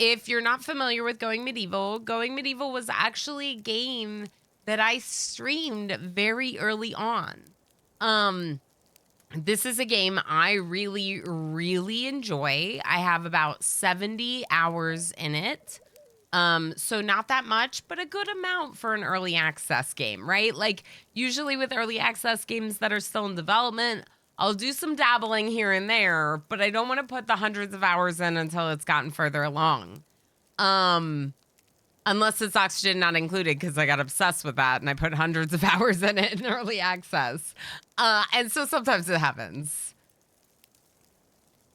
if you're not familiar with Going Medieval was actually a game that I streamed very early on. This is a game I really, really enjoy. I have about 70 hours in it. So not that much, but a good amount for an early access game, right? Like usually with early access games that are still in development, I'll do some dabbling here and there, but I don't want to put the hundreds of hours in until it's gotten further along. Unless it's oxygen not included, because I got obsessed with that and I put hundreds of hours in it in early access. And so sometimes it happens.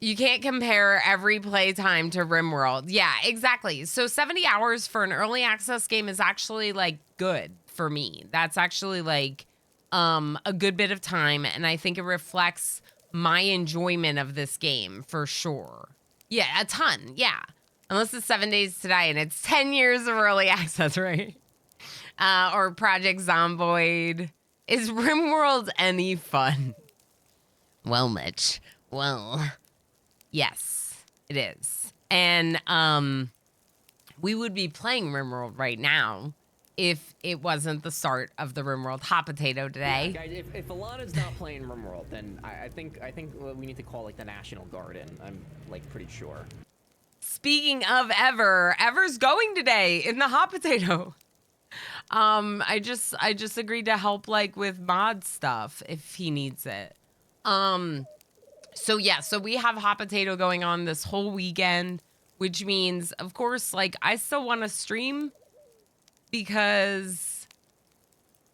You can't compare every playtime to RimWorld. Yeah, exactly. So 70 hours for an early access game is actually like good for me. That's actually like a good bit of time. And I think it reflects my enjoyment of this game for sure. Yeah, a ton. Yeah. Unless it's 7 Days to Die and it's 10 years of early access, right? Or Project Zomboid. Is RimWorld any fun? Well, Mitch. Well, yes, it is. And we would be playing RimWorld right now if it wasn't the start of the RimWorld Hot Potato today. Yeah, guys, if Alana's not playing RimWorld, then I think we need to call like the National Guard in. I'm like pretty sure. Speaking of Ever's going today in the Hot Potato. I just agreed to help like with mod stuff if he needs it. So yeah, so we have Hot Potato going on this whole weekend, which means of course like I still want to stream because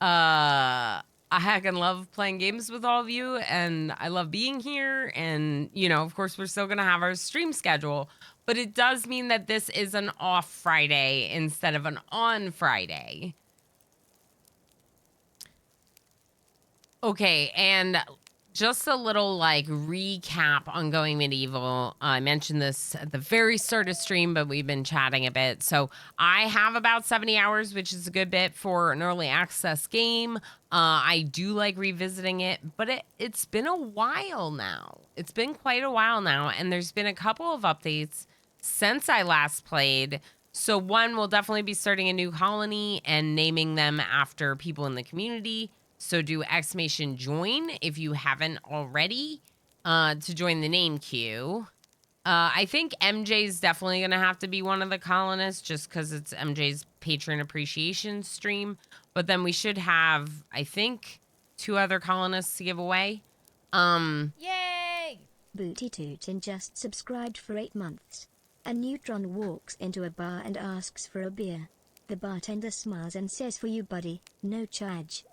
I heckin' love playing games with all of you and I love being here, and you know, of course we're still gonna have our stream schedule, but it does mean that this is an off Friday instead of an on Friday. Okay, and just a little like recap on Going Medieval. I mentioned this at the very start of stream, but we've been chatting a bit. So I have about 70 hours, which is a good bit for an early access game. I do like revisiting it, but it's been a while now. It's been quite a while now, and there's been a couple of updates since I last played. So one, we'll definitely be starting a new colony and naming them after people in the community. So do !join if you haven't already to join the name queue. I think MJ's definitely going to have to be one of the colonists just because it's MJ's patron appreciation stream. But then we should have, I think, 2 other colonists to give away. Yay! Booty Tootin just subscribed for 8 months. A neutron walks into a bar and asks for a beer. The bartender smiles and says, "For you, buddy, no charge."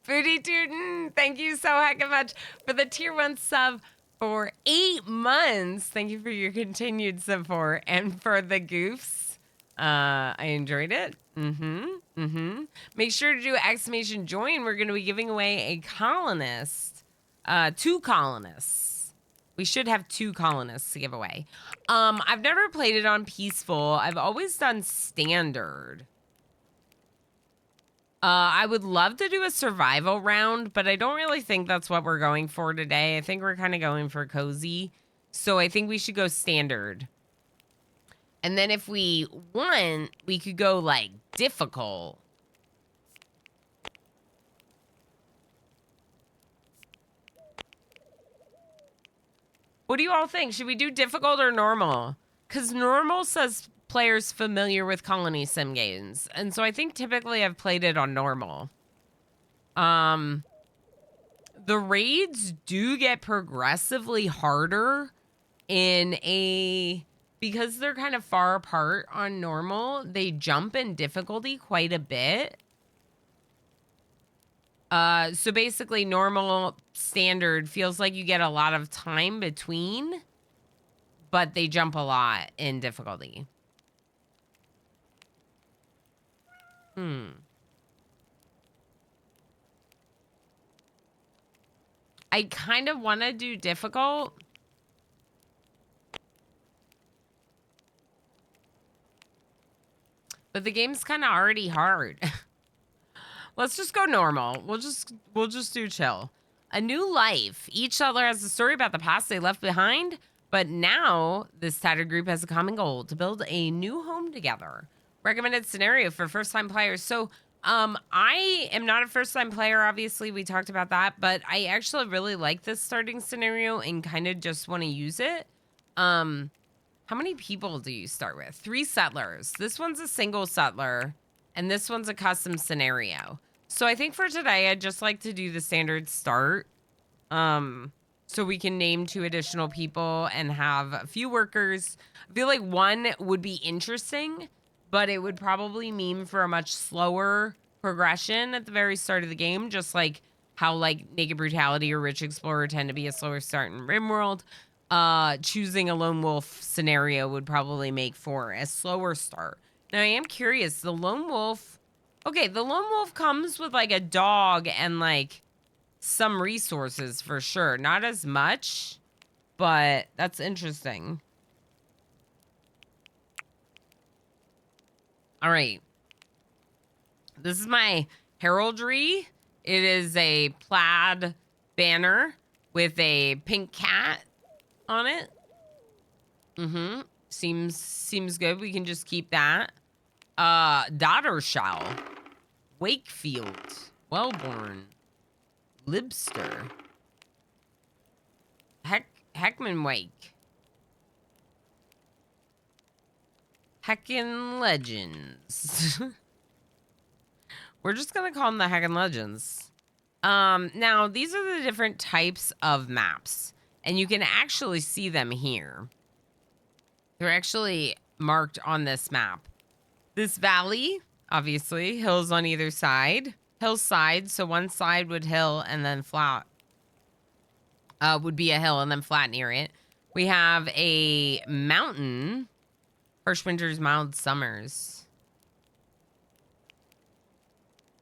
Booty Tootin', thank you so heckin' much for the tier 1 sub for 8 months. Thank you for your continued support and for the goofs. I enjoyed it. Make sure to do !join. We're going to be giving away a colonist. 2 colonists. We should have 2 colonists to give away. I've never played it on peaceful. I've always done standard. I would love to do a survival round, but I don't really think that's what we're going for today. I think we're kind of going for cozy. So I think we should go standard. And then if we want, we could go like difficult. What do you all think? Should we do difficult or normal? Because normal says players familiar with colony sim games. And so I think typically I've played it on normal. The raids do get progressively harder because they're kind of far apart on normal. They jump in difficulty quite a bit. So basically normal standard feels like you get a lot of time between, but they jump a lot in difficulty. I kind of want to do difficult. But the game's kind of already hard. Let's just go normal. We'll just do chill. A new life. Each settler has a story about the past they left behind, but now this tattered group has a common goal to build a new home together. Recommended scenario for first-time players. So, I am not a first-time player, obviously. We talked about that, but I actually really like this starting scenario and kind of just want to use it. How many people do you start with? 3 settlers. This one's a single settler, and this one's a custom scenario. So I think for today, I'd just like to do the standard start. So we can name 2 additional people and have a few workers. I feel like 1 would be interesting, but it would probably mean for a much slower progression at the very start of the game, just like how like Naked Brutality or Rich Explorer tend to be a slower start in RimWorld. Choosing a lone wolf scenario would probably make for a slower start. Now I am curious, the lone wolf, okay, the lone wolf comes with like a dog and like some resources for sure. Not as much, but that's interesting. All right. This is my heraldry. It is a plaid banner with a pink cat on it. Mm-hmm. Seems good. We can just keep that. Daughter shall. Wakefield. Wellborn. Libster. Heckman Wake. Heckin' Legends. We're just gonna call them the Heckin' Legends. Now these are the different types of maps, and you can actually see them here. They're actually marked on this map. This valley, obviously, hills on either side. Hillside, so one side would hill and then flat. Would be a hill and then flat near it. We have a mountain. Harsh winters, mild summers.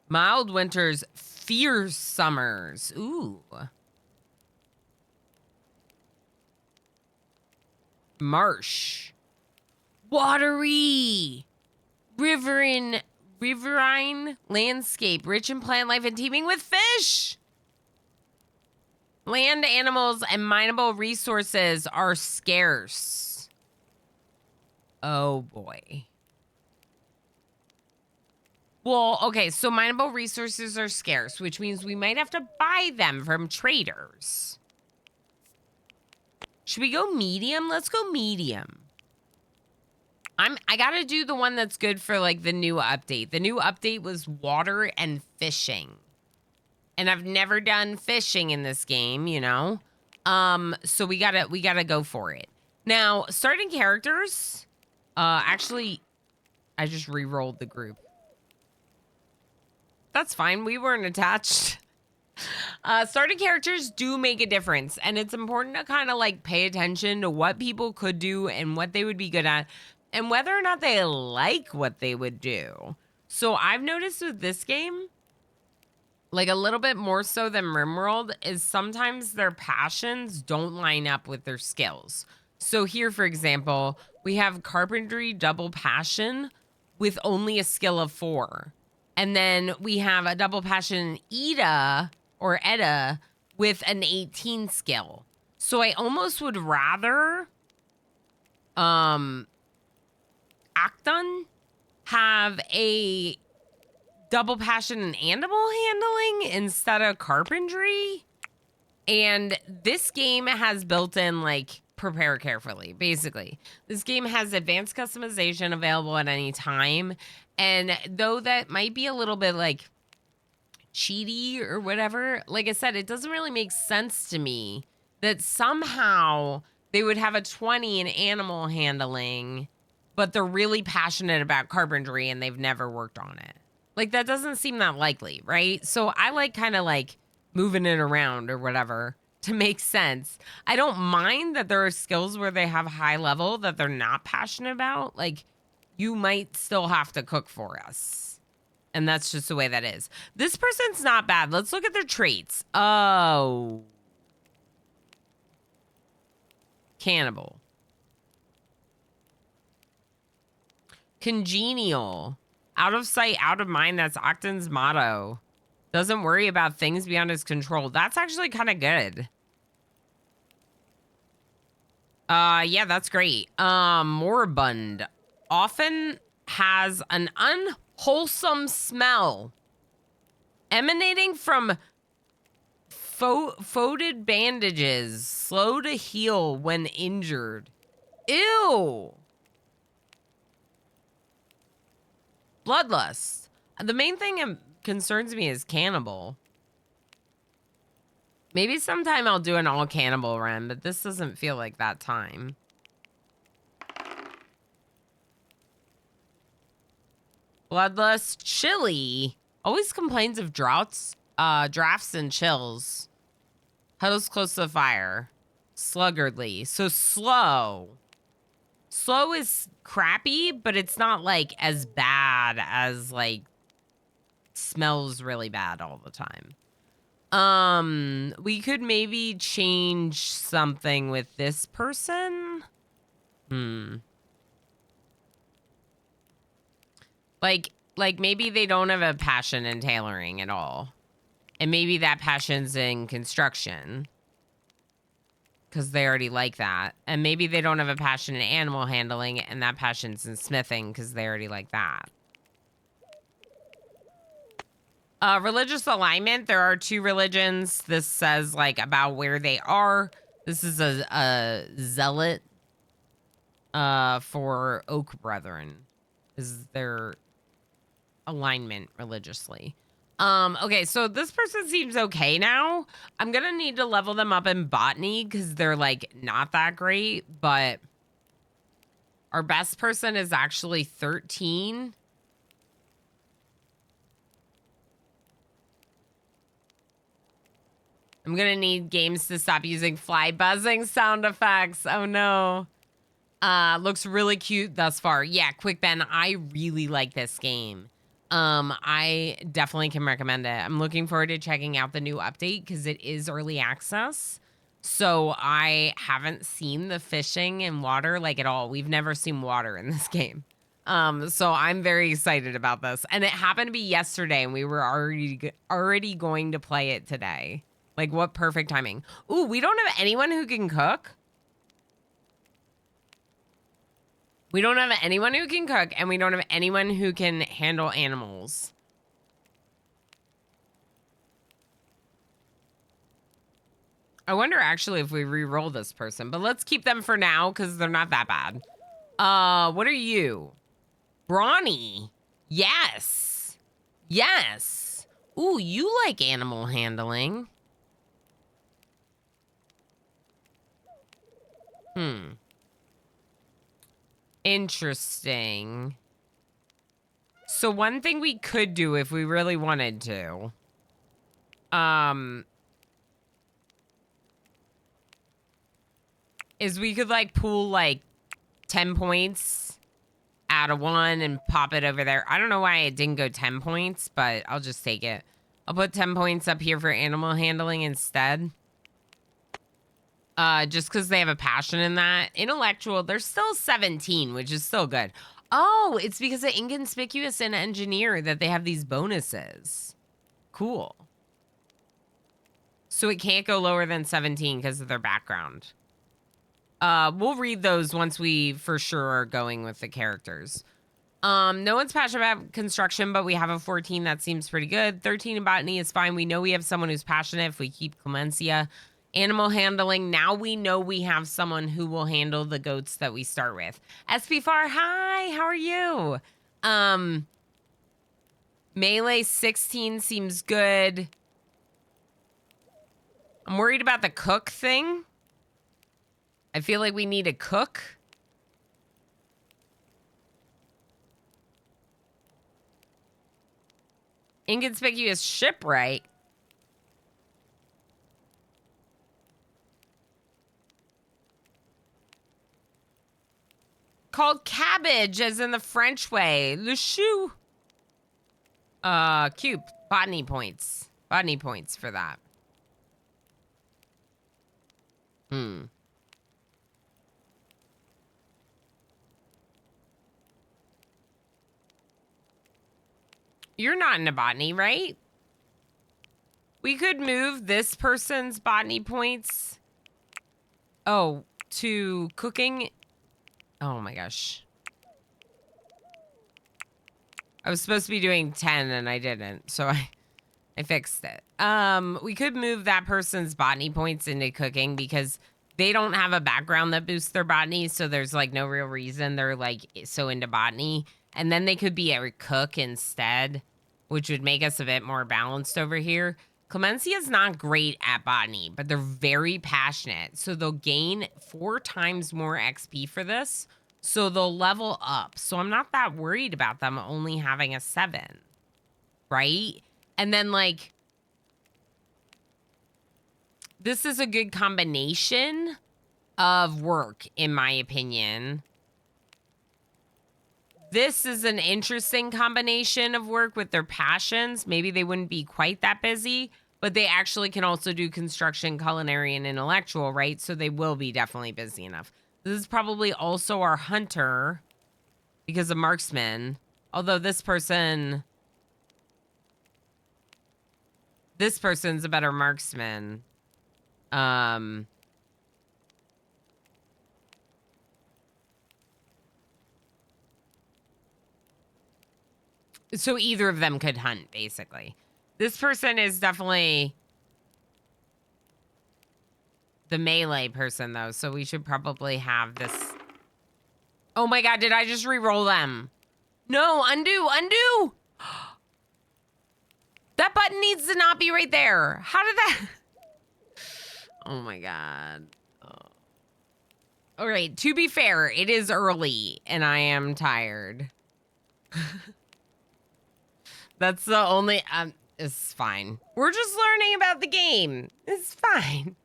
Mild winters, fierce summers. Ooh. Marsh. Watery. Riverine landscape, rich in plant life and teeming with fish. Land animals and mineable resources are scarce. Oh boy. Well, okay, so mineable resources are scarce, which means we might have to buy them from traders. Should we go medium? Let's go medium. I gotta do the one that's good for like the new update. The new update was water and fishing. And I've never done fishing in this game, you know? So we gotta go for it. Now, starting characters, actually, I just re-rolled the group. That's fine, we weren't attached. Starting characters do make a difference, and it's important to kind of like pay attention to what people could do and what they would be good at, and whether or not they like what they would do. So I've noticed with this game, like a little bit more so than RimWorld, is sometimes their passions don't line up with their skills. So here, for example, we have carpentry double passion with only a skill of 4. And then we have a double passion Eda with an 18 skill. So I almost would rather Acton have a double passion and animal handling instead of carpentry. And this game has built in like prepare carefully, basically. This game has advanced customization available at any time. And though that might be a little bit like cheaty or whatever, like I said, it doesn't really make sense to me that somehow they would have a 20 in animal handling, but they're really passionate about carpentry and they've never worked on it. Like, that doesn't seem that likely, right? So I like kind of like moving it around or whatever to make sense. I don't mind that there are skills where they have high level that they're not passionate about. Like, you might still have to cook for us. And that's just the way that is. This person's not bad. Let's look at their traits. Oh. Cannibal. Congenial. Out of sight, out of mind. That's Octan's motto. Doesn't worry about things beyond his control. That's actually kind of good. Yeah, that's great. Moribund often has an unwholesome smell emanating from folded bandages, slow to heal when injured. Ew. Bloodlust. The main thing that concerns me is cannibal. Maybe sometime I'll do an all cannibal run, but this doesn't feel like that time. Bloodlust. Chilly. Always complains of drafts and chills. Huddles close to the fire. Sluggardly. So slow. Slow is crappy, but it's not like as bad as like smells really bad all the time. We could maybe change something with this person. Like maybe they don't have a passion in tailoring at all. And maybe that passion's in construction. Because they already like that. And maybe they don't have a passion in animal handling, and that passion's in smithing because they already like that. Religious alignment. There are 2 religions. This says, like, about where they are. This is a zealot for Oak Brethren. Is their alignment religiously. Okay, so this person seems okay now. I'm gonna need to level them up in botany because they're like not that great, but our best person is actually 13. I'm gonna need games to stop using fly buzzing sound effects. Oh no. Looks really cute thus far. Yeah, Quick Ben, I really like this game. I definitely can recommend it. I'm looking forward to checking out the new update because it is early access. So I haven't seen the fishing and water like at all. We've never seen water in this game. So I'm very excited about this. And it happened to be yesterday and we were already going to play it today. Like what perfect timing. Ooh, we don't have anyone who can cook. We don't have anyone who can cook, and we don't have anyone who can handle animals. I wonder actually if we re-roll this person, but let's keep them for now because they're not that bad. What are you? Brawny. Yes. Yes. Ooh, you like animal handling. Interesting. So one thing we could do if we really wanted to, is we could like pool like 10 points out of 1 and pop it over there. I don't know why it didn't go 10 points, but I'll just take it. I'll put 10 points up here for animal handling instead. Just because they have a passion in that. Intellectual, they're still 17, which is still good. Oh, it's because of inconspicuous and engineer that they have these bonuses. Cool. So it can't go lower than 17 because of their background. We'll read those once we for sure are going with the characters. No one's passionate about construction, but we have a 14 that seems pretty good. 13 in botany is fine. We know we have someone who's passionate if we keep Clemencia. Animal handling. Now we know we have someone who will handle the goats that we start with. SP4, hi, how are you? Melee 16 seems good. I'm worried about the cook thing. I feel like we need a cook. Inconspicuous shipwright. Called cabbage, as in the French way. Le chou. Cute. Botany points. Botany points for that. You're not into botany, right? We could move this person's botany points. Oh, to cooking. Oh my gosh. I was supposed to be doing 10 and I didn't, so I fixed it. We could move that person's botany points into cooking because they don't have a background that boosts their botany, so there's like no real reason they're like so into botany. And then they could be a cook instead, which would make us a bit more balanced over here. Clemencia's not great at botany, but they're very passionate. So they'll gain 4 times more XP for this. So they'll level up. So I'm not that worried about them only having a 7. Right? And then like, this is a good combination of work, in my opinion. This is an interesting combination of work with their passions. Maybe they wouldn't be quite that busy, but they actually can also do construction, culinary, and intellectual, right? So they will be definitely busy enough. This is probably also our hunter because of marksman. Although this person's a better marksman. So either of them could hunt, basically. This person is definitely the melee person, though, so we should probably have this. Oh my god, did I just re-roll them? No, undo, undo! That button needs to not be right there. How did that... Oh my god. Oh. All right, to be fair, it is early, and I am tired. That's the only... it's fine. We're just learning about the game. It's fine.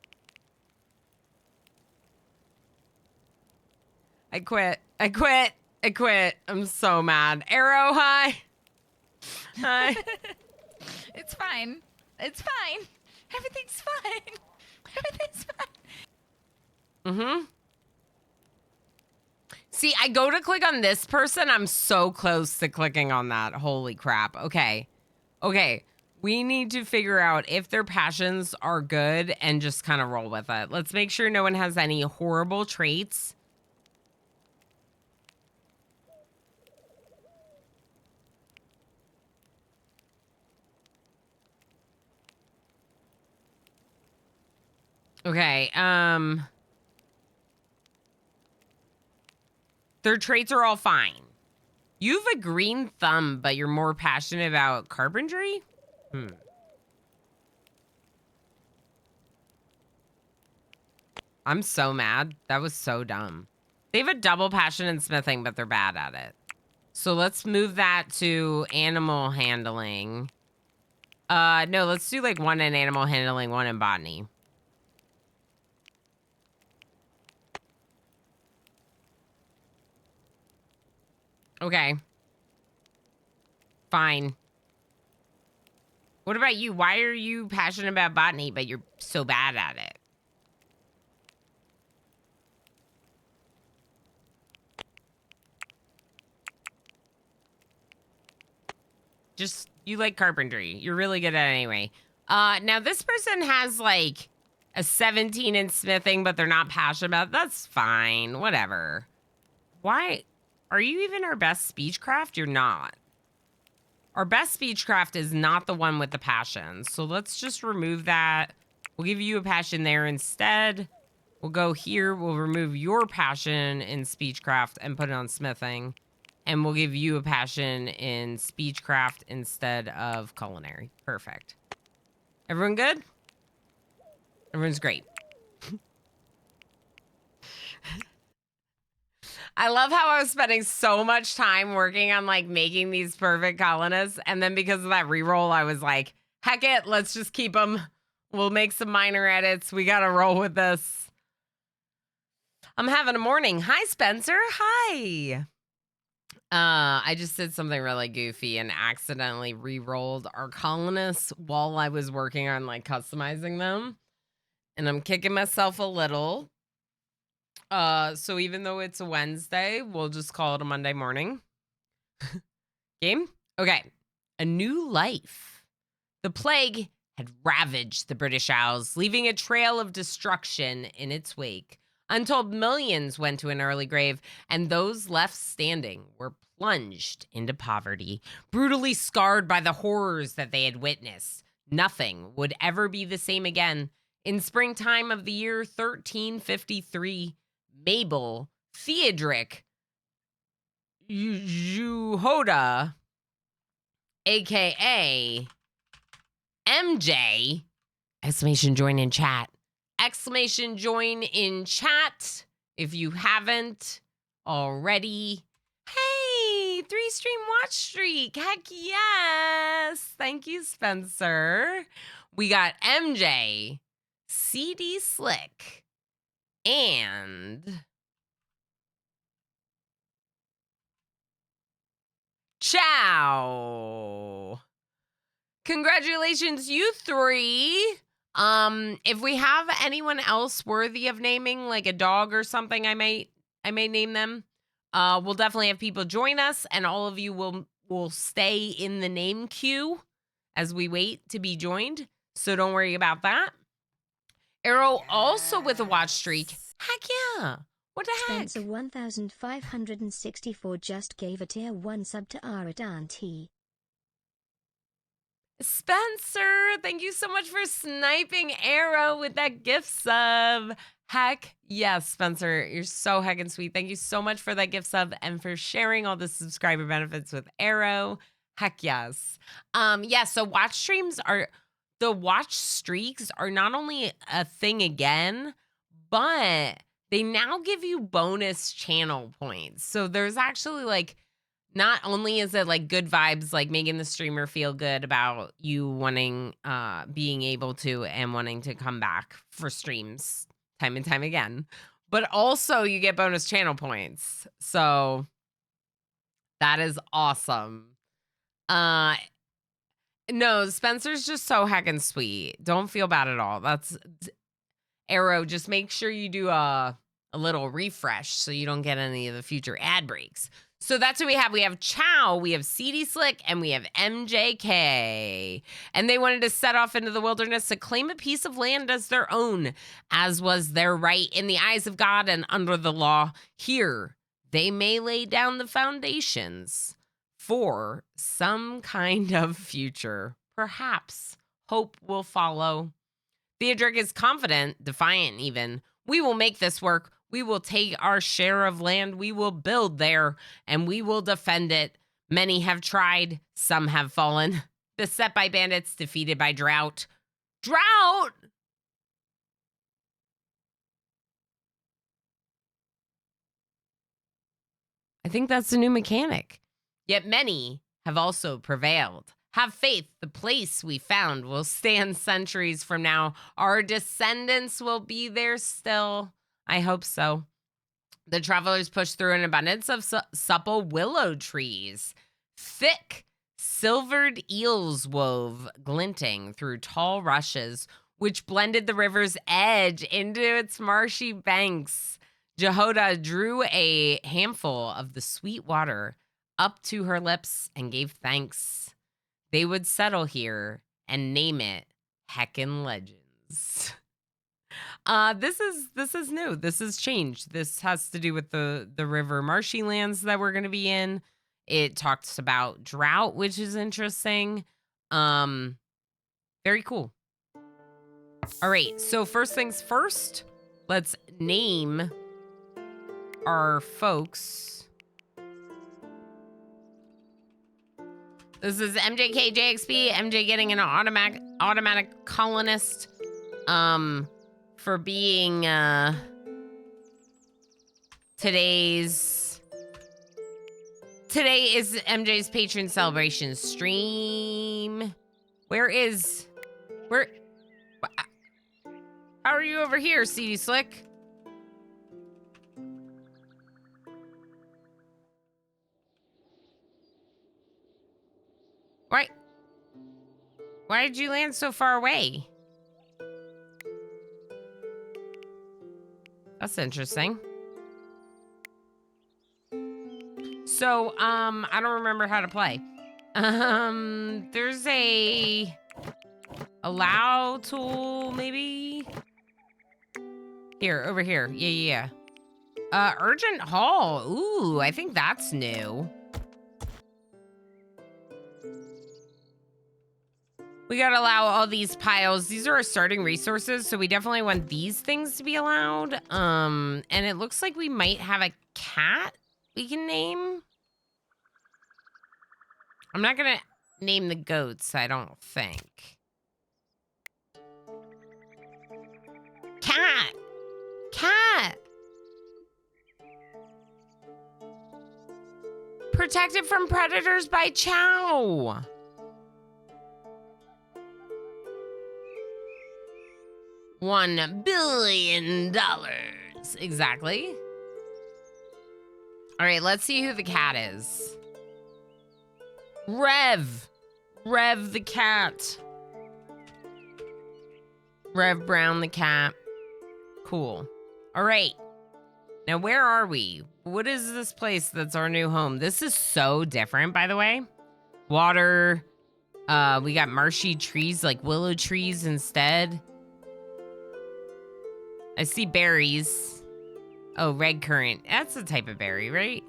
I quit. I quit. I quit. I'm so mad. Arrow, hi. Hi. It's fine. It's fine. Everything's fine. Everything's fine. Mm-hmm. See, I go to click on this person. I'm so close to clicking on that. Holy crap. Okay. Okay. We need to figure out if their passions are good and just kind of roll with it. Let's make sure no one has any horrible traits. Okay, their traits are all fine. You have a green thumb, but you're more passionate about carpentry? I'm so mad. That was so dumb. They have a double passion in smithing, but they're bad at it. So let's move that to animal handling. No, let's do like 1 in animal handling, 1 in botany. Okay. Fine. What about you? Why are you passionate about botany, but you're so bad at it? Just, you like carpentry. You're really good at it anyway. Now this person has like a 17 in smithing, but they're not passionate about it. That's fine. Whatever. Why? Are you even our best speechcraft? You're not. Our best speechcraft is not the one with the passion. So let's just remove that. We'll give you a passion there instead. We'll go here. We'll remove your passion in speechcraft and put it on smithing. And we'll give you a passion in speechcraft instead of culinary. Perfect. Everyone good? Everyone's great. I love how I was spending so much time working on like making these perfect colonists. And then because of that reroll, I was like, heck it, let's just keep them. We'll make some minor edits. We got to roll with this. I'm having a morning. Hi, Spencer. Hi. I just did something really goofy and accidentally re-rolled our colonists while I was working on like customizing them. And I'm kicking myself a little. So even though it's a Wednesday, we'll just call it a Monday morning. Game? Okay. A new life. The plague had ravaged the British Isles, leaving a trail of destruction in its wake. Untold millions went to an early grave, and those left standing were plunged into poverty, brutally scarred by the horrors that they had witnessed. Nothing would ever be the same again. In springtime of the year 1353, Mabel Theodric Juhoda, aka MJ, exclamation join in chat. Exclamation join in chat if you haven't already. Hey, 3-stream watch streak. Heck yes. Thank you, Spencer. We got MJ, CD Slick, and Chow. Congratulations, you three. If we have anyone else worthy of naming, like a dog or something, I may name them. We'll definitely have people join us, and all of you will stay in the name queue as we wait to be joined. So don't worry about that. Arrow also with a watch streak. Heck yeah. What the heck? Spencer 1564 just gave a tier 1 sub to Arat Auntie. Spencer, thank you so much for sniping Arrow with that gift sub. Heck yes, Spencer. You're so heckin' sweet. Thank you so much for that gift sub and for sharing all the subscriber benefits with Arrow. Heck yes. Yeah, so the watch streaks are not only a thing again, but they now give you bonus channel points. So there's actually like, not only is it like good vibes, like making the streamer feel good about you wanting, being able to and wanting to come back for streams time and time again, but also you get bonus channel points. So that is awesome. No, Spencer's just so heckin' sweet. Don't feel bad at all. That's Arrow. Just make sure you do a little refresh so you don't get any of the future ad breaks. So that's what we have. We have Chow, we have CD Slick, and we have MJK. And they wanted to set off into the wilderness to claim a piece of land as their own, as was their right in the eyes of God and under the law. Here, they may lay down the foundations for some kind of future. Perhaps hope will follow. Theodric is confident, defiant even. We will make this work. We will take our share of land. We will build there, and we will defend it. Many have tried. Some have fallen. Beset by bandits, defeated by drought. Drought? I think that's a new mechanic. Yet many have also prevailed. Have faith, the place we found will stand centuries from now. Our descendants will be there still. I hope so. The travelers pushed through an abundance of supple willow trees. Thick, silvered eels wove, glinting through tall rushes, which blended the river's edge into its marshy banks. Jehoda drew a handful of the sweet water up to her lips and gave thanks. They would settle here and name it Heckin' Legends. This is new. This has changed. This has to do with the river marshy lands that we're going to be in. It talks about drought, which is interesting. Very cool. All right. So first things first, let's name our folks. This is MJK JXP. MJ getting an automatic colonist. For being today is MJ's patron celebration stream. How are you over here, CD Slick? Why did you land so far away? That's interesting. So, I don't remember how to play. There's a Allow tool, maybe? Here, over here. Yeah. Urgent haul. Ooh, I think that's new. We gotta allow all these piles. These are our starting resources, so we definitely want these things to be allowed. And it looks like we might have a cat we can name. I'm not gonna name the goats, I don't think. Cat! Cat! Protected from predators by Chow! $1 billion. Exactly. All right, let's see who the cat is. Rev. Rev the cat. Rev Brown the cat. Cool. All right. Now, where are we? What is this place that's our new home? This is so different, by the way. Water. We got marshy trees, like willow trees instead. I see berries. Oh, red currant. That's a type of berry, right?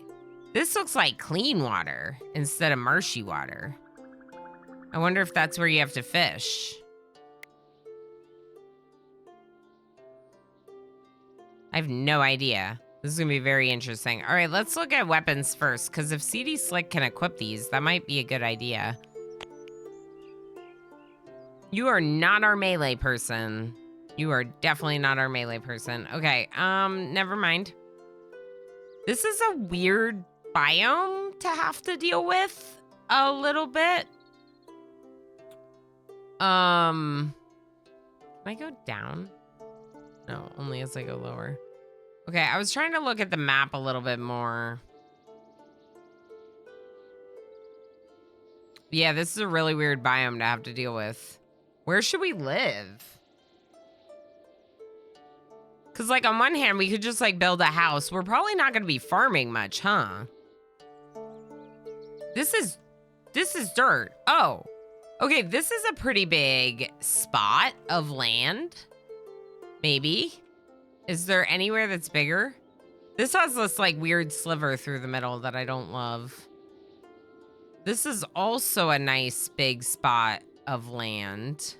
This looks like clean water instead of marshy water. I wonder if that's where you have to fish. I have no idea. This is going to be very interesting. All right, let's look at weapons first, because if CD Slick can equip these, that might be a good idea. You are not our melee person. You are definitely not our melee person. Okay, never mind. This is a weird biome to have to deal with a little bit. Can I go down? No, only as I go lower. Okay, I was trying to look at the map a little bit more. Yeah, this is a really weird biome to have to deal with. Where should we live? Because, like, on one hand, we could just, like, build a house. We're probably not going to be farming much, huh? This is dirt. Oh. Okay, this is a pretty big spot of land. Maybe. Is there anywhere that's bigger? This has this, like, weird sliver through the middle that I don't love. This is also a nice big spot of land.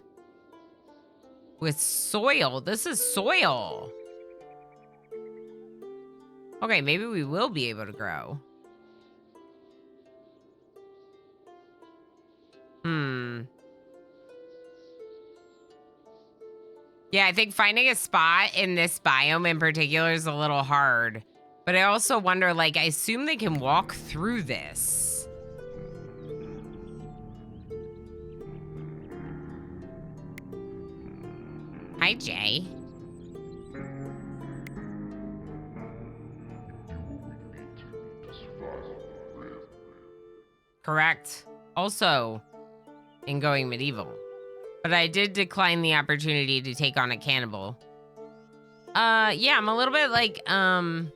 With soil. This is soil. Okay, maybe we will be able to grow. Yeah, I think finding a spot in this biome in particular is a little hard. But I also wonder, like, I assume they can walk through this. Hi, Jay. Correct. Also, in going medieval. But I did decline the opportunity to take on a cannibal. Yeah, I'm a little bit like, I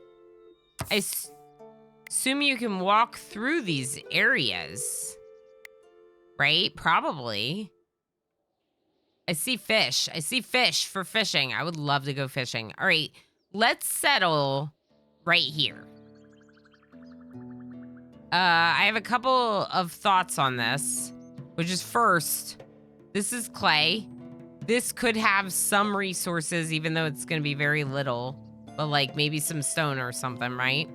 assume you can walk through these areas. Right? Probably. I see fish. I see fish for fishing. I would love to go fishing. All right, let's settle right here. I have a couple of thoughts on this, which is first, this is clay. This could have some resources, even though it's going to be very little, but like maybe some stone or something, right?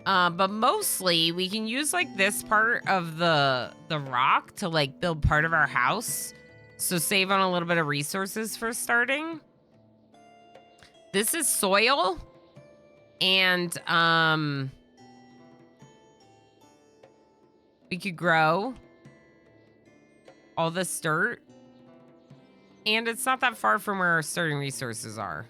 But mostly we can use like this part of the rock to like build part of our house. So save on a little bit of resources for starting. This is soil. And, we could grow all this dirt. And it's not that far from where our starting resources are.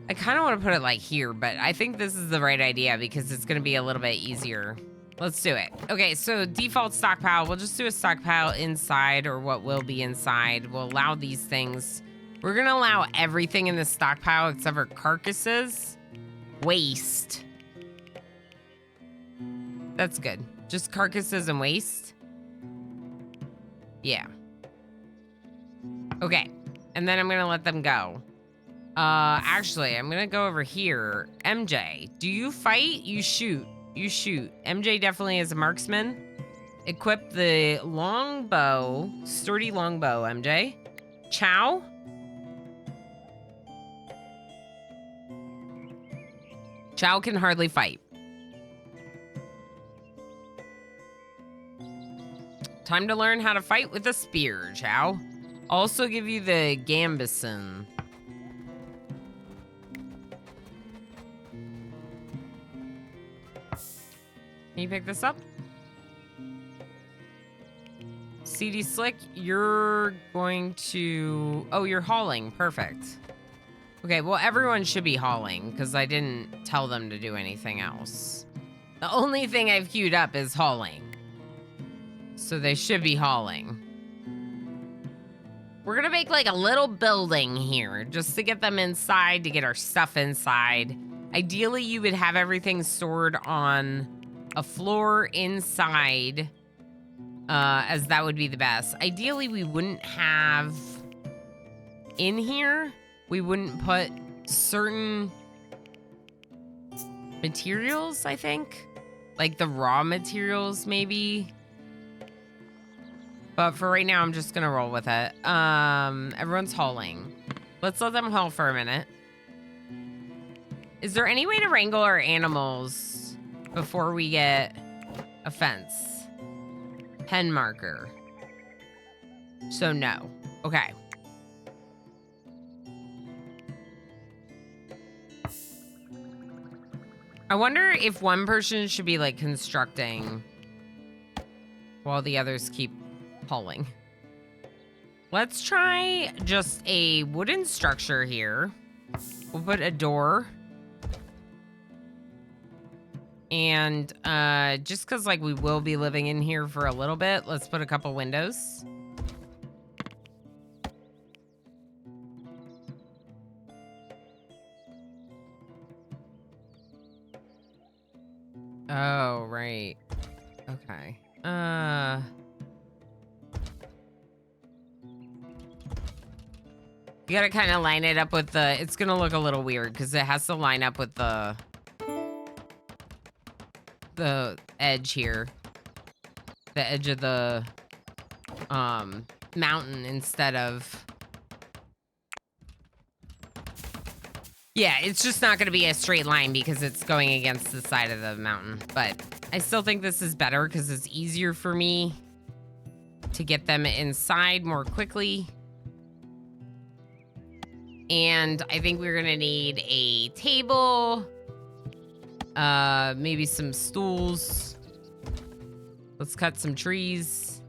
I kind of want to put it like here, but I think this is the right idea because it's going to be a little bit easier. Let's do it. Okay, so default stockpile. We'll just do a stockpile inside, or what will be inside. We'll allow these things. We're going to allow everything in the stockpile except for carcasses. Waste. That's good. Just carcasses and waste. Yeah. Okay. And then I'm going to let them go. Actually, I'm going to go over here. MJ, do you fight? You shoot. You shoot. MJ definitely is a marksman. Equip the longbow, sturdy longbow, MJ. Chow. Chow can hardly fight. Time to learn how to fight with a spear, Chow. Also give you the Gambison. Can you pick this up? CD Slick, you're going to... Oh, you're hauling. Perfect. Okay, well, everyone should be hauling because I didn't tell them to do anything else. The only thing I've queued up is hauling. So they should be hauling. We're going to make like a little building here just to get them inside, to get our stuff inside. Ideally, you would have everything stored on a floor inside, as that would be the best. Ideally, we wouldn't have in here, we wouldn't put certain materials, I think. Like the raw materials, maybe. But for right now, I'm just gonna roll with it. Everyone's hauling. Let's let them haul for a minute. Is there any way to wrangle our animals before we get a fence? Pen marker. So no. Okay. I wonder if one person should be like constructing while the others keep hauling. Let's try just a wooden structure here. We'll put a door. And just because like we will be living in here for a little bit, let's put a couple windows. Oh, right. Okay. You gotta kind of line it up with the... It's gonna look a little weird because it has to line up with the edge here. The edge of the mountain instead of... Yeah, it's just not gonna be a straight line because it's going against the side of the mountain. But I still think this is better because it's easier for me to get them inside more quickly. And I think we're gonna need a table, maybe some stools. Let's cut some trees.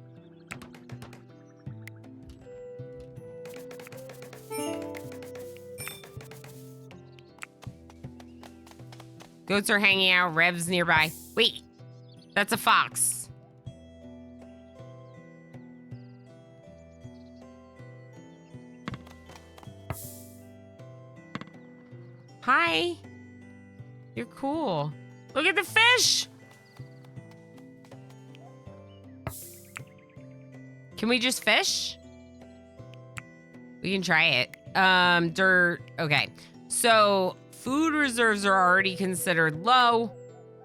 Goats are hanging out, Rev's nearby. Wait, that's a fox. Hi. You're cool. Look at the fish. Can we just fish? We can try it. Dirt. Okay. So food reserves are already considered low.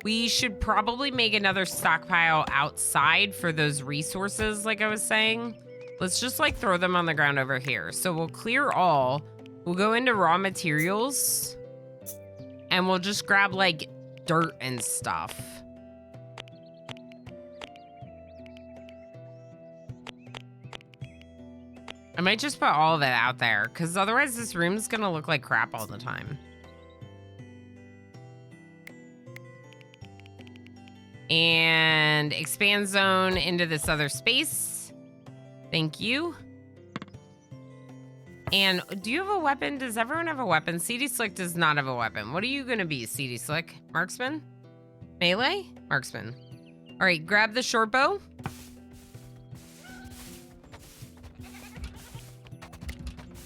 We should probably make another stockpile outside for those resources, like I was saying. Let's just like throw them on the ground over here. So we'll clear all. We'll go into raw materials. And we'll just grab, like, dirt and stuff. I might just put all of it out there, because otherwise this room's going to look like crap all the time. And expand zone into this other space. Thank you. And do you have a weapon? Does everyone have a weapon? CD Slick does not have a weapon. What are you going to be, CD Slick? Marksman? Melee? Marksman. All right, grab the short bow.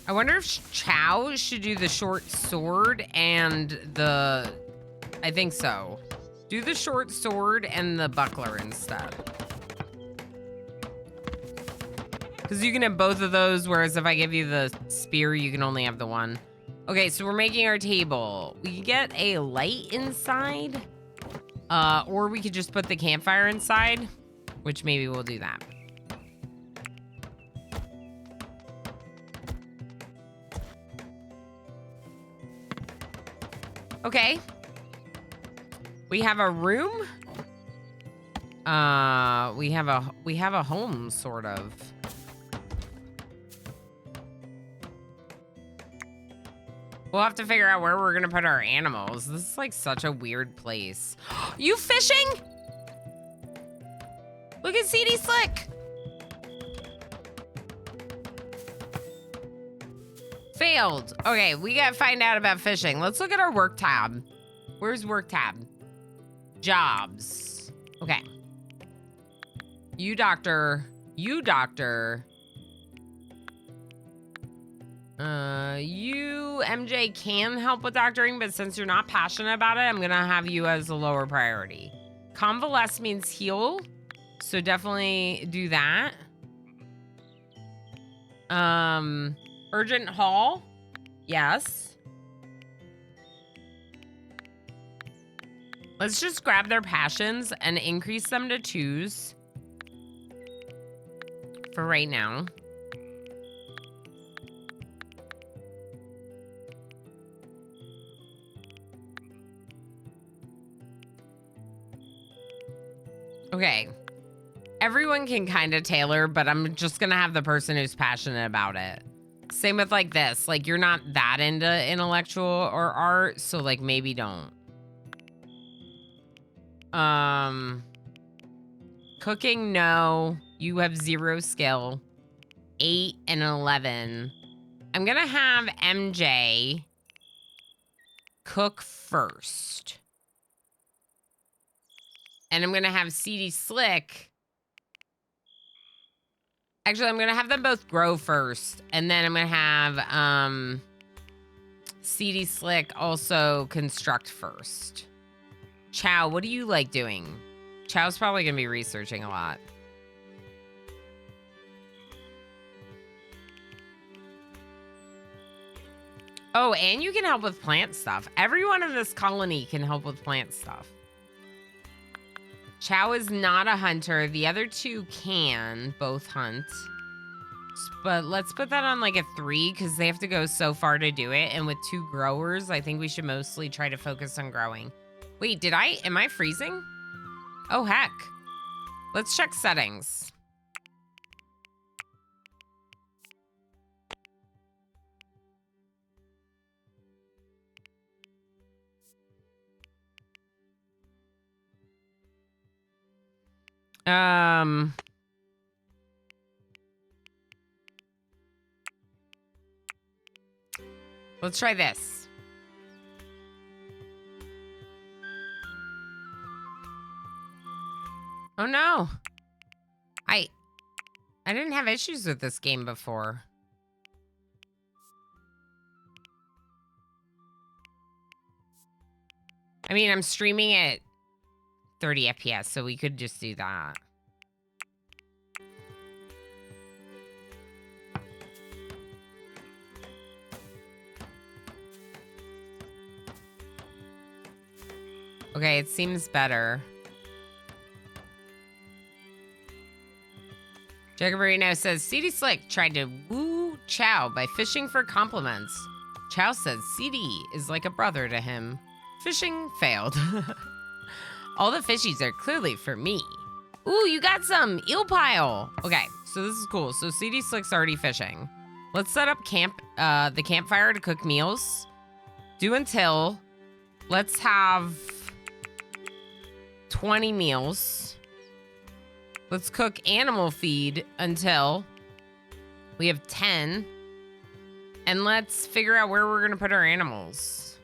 I wonder if Chow should do the short sword and the... I think so. Do the short sword and the buckler instead. Because you can have both of those, whereas if I give you the spear, you can only have the one. Okay, so we're making our table. We can get a light inside. Or we could just put the campfire inside, which maybe we'll do that. Okay. We have a room. We have a home, sort of. We'll have to figure out where we're gonna put our animals. This is like such a weird place. You fishing? Look at CD Slick. Failed. Okay, we gotta find out about fishing. Let's look at our work tab. Where's work tab? Jobs. Okay. You doctor. You doctor. You, MJ, can help with doctoring, but since you're not passionate about it, I'm gonna have you as a lower priority. Convalesce means heal, so definitely do that. Urgent haul, yes. Let's just grab their passions and increase them to 2s for right now. Okay. Everyone can kind of tailor, but I'm just going to have the person who's passionate about it. Same with like this. Like, you're not that into intellectual or art, so like maybe don't. Cooking, no. You have 0 skill. 8 and 11. I'm going to have MJ cook first. And I'm going to have CD Slick. Actually, I'm going to have them both grow first. And then I'm going to have CD Slick also construct first. Chow, what do you like doing? Chow's probably going to be researching a lot. Oh, and you can help with plant stuff. Everyone in this colony can help with plant stuff. Chow is not a hunter. The other 2 can both hunt. But let's put that on like a 3 because they have to go so far to do it. And with 2 growers, I think we should mostly try to focus on growing. Wait, am I freezing? Oh, heck. Let's check settings. Let's try this. Oh no. I didn't have issues with this game before. I mean, I'm streaming at 30 FPS, so we could just do that. Okay, it seems better. Jacobarino says, CD Slick tried to woo Chow by fishing for compliments. Chow says CD is like a brother to him. Fishing failed. All the fishies are clearly for me. Ooh, you got some eel pile. Okay, so this is cool. So CD Slick's already fishing. Let's set up the campfire to cook meals. Do until. Let's have 20 meals. Let's cook animal feed until we have 10. And let's figure out where we're going to put our animals.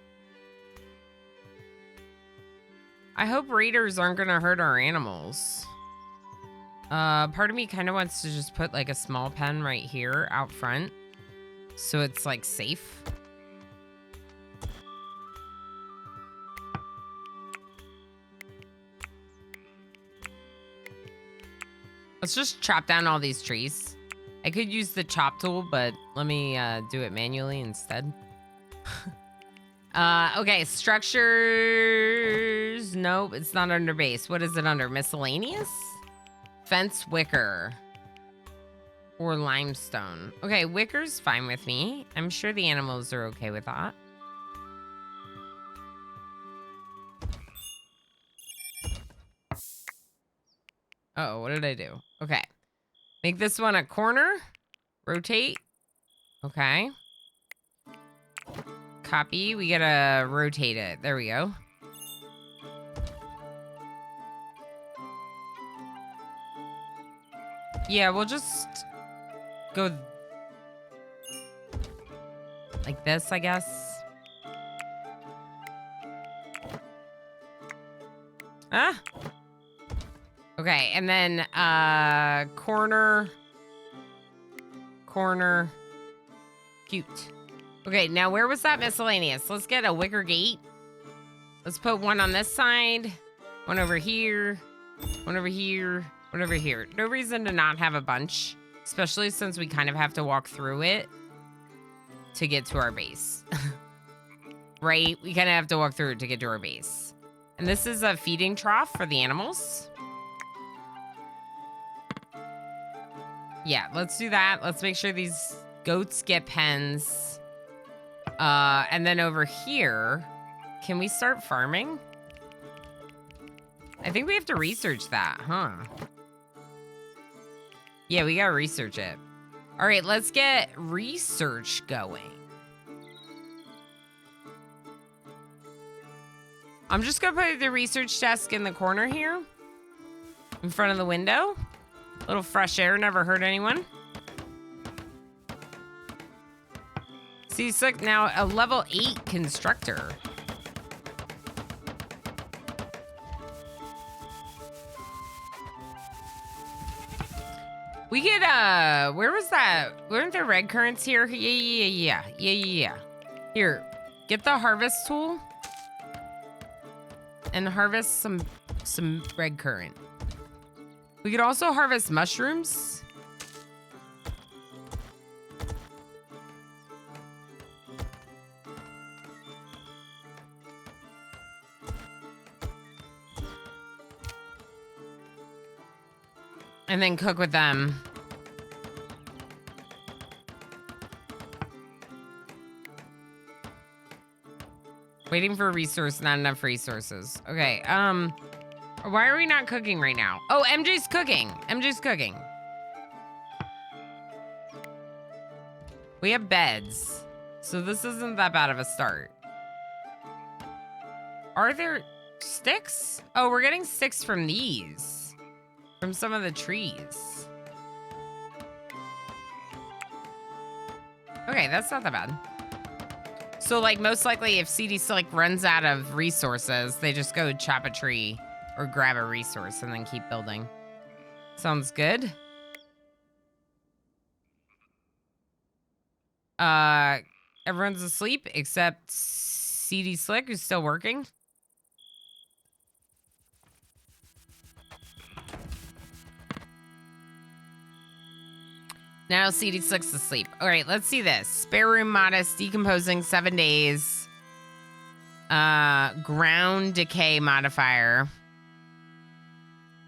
I hope raiders aren't going to hurt our animals. Part of me kind of wants to just put like a small pen right here out front. So it's like safe. Let's just chop down all these trees. I could use the chop tool, but let me do it manually instead. Okay, structures. Nope, it's not under base. What is it under? Miscellaneous? Fence wicker. Or limestone. Okay, wicker's fine with me. I'm sure the animals are okay with that. Uh-oh, what did I do? Okay. Make this one a corner. Rotate. Okay. Copy. We gotta rotate it. There we go. Yeah, we'll just go like this, I guess. Ah. Okay, and then corner. Cute. Okay, now where was that miscellaneous? Let's get a wicker gate. Let's put one on this side, one over here, one over here, one over here. No reason to not have a bunch, especially since we kind of have to walk through it to get to our base. Right? We kind of have to walk through it to get to our base. And this is a feeding trough for the animals. Yeah, let's do that. Let's make sure these goats get pens. And then over here, can we start farming? I think we have to research that, huh? Yeah, we gotta research it. All right, let's get research going. I'm just gonna put the research desk in the corner here, in front of the window. A little fresh air, never hurt anyone. See, it's like now a level 8 constructor. We get, where was that? Weren't there red currants here? Yeah. Here, get the harvest tool and harvest some red currant. We could also harvest mushrooms. And then cook with them. Waiting for a resource, not enough resources. Okay, why are we not cooking right now? Oh, MJ's cooking. MJ's cooking. We have beds, so this isn't that bad of a start. Are there sticks? Oh, we're getting sticks from these. From some of the trees. Okay, that's not that bad. So, like, most likely if CD Slick runs out of resources, they just go chop a tree or grab a resource and then keep building. Sounds good. Everyone's asleep except CD Slick, who's still working. Now CD Slick's asleep. All right, let's see this. Spare room modest, decomposing 7 days. Ground decay modifier.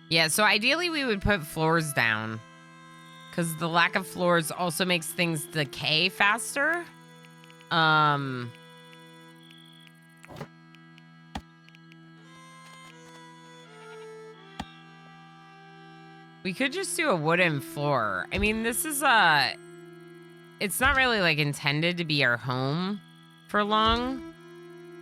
Yeah, so ideally we would put floors down, because the lack of floors also makes things decay faster. We could just do a wooden floor. I mean, this is it's not really like intended to be our home for long,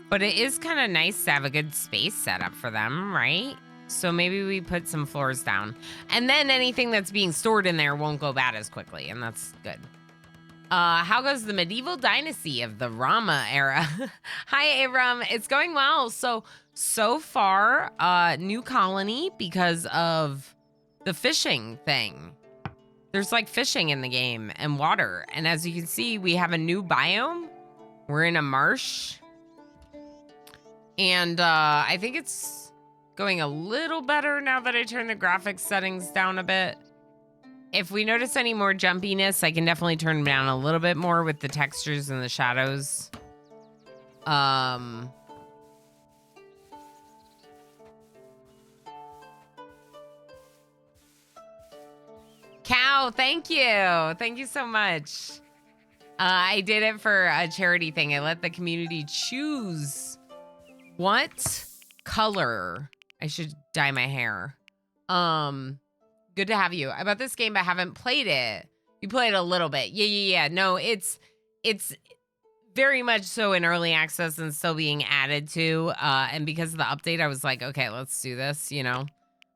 but it is kind of nice to have a good space set up for them, right? So maybe we put some floors down, and then anything that's being stored in there won't go bad as quickly, and that's good. How goes the medieval dynasty of the Rama era? Hi, Abram. It's going well. So far, new colony because of the fishing thing. There's like fishing in the game and water. And as you can see, we have a new biome. We're in a marsh. And I think it's going a little better now that I turned the graphics settings down a bit. if we notice any more jumpiness, I can definitely turn them down a little bit more with the textures and the shadows. Cow, thank you. Thank you so much. I did it for a charity thing. I let the community choose what color I should dye my hair. Good to have you. I bought this game, but haven't played it. You played a little bit. Yeah. No, it's very much so in early access and still being added to. And because of the update, I was like, okay, let's do this, you know.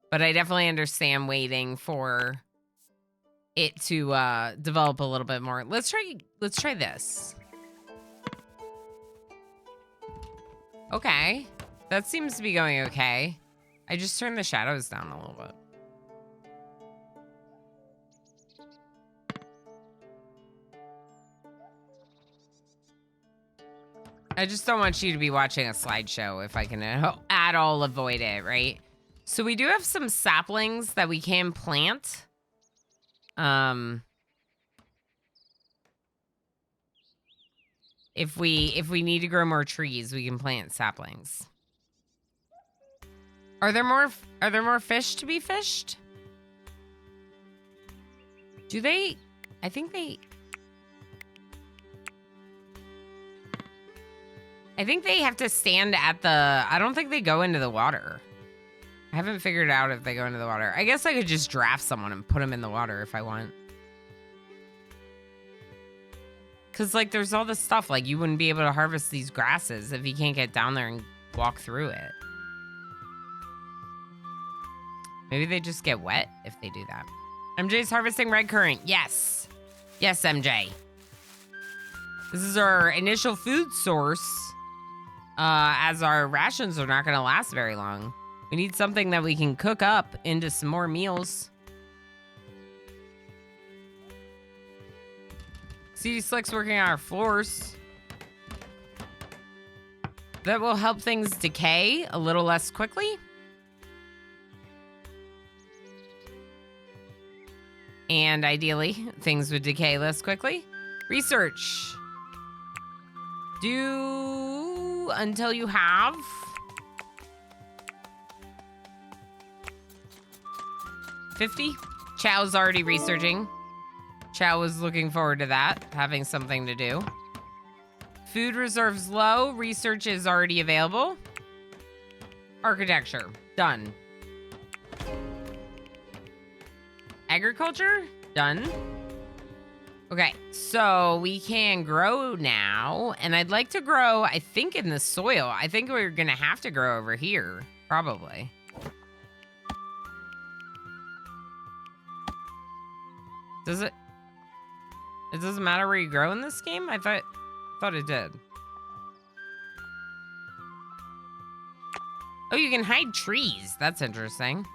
But I definitely understand waiting for it to develop a little bit more. Let's try this. Okay. That seems to be going okay. I just turned the shadows down a little bit. I just don't want you to be watching a slideshow if I can at all avoid it, right? So we do have some saplings that we can plant. If we need to grow more trees, we can plant saplings. Are there more fish to be fished? Do they? I think they have to stand at the, I don't think they go into the water. I haven't figured out if they go into the water. I guess I could just draft someone and put them in the water if I want. Cause like there's all this stuff, like you wouldn't be able to harvest these grasses if you can't get down there and walk through it. Maybe they just get wet if they do that. MJ's harvesting red currant. Yes. Yes, MJ. This is our initial food source. As our rations are not going to last very long. We need something that we can cook up into some more meals. CD Slick's working on our floors. That will help things decay a little less quickly. And ideally, things would decay less quickly. Research. Do until you have 50. Chow's already researching. Chow was looking forward to that, having something to do. Food reserves low. Research is already available. Architecture, done. Agriculture, done. Okay, so we can grow now, and I'd like to grow, I think, in the soil. I think we're gonna have to grow over here, probably. Does it? It doesn't matter where you grow in this game? I thought it did. Oh, you can hide trees. That's interesting.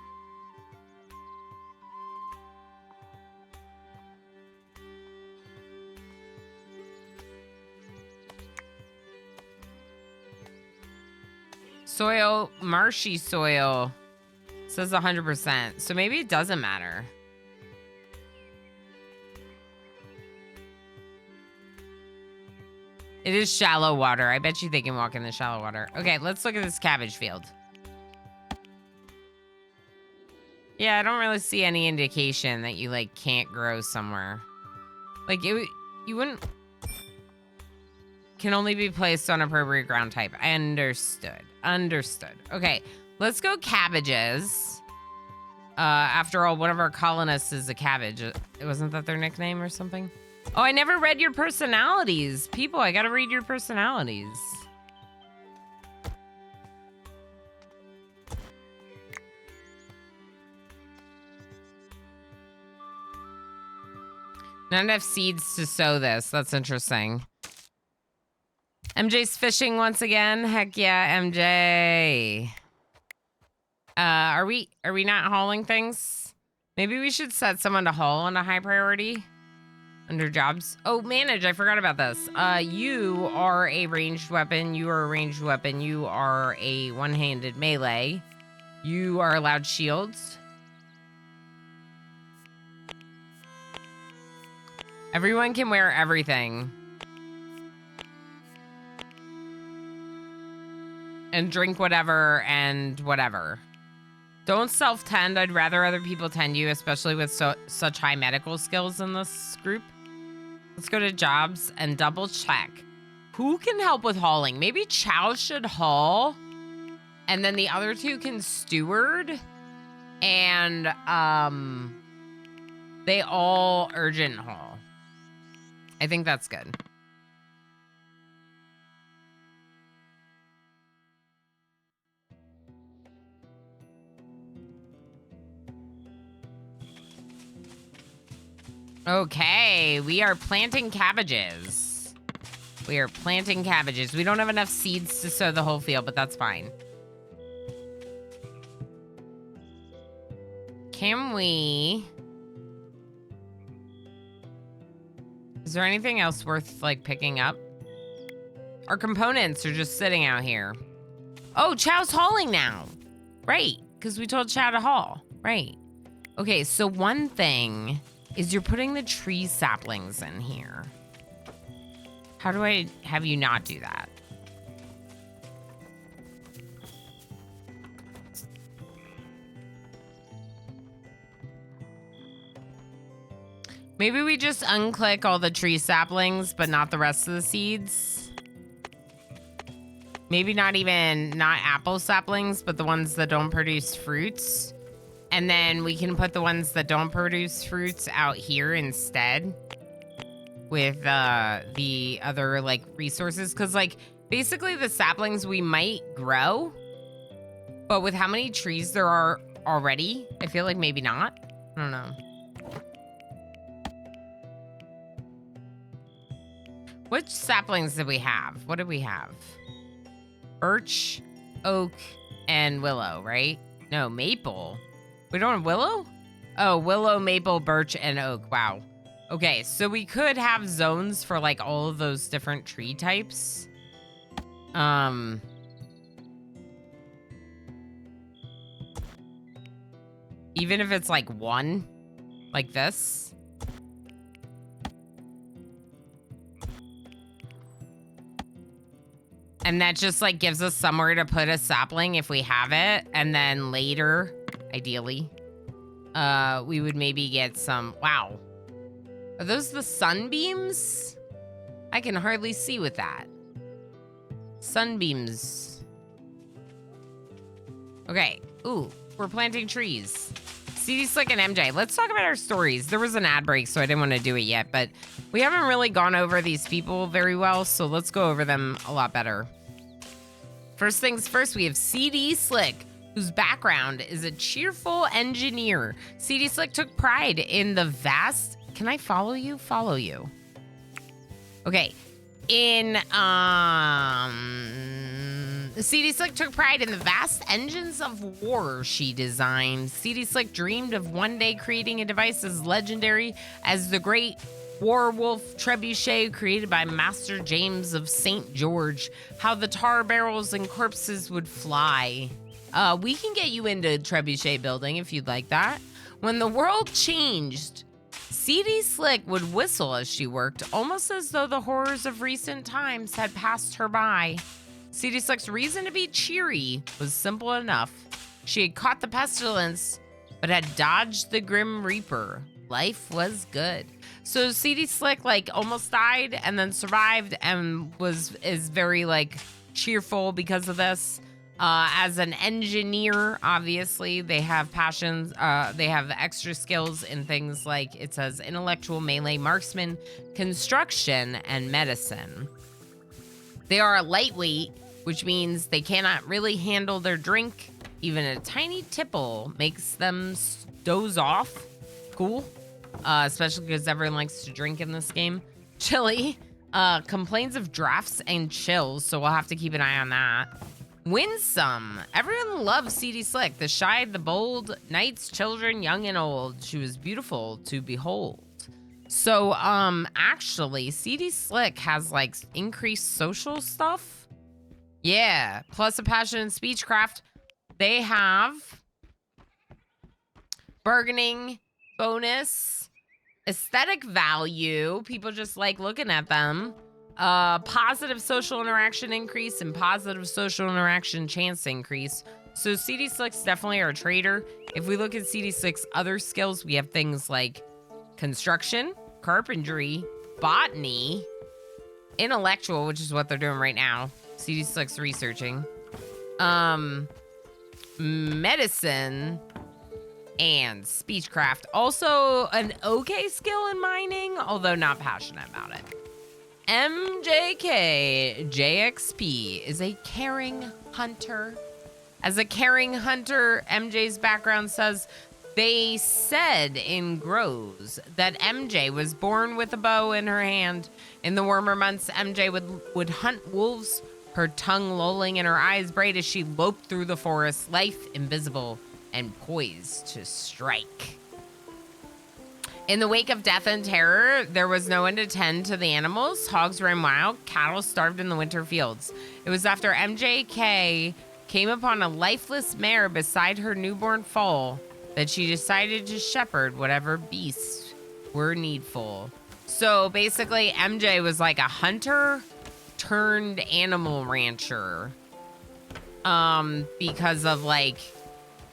Soil, marshy soil, says 100%. So maybe it doesn't matter. It is shallow water. I bet you they can walk in the shallow water. Okay, let's look at this cabbage field. Yeah, I don't really see any indication that you, like, can't grow somewhere. Like, you wouldn't... Can only be placed on appropriate ground type. Understood. Understood. Okay, let's go cabbages. After all, one of our colonists is a cabbage. Wasn't that their nickname or something? Oh, I never read your personalities. People, I gotta read your personalities. Not enough seeds to sow this. That's interesting. MJ's fishing once again. Heck yeah, MJ. Are we not hauling things? Maybe we should set someone to haul on a high priority. Under jobs. Oh, manage. I forgot about this. You are a ranged weapon. You are a ranged weapon. You are a one-handed melee. You are allowed shields. Everyone can wear everything. And drink whatever and whatever. Don't self-tend. I'd rather other people tend you, especially with such high medical skills in this group. Let's go to jobs and double check. Who can help with hauling? Maybe Chow should haul. And then the other two can steward. And they all urgent haul. I think that's good. Okay, we are planting cabbages. We are planting cabbages. We don't have enough seeds to sow the whole field, but that's fine. Can we... Is there anything else worth, like, picking up? Our components are just sitting out here. Oh, Chow's hauling now. Right, because we told Chow to haul. Right. Okay, so one thing is you're putting the tree saplings in here. How do I have you not do that? Maybe we just unclick all the tree saplings, but not the rest of the seeds. Maybe not apple saplings, but the ones that don't produce fruits. And then we can put the ones that don't produce fruits out here instead with the other, like, resources. Because, like, basically the saplings we might grow, but with how many trees there are already, I feel like maybe not. I don't know. Which saplings did we have? What did we have? Birch, oak, and willow, right? No, maple. We don't have willow? Oh, willow, maple, birch, and oak. Wow. Okay, so we could have zones for, like, all of those different tree types. Even if it's, like, one, like this. And that just, like, gives us somewhere to put a sapling if we have it. And then later, ideally, we would maybe get some... Wow. Are those the sunbeams? I can hardly see with that. Sunbeams. Okay. Ooh, we're planting trees. CD Slick and MJ, let's talk about our stories. There was an ad break, so I didn't want to do it yet, but we haven't really gone over these people very well, so let's go over them a lot better. First things first, we have CD Slick, whose background is a cheerful engineer. CD Slick took pride in the vast... Can I follow you? Follow you. Okay. CD Slick took pride in the vast engines of war she designed. CD Slick dreamed of one day creating a device as legendary as the great Warwolf trebuchet created by Master James of St. George. How the tar barrels and corpses would fly. We can get you into trebuchet building if you'd like that. When the world changed, CD Slick would whistle as she worked, almost as though the horrors of recent times had passed her by. CD Slick's reason to be cheery was simple enough. She had caught the pestilence, but had dodged the Grim Reaper. Life was good. So CD Slick, like, almost died and then survived and is very, like, cheerful because of this. As an engineer, obviously, they have passions. They have extra skills in things like, it says, intellectual, melee, marksman, construction, and medicine. They are a lightweight, which means they cannot really handle their drink. Even a tiny tipple makes them doze off. Cool. Especially because everyone likes to drink in this game. Chili complains of drafts and chills, so we'll have to keep an eye on that. Winsome. Everyone loves CD Slick. The shy, the bold, knights, children, young and old. She was beautiful to behold. So, actually, CD Slick has, like, increased social stuff. Yeah. Plus a passion in speechcraft. They have bargaining bonus. Aesthetic value, people just like looking at them. Positive social interaction increase and positive social interaction chance increase. So CD Slick's definitely our trader. If we look at CD Slick's other skills, we have things like construction, carpentry, botany, intellectual, which is what they're doing right now. CD Slick's researching. Medicine, and speechcraft. Also an okay skill in mining, although not passionate about it. MJK JXP is a caring hunter. As a caring hunter, MJ's background says, they said in Grows that MJ was born with a bow in her hand. In the warmer months, MJ would hunt wolves, her tongue lolling and her eyes bright as she loped through the forest, life invisible and poised to strike. In the wake of death and terror, there was no one to tend to the animals. Hogs ran wild, cattle starved in the winter fields. It was after MJK came upon a lifeless mare beside her newborn foal that she decided to shepherd whatever beasts were needful. So basically, MJ was like a hunter turned animal rancher, because of like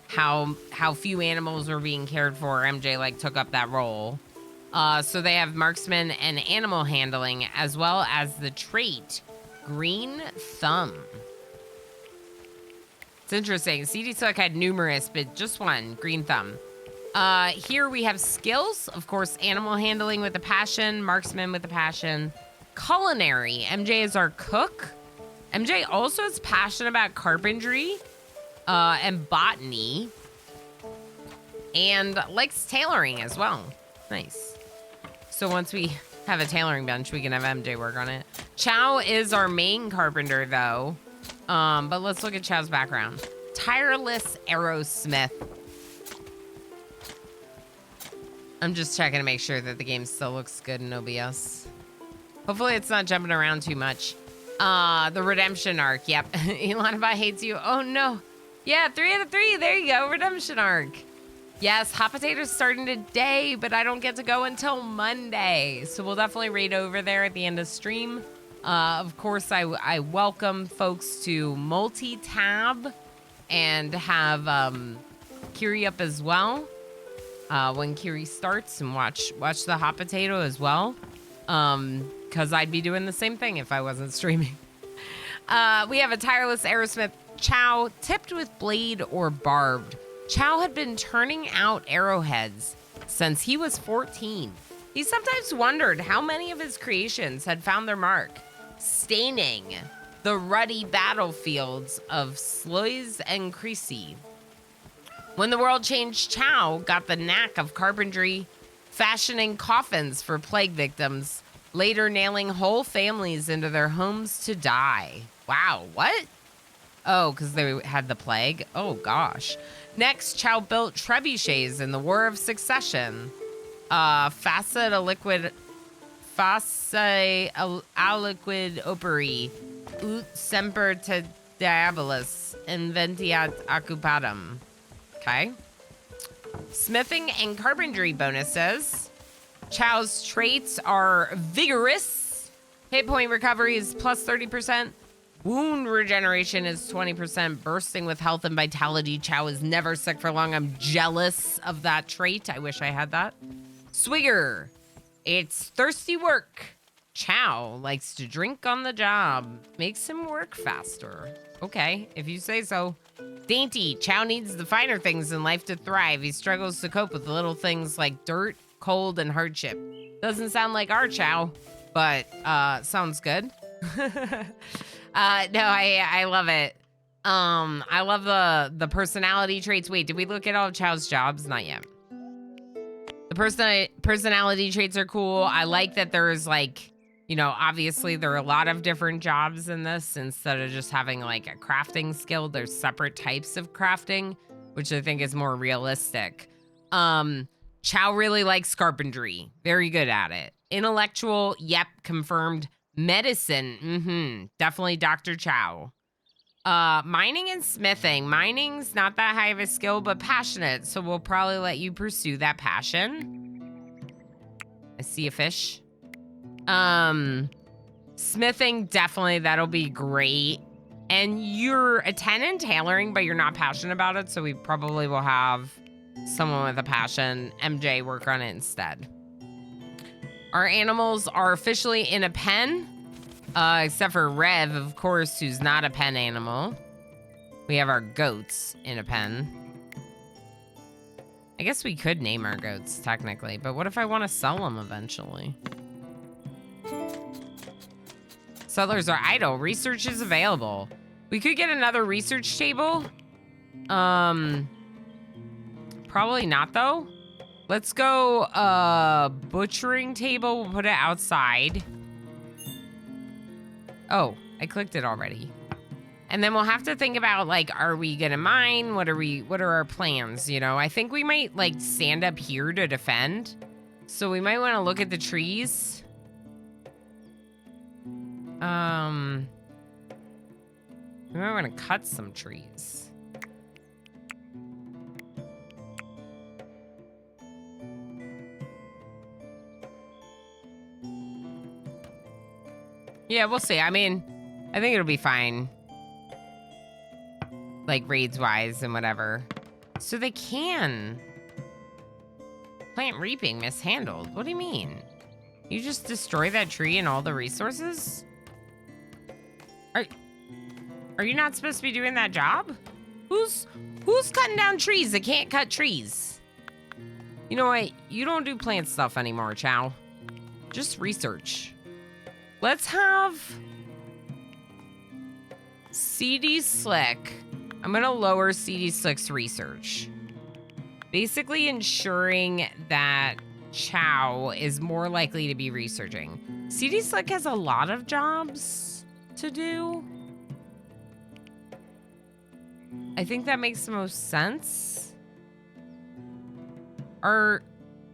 how few animals were being cared for. MJ like took up that role. So they have marksman and animal handling, as well as the trait green thumb. It's interesting. CD Slick had numerous, but just one, green thumb. Here we have skills, of course, animal handling with a passion, marksman with a passion, culinary. MJ is our cook. MJ also is passionate about carpentry, and botany, and likes tailoring as well. Nice. So once we have a tailoring bench, we can have MJ work on it. Chow is our main carpenter, though. But let's look at Chow's background. Tireless arrowsmith. I'm just checking to make sure that the game still looks good in OBS. Hopefully it's not jumping around too much. The redemption arc. Yep. Elanabot hates you. Oh, no. Yeah, 3 out of 3. There you go. Redemption arc. Yes, Hot Potato's starting today, but I don't get to go until Monday. So we'll definitely raid over there at the end of stream. Of course, I welcome folks to multi-tab and have Kiri up as well when Kiri starts, and watch the Hot Potato as well, because I'd be doing the same thing if I wasn't streaming. We have a tireless arrowsmith, Chow, tipped with blade or barbed. Chow had been turning out arrowheads since he was 14. He sometimes wondered how many of his creations had found their mark, staining the ruddy battlefields of Sluys and Creasy. When the world changed, Chow got the knack of carpentry, fashioning coffins for plague victims, later nailing whole families into their homes to die. Wow, what? Oh, because they had the plague? Oh, gosh. Next, Chow built trebuchets in the War of Succession. Facet a liquid operi, ut semper te diabolus, inventiat occupatum. Okay. Smithing and carpentry bonuses. Chow's traits are vigorous. Hit point recovery is plus 30%. Wound regeneration is 20%. Bursting with health and vitality. Chow is never sick for long. I'm jealous of that trait. I wish I had that. Swigger. It's thirsty work. Chow likes to drink on the job. Makes him work faster. Okay, if you say so. Dainty. Chow needs the finer things in life to thrive. He struggles to cope with little things like dirt, cold, and hardship. Doesn't sound like our Chow, but sounds good. No, I love it. I love the personality traits. Wait, did we look at all of Chow's jobs? Not yet. The personality traits are cool. I like that there's like, you know, obviously there are a lot of different jobs in this. Instead of just having like a crafting skill, there's separate types of crafting, which I think is more realistic. Chow really likes carpentry. Very good at it. Intellectual, yep, confirmed. Medicine, definitely Dr. Chow. Mining and smithing. Mining's not that high of a skill, but passionate, so we'll probably let you pursue that passion. see a fish. Smithing, definitely, that'll be great. And you're a 10 in tailoring, but you're not passionate about it, so we probably will have someone with a passion, MJ, work on it instead. Our animals are officially in a pen, except for Rev, of course, who's not a pen animal. We have our goats in a pen. I guess we could name our goats, technically, but what if I want to sell them eventually? Settlers are idle. Research is available. We could get another research table. Probably not, though. Let's go, butchering table. We'll put it outside. Oh, I clicked it already. And then we'll have to think about, like, are we gonna mine? What are our plans, you know? I think we might, like, stand up here to defend. So we might want to look at the trees. We might want to cut some trees. Yeah, we'll see. I mean, I think it'll be fine. Like, raids-wise and whatever. So they can. Plant reaping mishandled. What do you mean? You just destroy that tree and all the resources? Are you not supposed to be doing that job? Who's cutting down trees that can't cut trees? You know what? You don't do plant stuff anymore, Chow. Just research. Let's have CD Slick. I'm gonna lower CD Slick's research. Basically ensuring that Chow is more likely to be researching. CD Slick has a lot of jobs to do. I think that makes the most sense. Are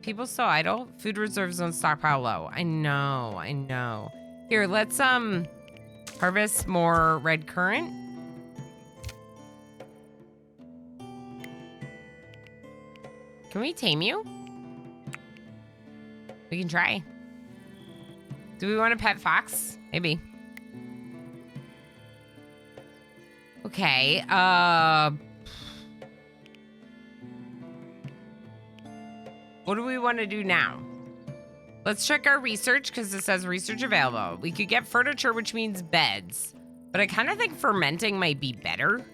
people still idle? Food reserves on stockpile low. I know. Here, let's harvest more red currant. Can we tame you? We can try. Do we want a pet fox? Maybe. Okay, what do we want to do now? Let's check our research, because it says research available. We could get furniture, which means beds. But I kind of think fermenting might be better.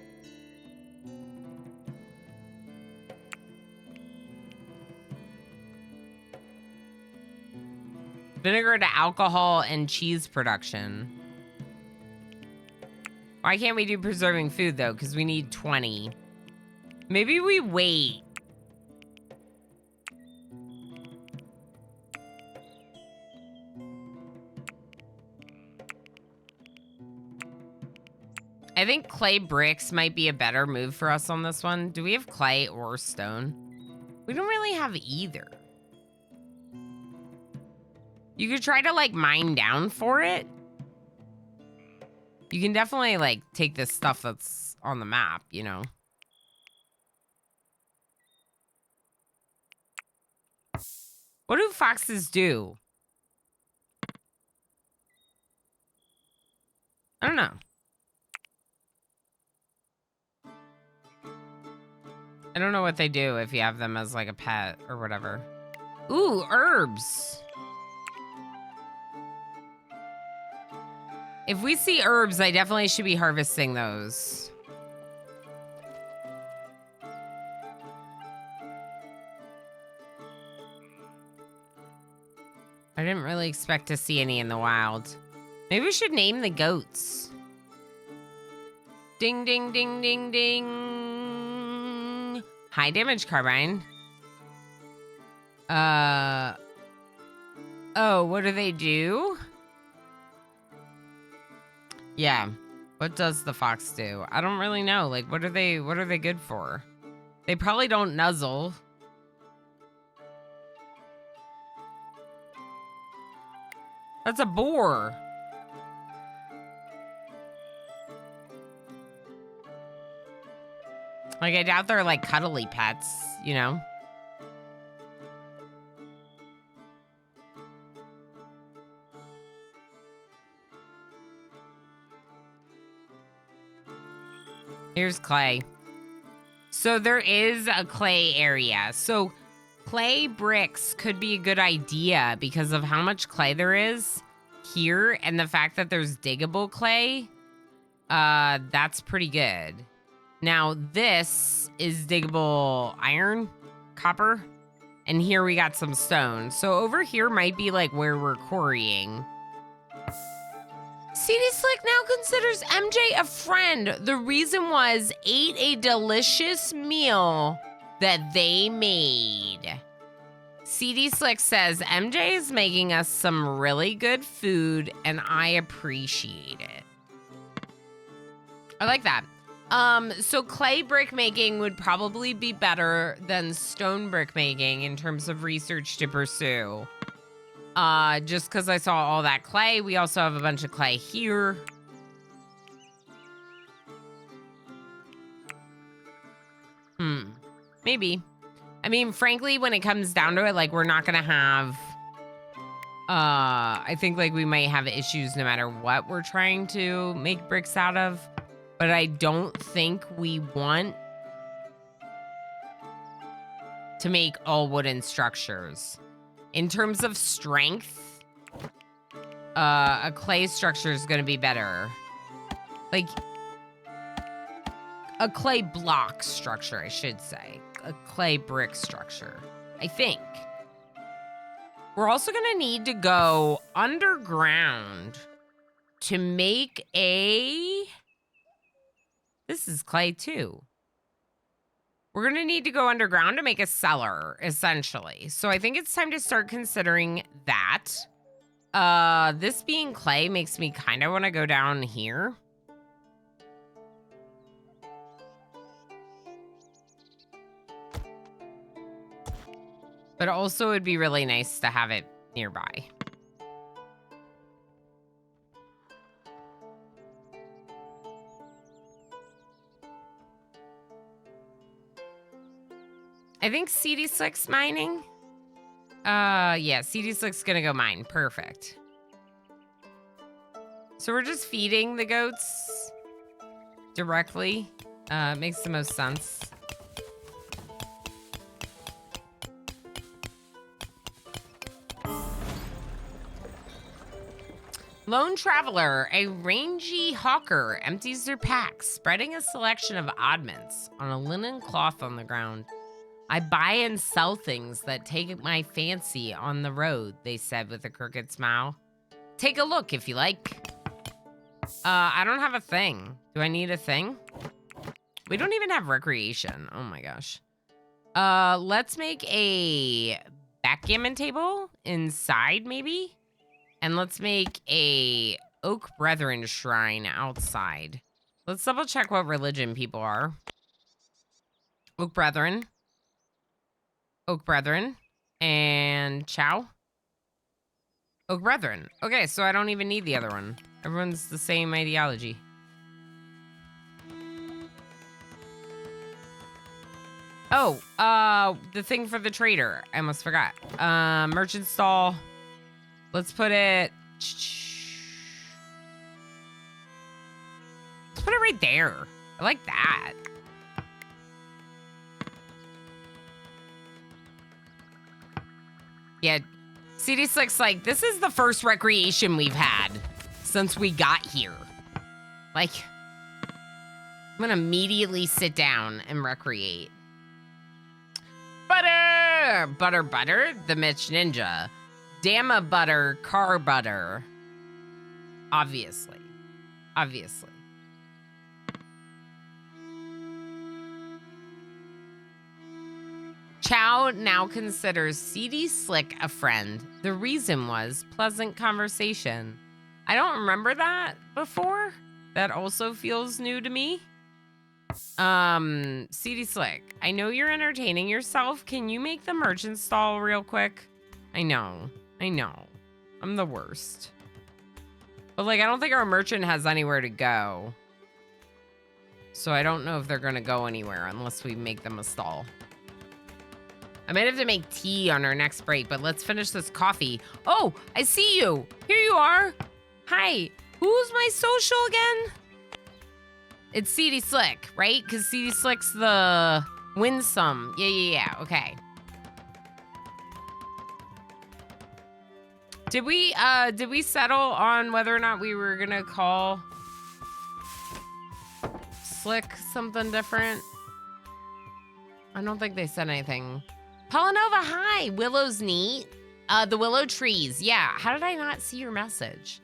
Vinegar to alcohol and cheese production. Why can't we do preserving food, though? Because we need 20. Maybe we wait. I think clay bricks might be a better move for us on this one. Do we have clay or stone? We don't really have either. You could try to, like, mine down for it. You can definitely, like, take this stuff that's on the map, you know? What do foxes do? I don't know. I don't know what they do if you have them as, like, a pet or whatever. Ooh, herbs. If we see herbs, I definitely should be harvesting those. I didn't really expect to see any in the wild. Maybe we should name the goats. Ding, ding, ding, ding, ding. High damage carbine. Oh, what do they do? Yeah. What does the fox do? I don't really know. Like, what are they good for? They probably don't nuzzle. That's a boar. Like, I doubt they're, like, cuddly pets, you know? Here's clay. So there is a clay area. So clay bricks could be a good idea because of how much clay there is here and the fact that there's diggable clay. That's pretty good. Now this is diggable iron, copper, and here we got some stone. So over here might be like where we're quarrying. CD Slick now considers MJ a friend. The reason was ate a delicious meal that they made. CD Slick says MJ is making us some really good food and I appreciate it. I like that. So clay brick making would probably be better than stone brick making in terms of research to pursue. Just because I saw all that clay. We also have a bunch of clay here. Maybe. I mean, frankly, when it comes down to it, like, we're not gonna have... I think, like, we might have issues no matter what we're trying to make bricks out of. But I don't think we want to make all wooden structures. In terms of strength, a clay structure is going to be better. Like, a clay block structure, I should say. A clay brick structure, I think. We're also going to need to go underground to make a... This is clay too. We're going to need to go underground to make a cellar, essentially. So I think it's time to start considering that. This being clay makes me kind of want to go down here. But also it'd be really nice to have it nearby. I think CD Slick's mining. Yeah, CD Slick's gonna go mine. Perfect. So we're just feeding the goats directly. Makes the most sense. Lone Traveler, a rangy hawker, empties their pack, spreading a selection of oddments on a linen cloth on the ground. I buy and sell things that take my fancy on the road, they said with a crooked smile. Take a look if you like. I don't have a thing. Do I need a thing? We don't even have recreation. Oh my gosh. Let's make a backgammon table inside maybe. And let's make a Oak Brethren shrine outside. Let's double check what religion people are. Oak Brethren. Oak Brethren, and Chow. Oak Brethren. Okay, so I don't even need the other one. Everyone's the same ideology. Oh, the thing for the trader. I almost forgot. Merchant stall. Let's put it... Let's put it right there. I like that. Yeah, CD Slick's like, this is the first recreation we've had since we got here. Like, I'm gonna immediately sit down and recreate. Butter! Butter, butter, the Mitch Ninja. Damma butter, car butter. Obviously. Obviously. Chow now considers CD Slick a friend. The reason was pleasant conversation. I don't remember that before. That also feels new to me. CD Slick, I know you're entertaining yourself. Can you make the merchant stall real quick? I know. I'm the worst. But like, I don't think our merchant has anywhere to go. So I don't know if they're gonna go anywhere unless we make them a stall. I might have to make tea on our next break, but let's finish this coffee. Oh, I see you. Here you are. Hi. Who's my social again? It's Seedy Slick, right? Because Seedy Slick's the winsome. Yeah. Okay. Did we settle on whether or not we were gonna call Slick something different? I don't think they said anything. Polanova, hi. Willow's neat. The willow trees. Yeah. How did I not see your message?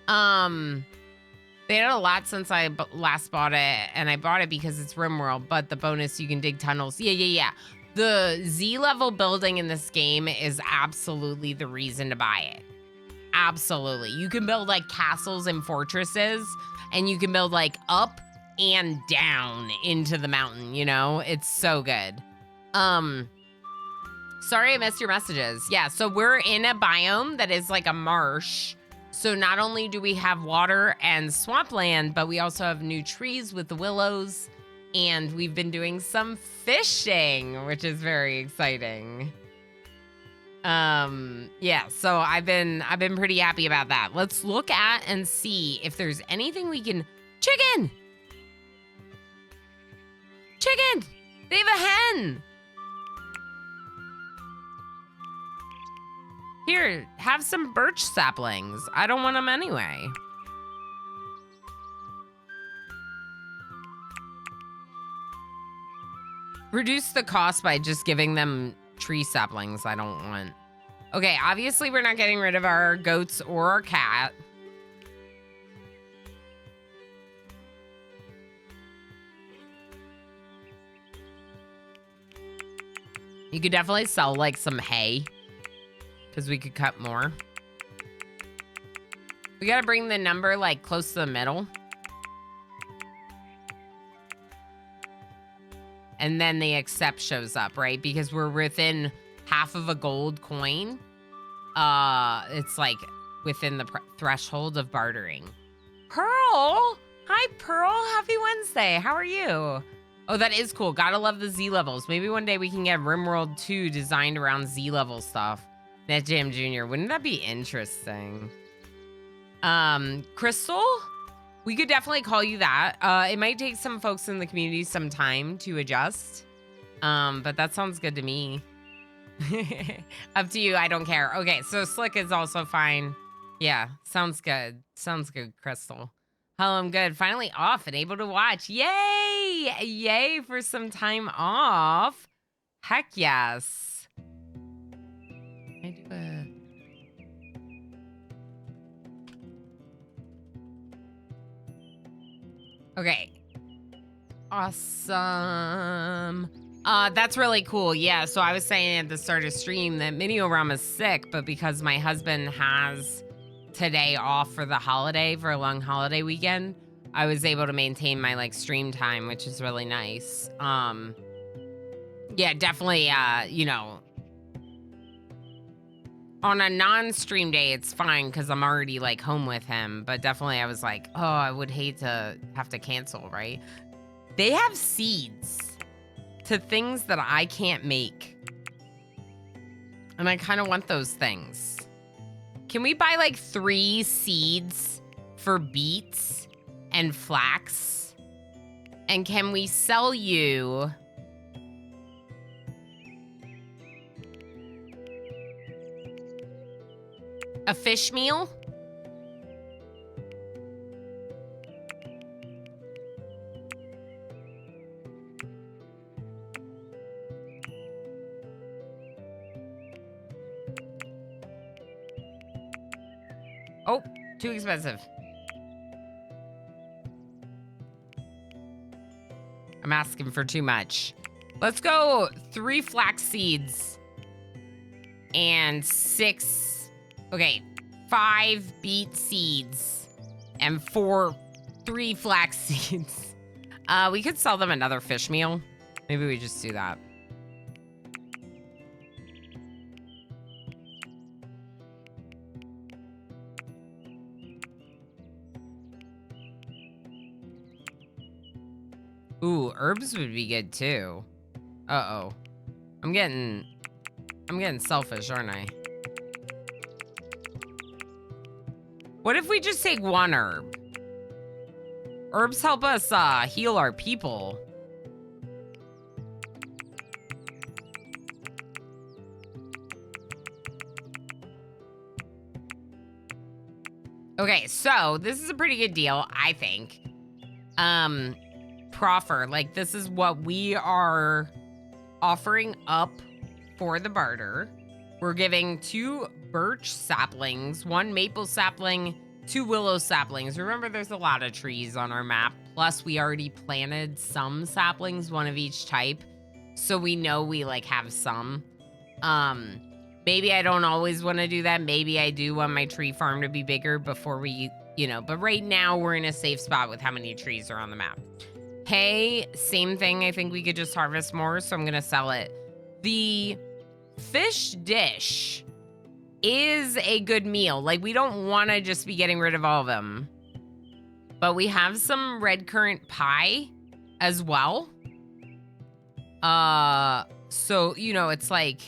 They had a lot since I last bought it, and I bought it because it's RimWorld, but the bonus, you can dig tunnels. Yeah. The Z-level building in this game is absolutely the reason to buy it. Absolutely. You can build like castles and fortresses, and you can build like up and down into the mountain, you know? It's so good. Sorry I missed your messages. Yeah, so we're in a biome that is like a marsh. So not only do we have water and swampland, but we also have new trees with the willows, and we've been doing some fishing, which is very exciting. Yeah, so I've been pretty happy about that. Let's look at and see if there's anything we can. Chicken! They have a hen! Here, have some birch saplings. I don't want them anyway. Reduce the cost by just giving them tree saplings I don't want. Okay, obviously we're not getting rid of our goats or our cat. You could definitely sell like some hay, because we could cut more. We gotta bring the number like close to the middle. And then the accept shows up, right? Because we're within half of a gold coin. It's like within the threshold of bartering. Pearl! Hi, Pearl. Happy Wednesday. How are you? Oh, that is cool. Gotta love the Z levels. Maybe one day we can get RimWorld 2 designed around Z level stuff. NetJam Jr. Wouldn't that be interesting? Crystal? We could definitely call you that. It might take some folks in the community some time to adjust. But that sounds good to me. Up to you. I don't care. Okay, so Slick is also fine. Yeah, sounds good. Sounds good, Crystal. Hello, I'm good. Finally off and able to watch. Yay! Yay for some time off. Heck yes. I do Okay. Awesome. That's really cool. Yeah, so I was saying at the start of stream that Mini-O-Rama's sick, but because my husband has today off for the holiday, for a long holiday weekend, I was able to maintain my like stream time, which is really nice. Yeah, definitely, you know, on a non-stream day, it's fine because I'm already like home with him, but definitely I was like, oh, I would hate to have to cancel, right? They have seeds to things that I can't make. And I kind of want those things. Can we buy like 3 seeds for beets and flax? And can we sell you a fish meal? Oh, too expensive. I'm asking for too much. Let's go 3 flax seeds and 6, okay, 5 beet seeds and 3 flax seeds. We could sell them another fish meal. Maybe we just do that. Ooh, herbs would be good too. Uh-oh. I'm getting selfish, aren't I? What if we just take 1 herb? Herbs help us heal our people. Okay, so this is a pretty good deal, I think. Proffer, like this is what we are offering up for the barter. We're giving 2 birch saplings, 1 maple sapling, 2 willow saplings. Remember, there's a lot of trees on our map. Plus, we already planted some saplings, 1 of each type. So we know we like have some. Maybe I don't always want to do that. Maybe I do want my tree farm to be bigger before we, you know, but right now we're in a safe spot with how many trees are on the map. Hay, same thing. I think we could just harvest more, so I'm going to sell it. The fish dish is a good meal. Like, we don't want to just be getting rid of all of them. But we have some red currant pie as well. So, you know, it's like...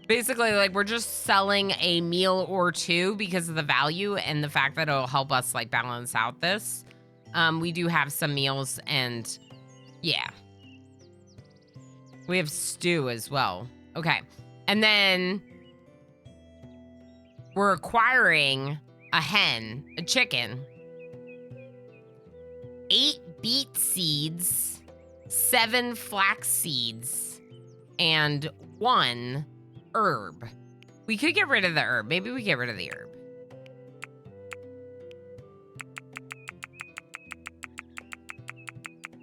basically, like, we're just selling a meal or 2 because of the value and the fact that it'll help us, like, balance out this. We do have some meals and, yeah. We have stew as well. Okay. And then we're acquiring a hen, a chicken, 8 beet seeds, 7 flax seeds, and 1 herb. We could get rid of the herb. Maybe we get rid of the herb.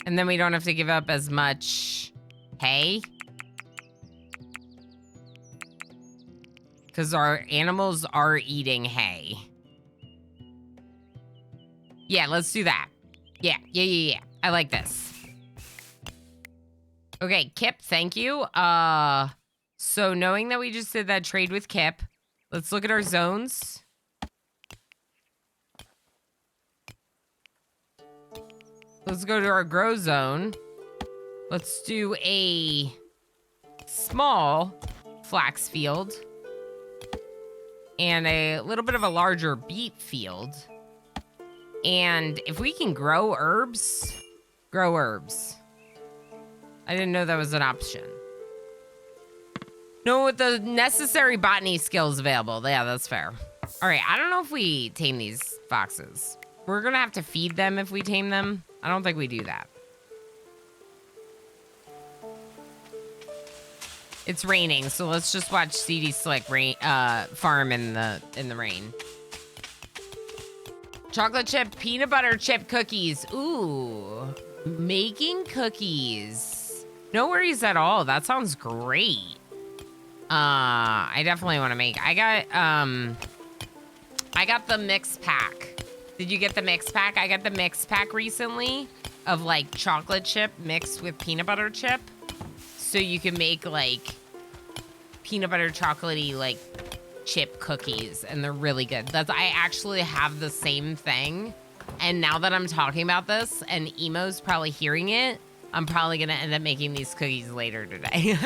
And then we don't have to give up as much hay. Because our animals are eating hay. Yeah, let's do that. Yeah. I like this. Okay, Kip, thank you. So knowing that we just did that trade with Kip, let's look at our zones. Let's go to our grow zone. Let's do a small flax field and a little bit of a larger beet field. And if we can grow herbs, grow herbs. I didn't know that was an option. No, with the necessary botany skills available. Yeah, that's fair. All right, I don't know if we tame these foxes. We're gonna have to feed them if we tame them. I don't think we do that. It's raining, so let's just watch CD Slick farm in the rain. Chocolate chip peanut butter chip cookies. Ooh, making cookies. No worries at all. That sounds great. I definitely want to make. I got the mix pack. Did you get the mix pack? I got the mix pack recently of like chocolate chip mixed with peanut butter chip. So you can make like peanut butter chocolatey like chip cookies and they're really good. I actually have the same thing. And now that I'm talking about this and Emo's probably hearing it, I'm probably gonna end up making these cookies later today.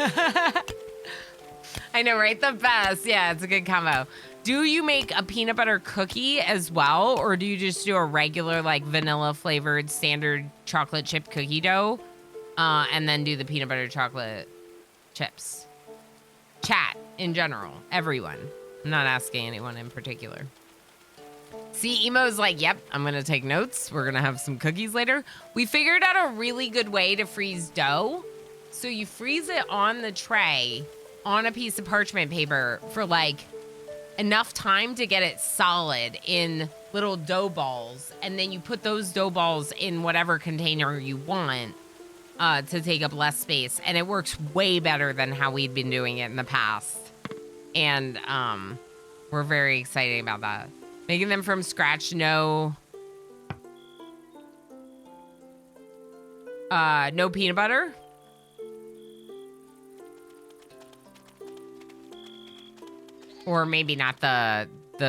I know, right? The best. Yeah, it's a good combo. Do you make a peanut butter cookie as well? Or do you just do a regular, like, vanilla flavored standard chocolate chip cookie dough? And then do the peanut butter chocolate chips? Chat, in general. Everyone. I'm not asking anyone in particular. See, Emo's like, yep, I'm going to take notes. We're going to have some cookies later. We figured out a really good way to freeze dough. So you freeze it on the tray on a piece of parchment paper for, like, enough time to get it solid in little dough balls. And then you put those dough balls in whatever container you want to take up less space. And it works way better than how we'd been doing it in the past. And we're very excited about that. Making them from scratch, no peanut butter. Or maybe not the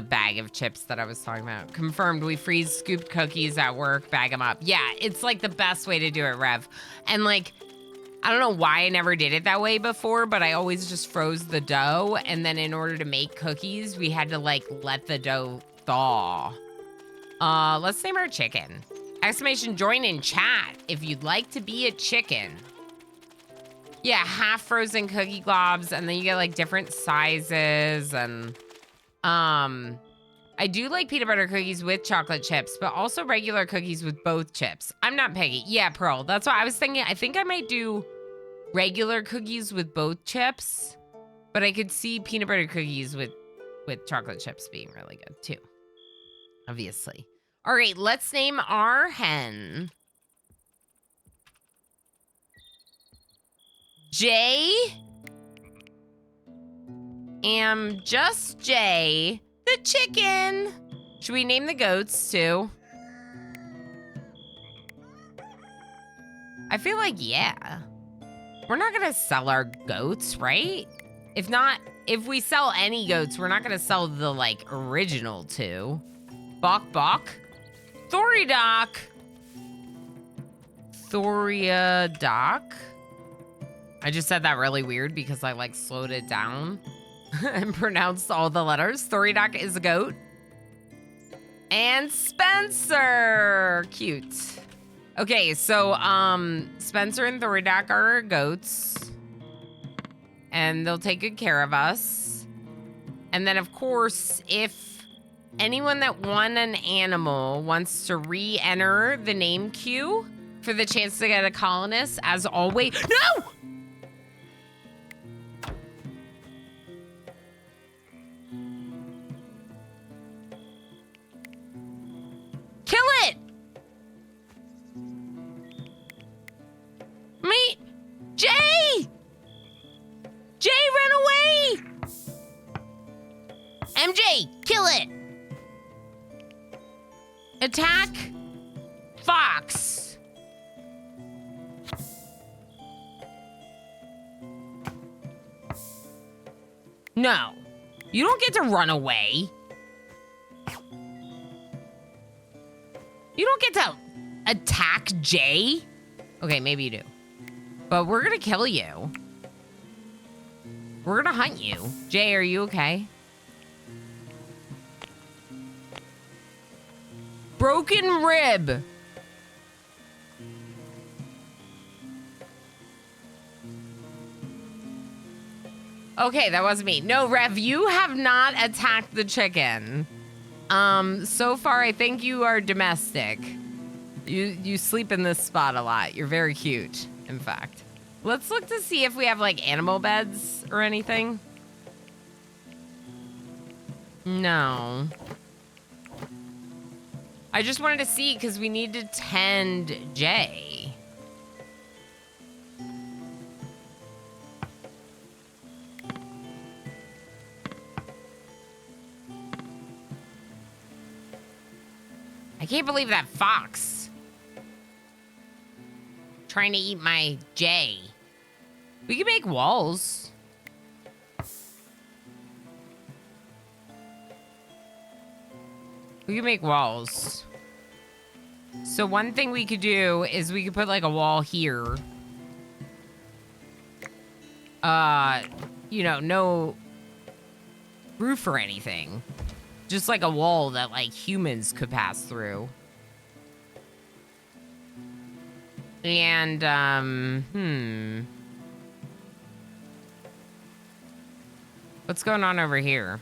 bag of chips that I was talking about. Confirmed, we freeze scooped cookies at work, bag them up. Yeah, it's like the best way to do it, Rev. And like, I don't know why I never did it that way before, but I always just froze the dough. And then in order to make cookies, we had to like let the dough thaw. Let's name our chicken. Exclamation join in chat if you'd like to be a chicken. Yeah, half frozen cookie globs, and then you get like different sizes, and I do like peanut butter cookies with chocolate chips, but also regular cookies with both chips. I'm not picky. Yeah, Pearl. That's why I was thinking, I think I might do regular cookies with both chips, but I could see peanut butter cookies with chocolate chips being really good too, obviously. All right, let's name our hen. Jay. Am just Jay, the chicken. Should we name the goats too? I feel like, yeah. We're not gonna sell our goats, right? If we sell any goats, we're not gonna sell the like original two. Bok Bok. Thoridoc. Thoriadoc. I just said that really weird because I like slowed it down and pronounced all the letters. Thoridoc is a goat. And Spencer. Cute. Okay, so Spencer and Thoridoc are our goats. And they'll take good care of us. And then of course, if anyone that won an animal wants to re-enter the name queue for the chance to get a colonist, as always. No! Kill it! Me! Jay! Jay, run away! MJ, kill it! Attack Fox. No, you don't get to run away. You don't get to attack Jay. Okay, maybe you do. But we're gonna kill you. We're gonna hunt you. Jay, are you okay? Broken rib. Okay, that wasn't me. No, Rev, you have not attacked the chicken. So far, I think you are domestic. You sleep in this spot a lot. You're very cute, in fact. Let's look to see if we have, like, animal beds or anything. No. I just wanted to see, because we need to tend Jay. I can't believe that fox trying to eat my Jay. We can make walls. We can make walls. So one thing we could do is we could put like a wall here. You know, no roof or anything. Just like a wall that like humans could pass through. And, what's going on over here?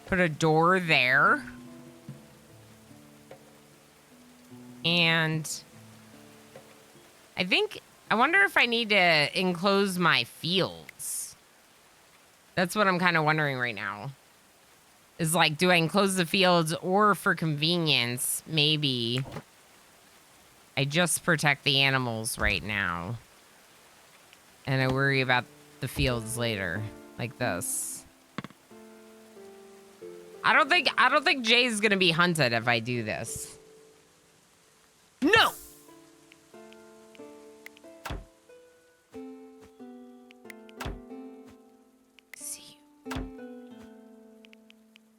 Put a door there. And I wonder if I need to enclose my fields. That's what I'm kind of wondering right now. Is like, do I enclose the fields, or for convenience, maybe I just protect the animals right now. And I worry about the fields later, like this. I don't think Jay's gonna be hunted if I do this. No! See you.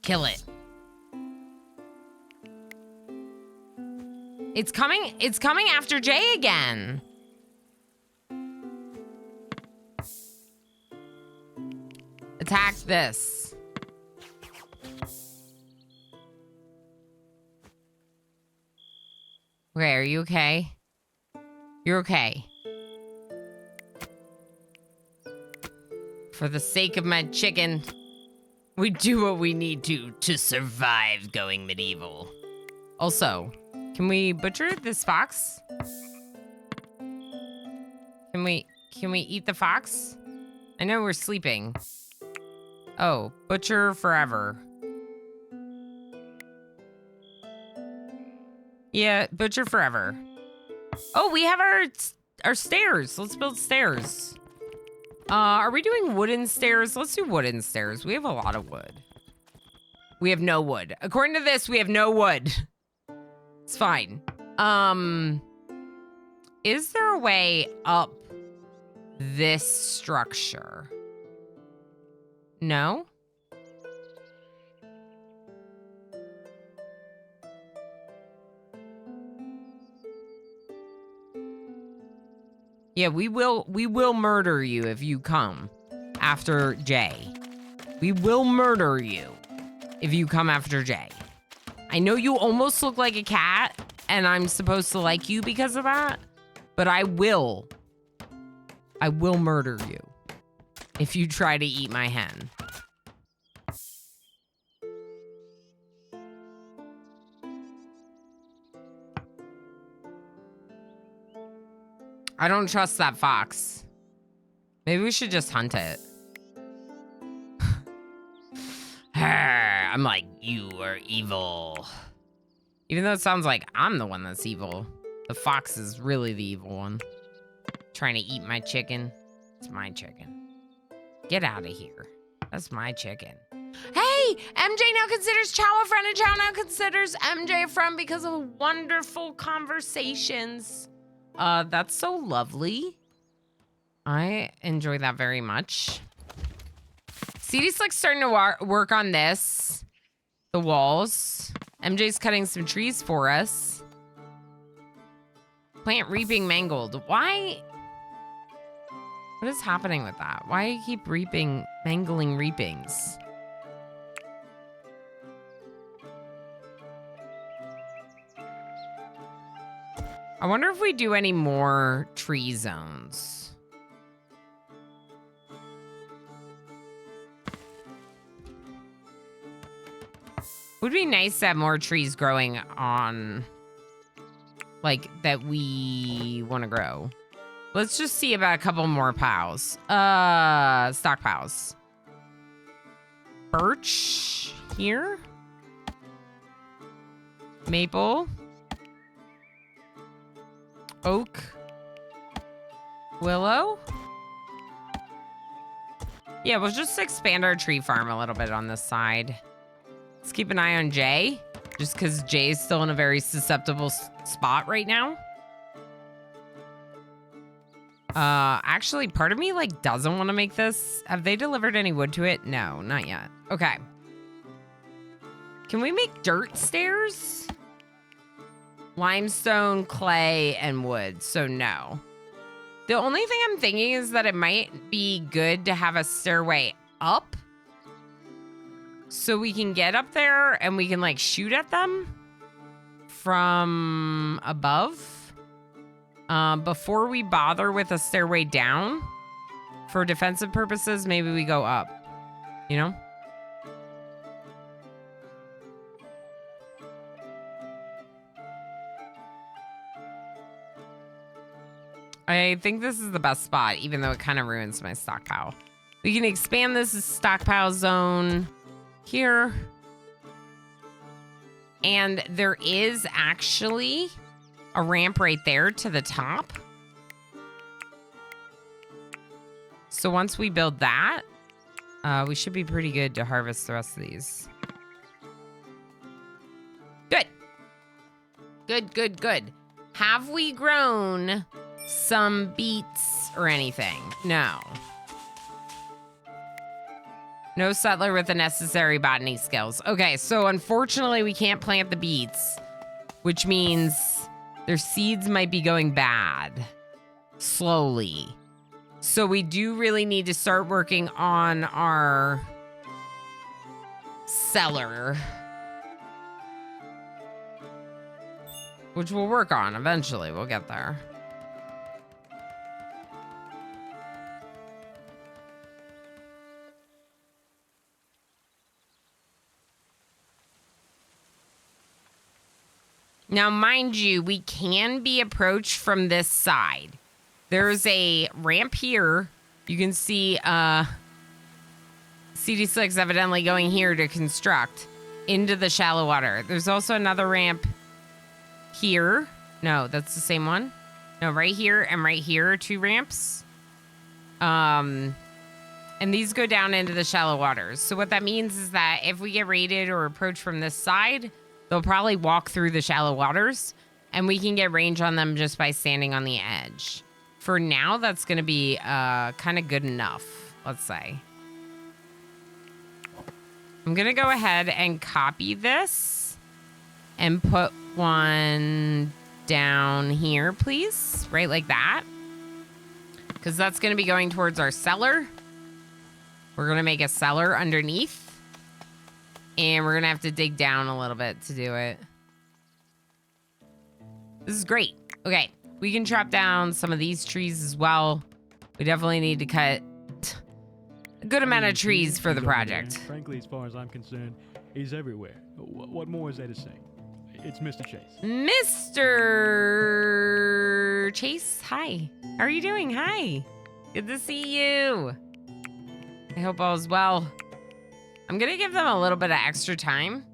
Kill it. It's coming after Jay again. Attack this. Okay, are you okay? You're okay. For the sake of my chicken, we do what we need to survive going medieval. Also, can we butcher this fox? Can we eat the fox? I know we're sleeping. Oh, butcher forever. Yeah, butcher forever. Oh, we have our stairs. Let's build stairs. Are we doing wooden stairs? Let's do wooden stairs. We have a lot of wood. We have no wood. According to this, we have no wood. It's fine. Is there a way up this structure? No? Yeah, we will murder you if you come after Jay. We will murder you if you come after Jay. I know you almost look like a cat, and I'm supposed to like you because of that, but I will murder you if you try to eat my hen. I don't trust that fox. Maybe we should just hunt it. I'm like, you are evil. Even though it sounds like I'm the one that's evil. The fox is really the evil one. Trying to eat my chicken. It's my chicken. Get out of here. That's my chicken. Hey, MJ now considers Chow a friend, and Chow now considers MJ a friend because of wonderful conversations. That's so lovely. I enjoy that very much. CD's like starting to work on this. The walls. MJ's cutting some trees for us. Plant reaping mangled. Why? What is happening with that? Why do you keep mangling reapings? I wonder if we do any more tree zones. Would be nice to have more trees growing on, like, that we want to grow. Let's just see about a couple more pals. Stock pals. Birch here. Maple. Oak. Willow. Yeah, we'll just expand our tree farm a little bit on this side. Let's keep an eye on Jay, just because Jay is still in a very susceptible spot right now. Actually, part of me, like, doesn't want to make this. Have they delivered any wood to it? No, not yet. Okay. Can we make dirt stairs? Limestone, clay, and wood, so no. The only thing I'm thinking is that it might be good to have a stairway up so we can get up there and we can, like, shoot at them from above. Before we bother with a stairway down, for defensive purposes, maybe we go up, you know? I think this is the best spot, even though it kind of ruins my stockpile. We can expand this stockpile zone here. And there is actually a ramp right there to the top. So once we build that, we should be pretty good to harvest the rest of these. Good. Good, good, good. Have we grown some beets or anything? No. No settler with the necessary botany skills. Okay, so unfortunately we can't plant the beets, which means Their seeds might be going bad. Slowly. So we do really need to start working on our cellar. Which we'll work on eventually. We'll get there. Now, mind you, we can be approached from this side. There's a ramp here. You can see CD6 evidently going here to construct into the shallow water. There's also another ramp here. No, that's the same one. No, right here and right here are 2 ramps. And these go down into the shallow waters. So what that means is that if we get raided or approached from this side, they'll probably walk through the shallow waters, and we can get range on them just by standing on the edge. For now, that's going to be kind of good enough, let's say. I'm going to go ahead and copy this and put one down here, please. Right like that. Because that's going to be going towards our cellar. We're going to make a cellar underneath. And we're going to have to dig down a little bit to do it. This is great. Okay. We can chop down some of these trees as well. We definitely need to cut a good amount of trees for the project. Frankly, as far as I'm concerned, he's everywhere. What more is there to say? It's Mr. Chase. Mr. Chase, hi. How are you doing? Hi. Good to see you. I hope all is well. I'm gonna give them a little bit of extra time.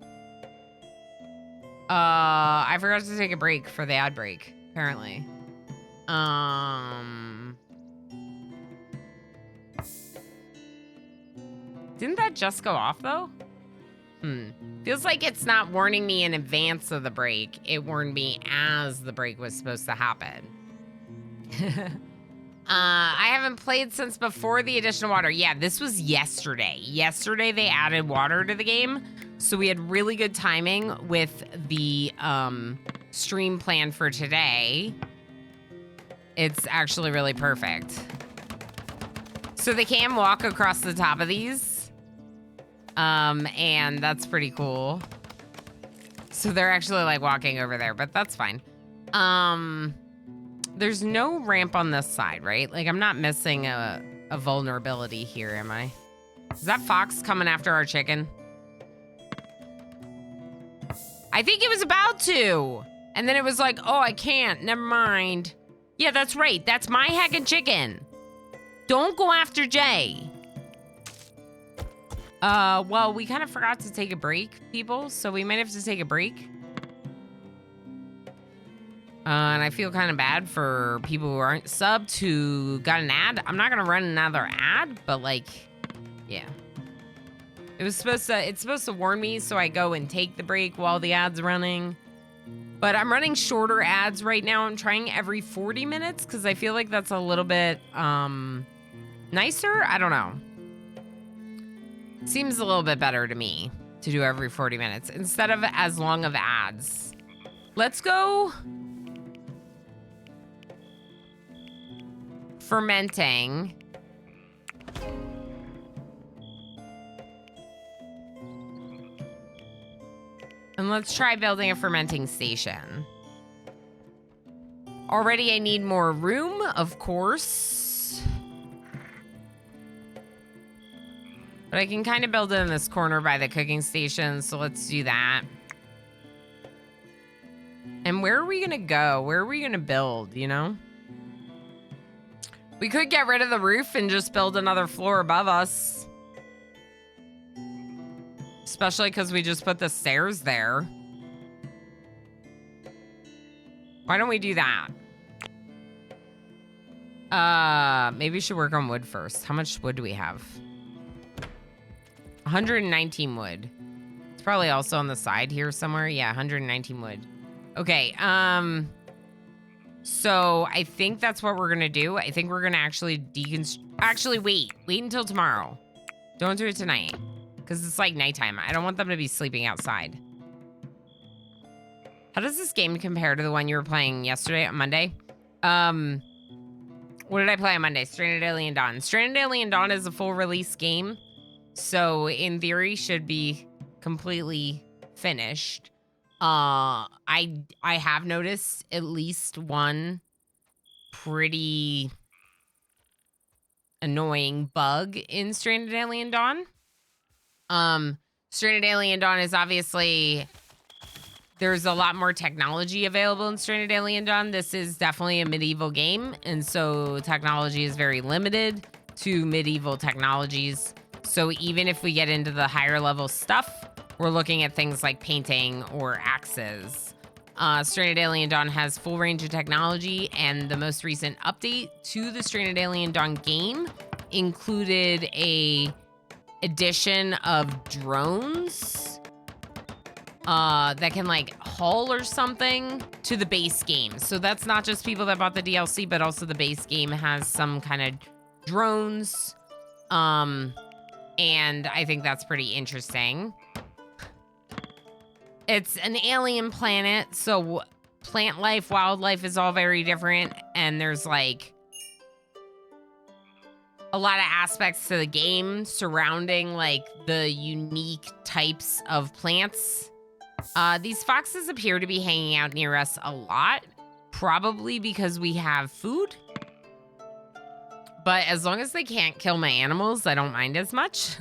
I forgot to take a break for the ad break, apparently. Didn't that just go off though? Feels like it's not warning me in advance of the break. It warned me as the break was supposed to happen. I haven't played since before the additional water. Yeah, this was yesterday. Yesterday they added water to the game. So we had really good timing with the stream plan for today. It's actually really perfect. So they can walk across the top of these. And that's pretty cool. So they're actually like walking over there, but that's fine. There's no ramp on this side, right? Like I'm not missing a vulnerability here, am I? Is that fox coming after our chicken? I think it was about to. And then it was like, oh, I can't. Never mind. Yeah, that's right. That's my heckin' chicken. Don't go after Jay. Well, we kind of forgot to take a break, people. So we might have to take a break. And I feel kind of bad for people who aren't subbed who got an ad. I'm not going to run another ad, but like, yeah. It's supposed to warn me so I go and take the break while the ad's running. But I'm running shorter ads right now. I'm trying every 40 minutes because I feel like that's a little bit nicer. I don't know. Seems a little bit better to me to do every 40 minutes instead of as long of ads. Let's go fermenting. And let's try building a fermenting station. Already I need more room, of course. But I can kind of build it in this corner by the cooking station, so let's do that. And where are we gonna go? Where are we gonna build, you know? We could get rid of the roof and just build another floor above us. Especially because we just put the stairs there. Why don't we do that? Maybe we should work on wood first. How much wood do we have? 119 wood. It's probably also on the side here somewhere. Yeah, 119 wood. Okay, so I think that's what we're gonna do. I think we're gonna actually actually wait until tomorrow. Don't do it tonight. Because it's like nighttime. I don't want them to be sleeping outside. How does this game compare to the one you were playing yesterday on Monday? What did I play on Monday? Stranded Alien Dawn. Stranded Alien Dawn is a full release game, so in theory should be completely finished. I have noticed at least one pretty annoying bug in Stranded Alien Dawn. Stranded Alien Dawn is obviously, there's a lot more technology available in Stranded Alien Dawn. This is definitely a medieval game, and so technology is very limited to medieval technologies. So even if we get into the higher level stuff, we're looking at things like painting or axes. Stranded Alien Dawn has full range of technology, and the most recent update to the Stranded Alien Dawn game included a addition of drones that can like haul or something to the base game. So that's not just people that bought the DLC, but also the base game has some kind of drones. And I think that's pretty interesting. It's an alien planet, so plant life, wildlife is all very different, and there's like a lot of aspects to the game surrounding like the unique types of plants. These foxes appear to be hanging out near us a lot, probably because we have food. But as long as they can't kill my animals, I don't mind as much.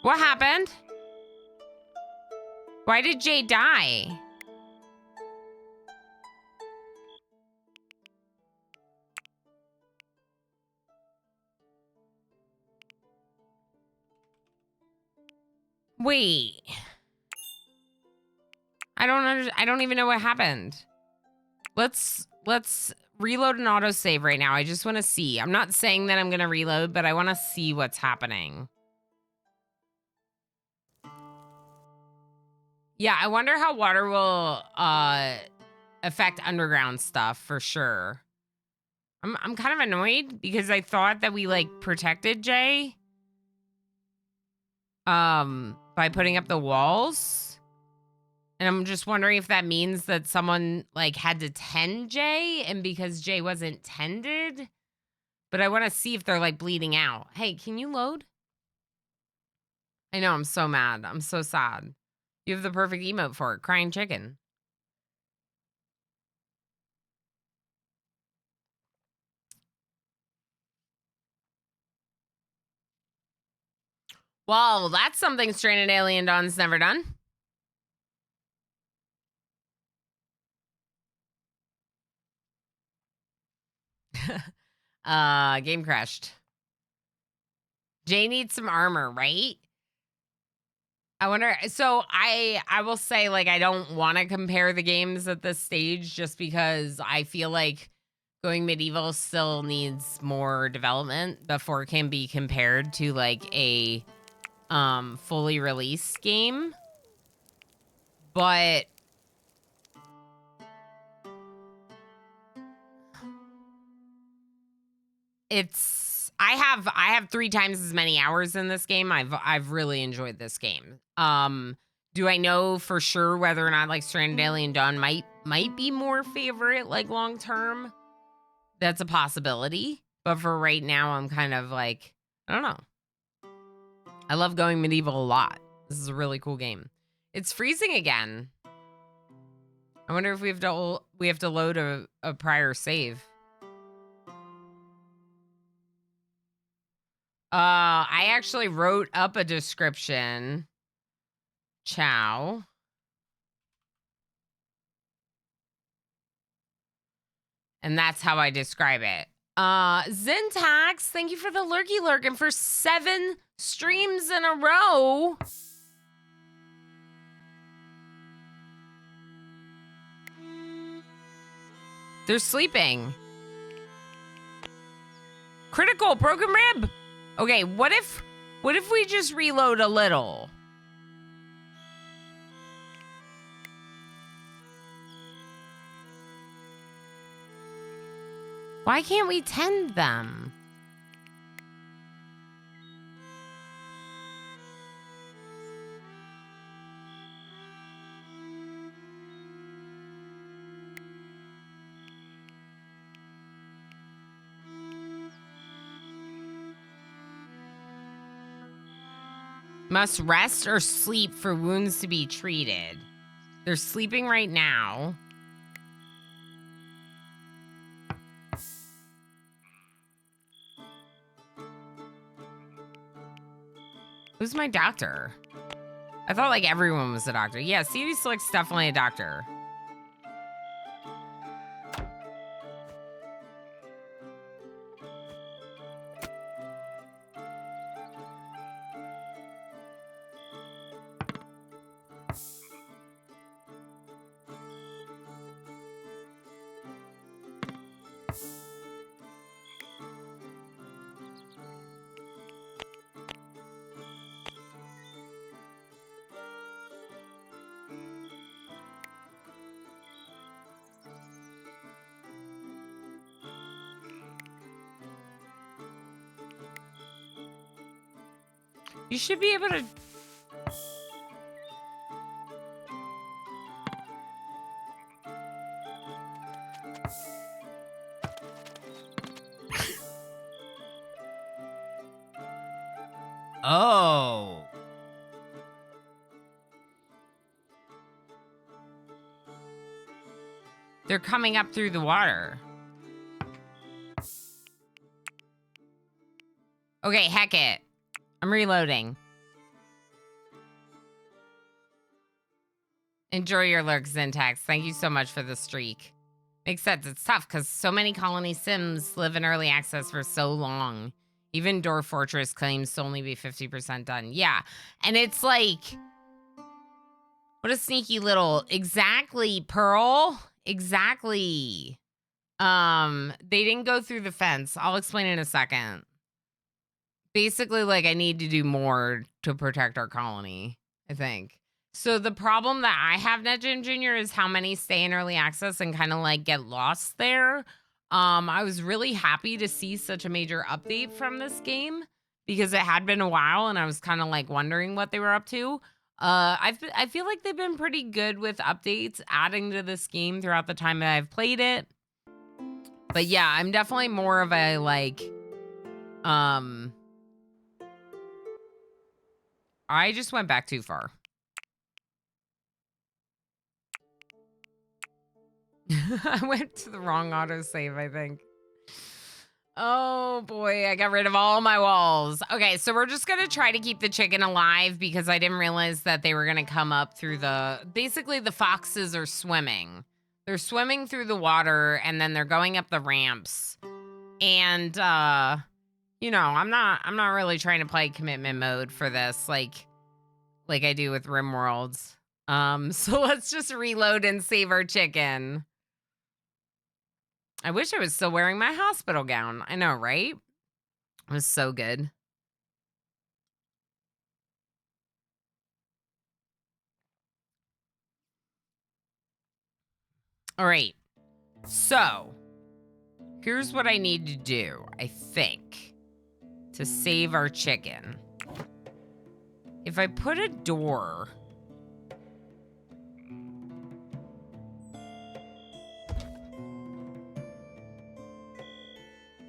What happened? Why did Jay die? Wait. I don't even know what happened. Let's reload an autosave right now. I just want to see. I'm not saying that I'm going to reload, but I want to see what's happening. Yeah, I wonder how water will affect underground stuff for sure. I'm kind of annoyed because I thought that we like protected Jay by putting up the walls. And I'm just wondering if that means that someone like had to tend Jay, and because Jay wasn't tended. But I want to see if they're like bleeding out. Hey, can you load? I know, I'm so mad. I'm so sad. You have the perfect emote for it. Crying chicken. Well, that's something Stranded Alien Dawn's never done. Game crashed. Jay needs some armor, right? I wonder, so I will say, like, I don't want to compare the games at this stage just because I feel like going medieval still needs more development before it can be compared to like a fully released game. But I have 3 times as many hours in this game. I've really enjoyed this game. Do I know for sure whether or not like Stranded Alien Dawn might be more favorite like long term? That's a possibility. But for right now, I'm kind of like, I don't know. I love going medieval a lot. This is a really cool game. It's freezing again. I wonder if we have to load a prior save. I actually wrote up a description. Ciao. And that's how I describe it. Zintax, thank you for the lurky lurk and for 7 streams in a row. They're sleeping. Critical, broken rib. Okay, what if we just reload a little? Why can't we tend them? Must rest or sleep for wounds to be treated. They're sleeping right now. Who's my doctor? I thought like everyone was a doctor. Yeah, CD Slick's definitely a doctor. You should be able to... Oh. They're coming up through the water. Okay, heck it. I'm reloading. Enjoy your lurks, Syntax. Thank you so much for the streak. Makes sense. It's tough because so many colony sims live in early access for so long. Even Dwarf Fortress claims to only be 50% done. Yeah. And it's like, what a sneaky little, exactly, Pearl. Exactly. They didn't go through the fence. I'll explain in a second. Basically, like, I need to do more to protect our colony, I think. So the problem that I have, NetGen Jr., is how many stay in early access and kind of, like, get lost there. I was really happy to see such a major update from this game because it had been a while and I was kind of, like, wondering what they were up to. I feel like they've been pretty good with updates, adding to this game throughout the time that I've played it. But, yeah, I'm definitely more of a, like, I just went back too far. I went to the wrong autosave, I think. Oh boy, I got rid of all my walls. Okay, so we're just gonna try to keep the chicken alive because I didn't realize that they were gonna come up through the... Basically, the foxes are swimming. They're swimming through the water and then they're going up the ramps. And, you know, I'm not really trying to play commitment mode for this like I do with RimWorlds. So let's just reload and save our chicken. I wish I was still wearing my hospital gown. I know, right? It was so good. All right. So, here's what I need to do, I think, to save our chicken. If I put a door...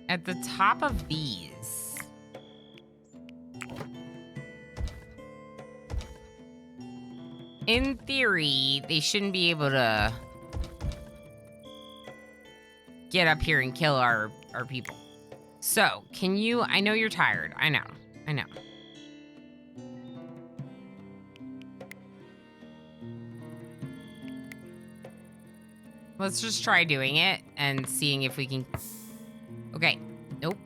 at the top of these. In theory, they shouldn't be able to get up here and kill our people. So, can you... I know you're tired. I know. Let's just try doing it and seeing if we can... Okay. Nope.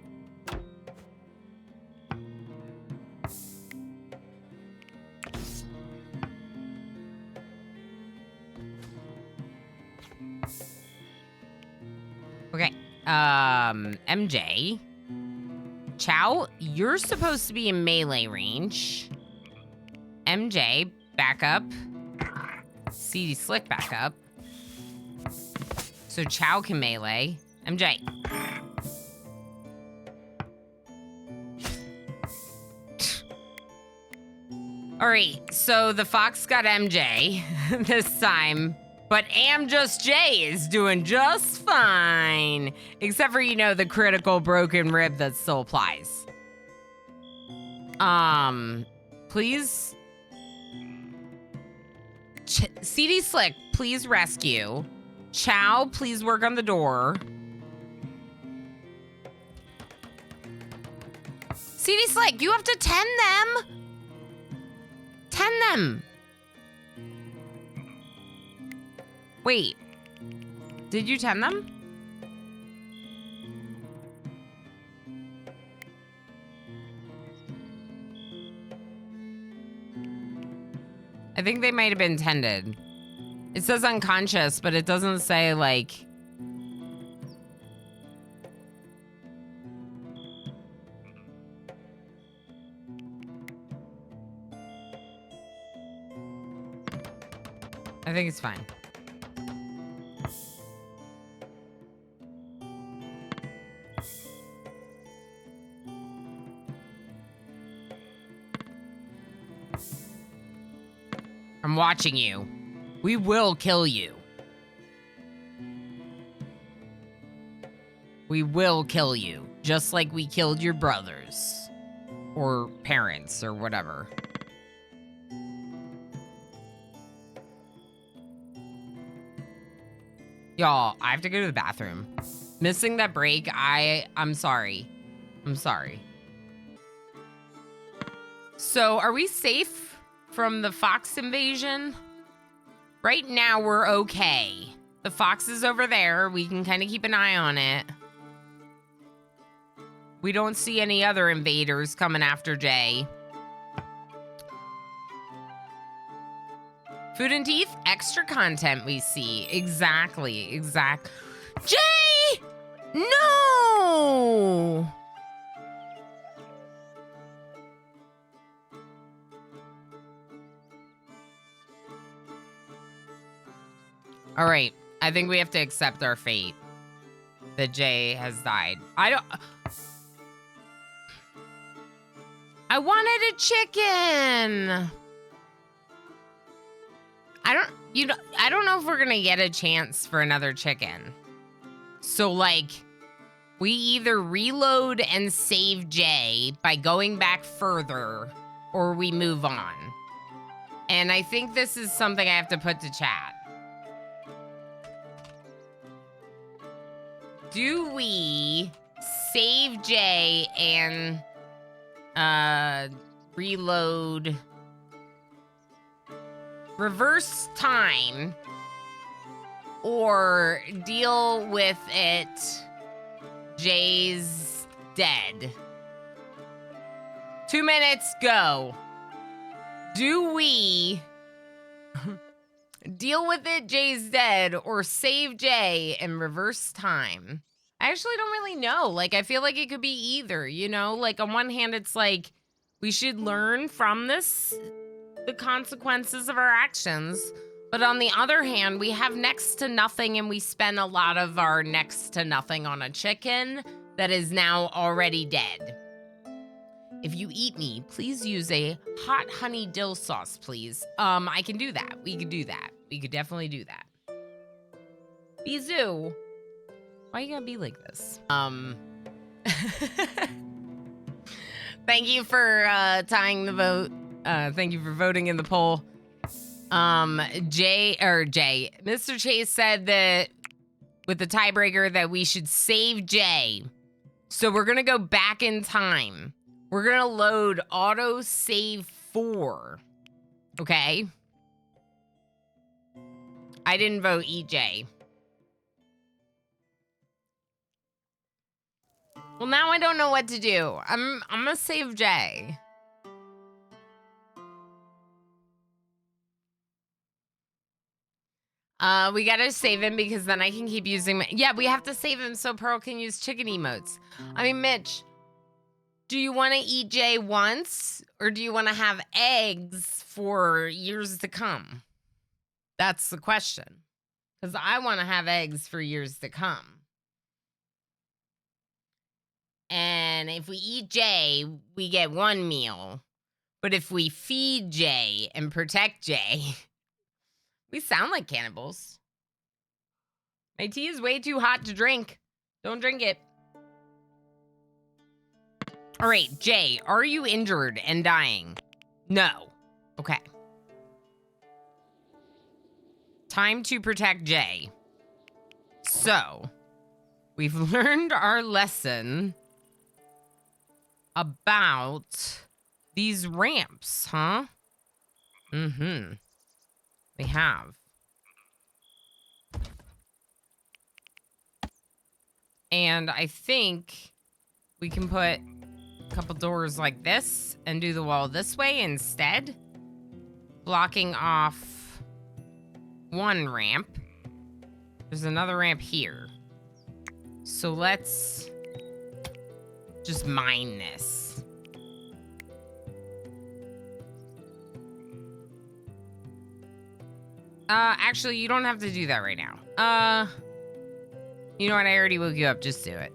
Okay. MJ. Chow, you're supposed to be in melee range. MJ, back up. CD Slick, back up. So Chow can melee. MJ. All right, so the fox got MJ this time, but Just J is doing just fine. Except for, you know, the critical broken rib that still applies. please. CD Slick, please rescue. Chow, please work on the door. CD Slick, you have to tend them. Tend them. Wait. Did you tend them? I think they might have been tended. It says unconscious, but it doesn't say, like... I think it's fine. I'm watching you. We will kill you. We will kill you, just like we killed your brothers or parents or whatever. Y'all, I have to go to the bathroom. Missing that break, I'm sorry. I'm sorry. So, are we safe from the fox invasion? Right now, we're okay. The fox is over there. We can kind of keep an eye on it. We don't see any other invaders coming after Jay. Food and teeth, extra content we see. Exactly. Jay! No! All right. I think we have to accept our fate. That Jay has died. I wanted a chicken. I don't know if we're gonna get a chance for another chicken. So, like, we either reload and save Jay by going back further, or we move on. And I think this is something I have to put to chat. Do we save Jay and reload, reverse time, or deal with it, Jay's dead? 2 minutes, go. Do we deal with it, Jay's dead, or save Jay and reverse time? I actually don't really know. Like, I feel like it could be either, you know? Like, on one hand, it's like, we should learn from this, the consequences of our actions. But on the other hand, we have next to nothing, and we spend a lot of our next to nothing on a chicken that is now already dead. If you eat me, please use a hot honey dill sauce, please. I can do that. We could do that. We could definitely do that. Bizou, why you gotta be like this? Thank you for tying the vote. Thank you for voting in the poll. Mr. Chase said that with the tiebreaker that we should save Jay. So we're gonna go back in time. We're gonna load auto save 4. Okay. I didn't vote EJ. Well, now I don't know what to do. I'm gonna save Jay. We gotta save him because then I can keep using my... Yeah, we have to save him so Pearl can use chicken emotes. I mean, Mitch, do you want to eat Jay once, or do you want to have eggs for years to come? That's the question. Because I want to have eggs for years to come. And if we eat Jay, we get 1 meal. But if we feed Jay and protect Jay, we sound like cannibals. My tea is way too hot to drink. Don't drink it. All right, Jay, are you injured and dying? No. Okay. Time to protect Jay. So, we've learned our lesson about these ramps, huh? Mm-hmm. We have. And I think we can put a couple doors like this and do the wall this way instead, blocking off one ramp. There's another ramp here. So let's just mine this. Actually, you don't have to do that right now. You know what? I already woke you up. Just do it.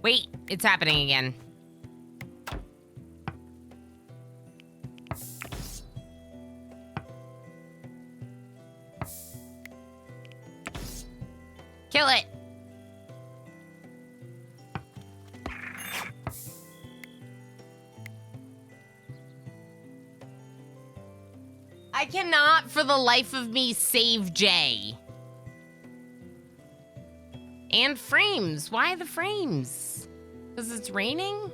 Wait, it's happening again. Kill it. I cannot for the life of me save Jay. And frames. Why the frames? Because it's raining?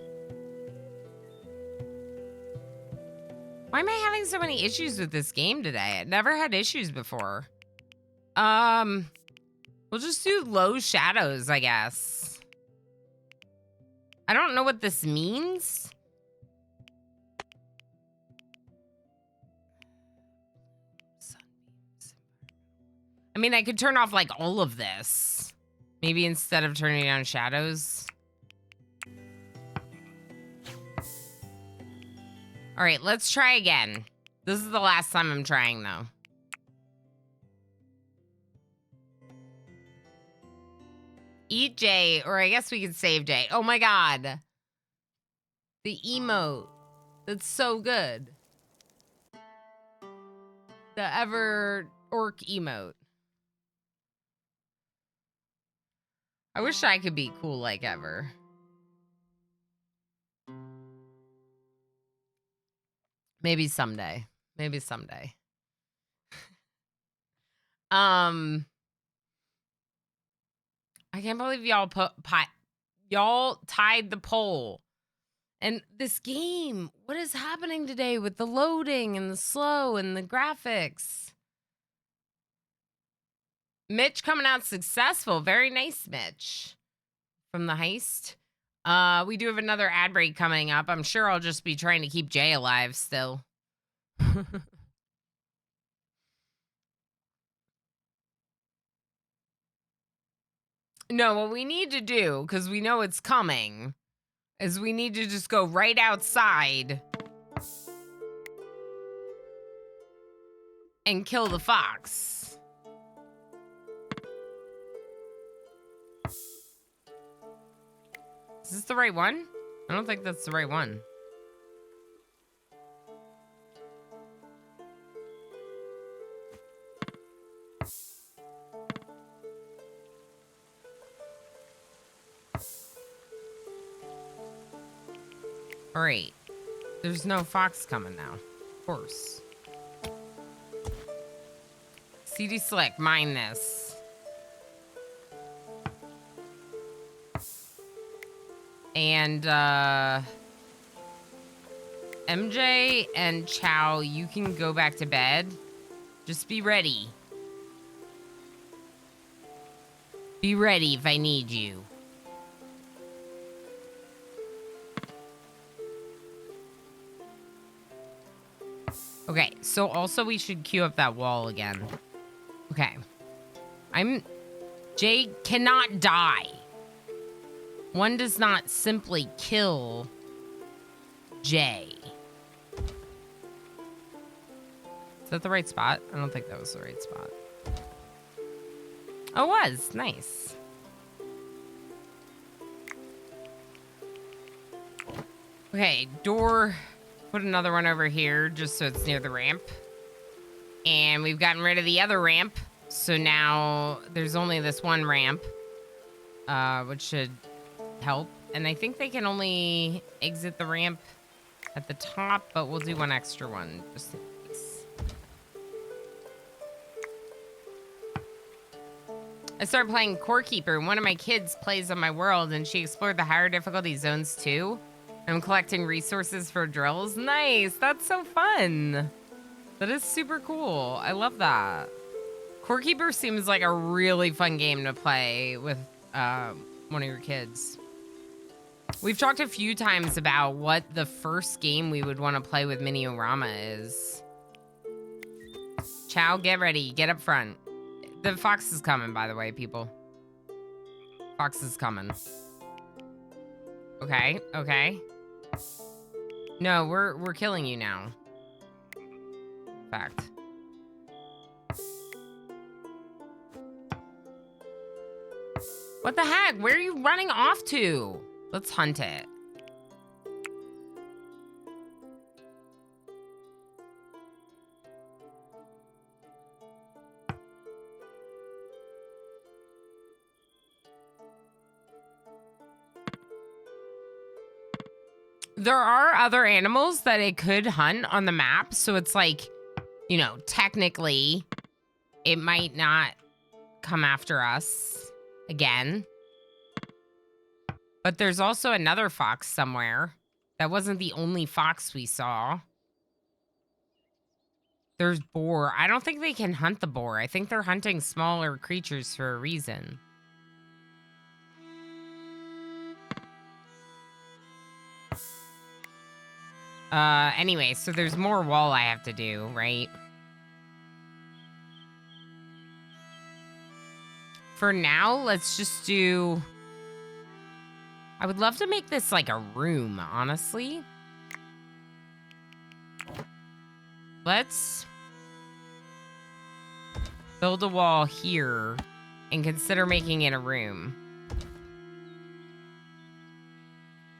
Why am I having so many issues with this game today? I never had issues before. We'll just do low shadows, I guess. I don't know what this means. I mean, I could turn off, like, all of this. Maybe instead of turning on shadows. All right, let's try again. This is the last time I'm trying, though. Eat Jay, or I guess we could save Jay. Oh my god. The emote. That's so good. The ever orc emote. I wish I could be cool like ever. Maybe someday. Maybe someday. I can't believe y'all y'all tied the poll. And this game, what is happening today with the loading and the slow and the graphics? Mitch coming out successful. Very nice, Mitch. From the heist. We do have another ad break coming up. I'm sure I'll just be trying to keep Jay alive still. No, what we need to do, because we know it's coming, is we need to just go right outside and kill the fox. Is this the right one? I don't think that's the right one. All right. There's no fox coming now. Of course. CD Slick, mine this. And, MJ and Chow, you can go back to bed. Just be ready. Be ready if I need you. Okay, so also we should queue up that wall again. Okay. Jay cannot die. One does not simply kill Jay. Is that the right spot? I don't think that was the right spot. Oh, it was. Nice. Okay, door. Put another one over here just so it's near the ramp. And we've gotten rid of the other ramp. So now there's only this one ramp, which should help. And I think they can only exit the ramp at the top, but we'll do one extra one just in case. I started playing Core Keeper, and one of my kids plays on my world, and she explored the higher difficulty zones too. I'm collecting resources for drills. Nice, that's so fun. That is super cool. I love that. Core Keeper seems like a really fun game to play with one of your kids. We've talked a few times about what the first game we would want to play with Mini-O-Rama is. Chow, get ready. Get up front. The fox is coming, by the way, people. Fox is coming. Okay, okay. No, we're killing you now. Fact. What the heck? Where are you running off to? Let's hunt it. There are other animals that it could hunt on the map, so it's like, you know, technically, it might not come after us again. But there's also another fox somewhere. That wasn't the only fox we saw. There's boar. I don't think they can hunt the boar. I think they're hunting smaller creatures for a reason. Anyway, so there's more wall I have to do, right? For now, let's just do... I would love to make this like a room, honestly. Let's build a wall here and consider making it a room.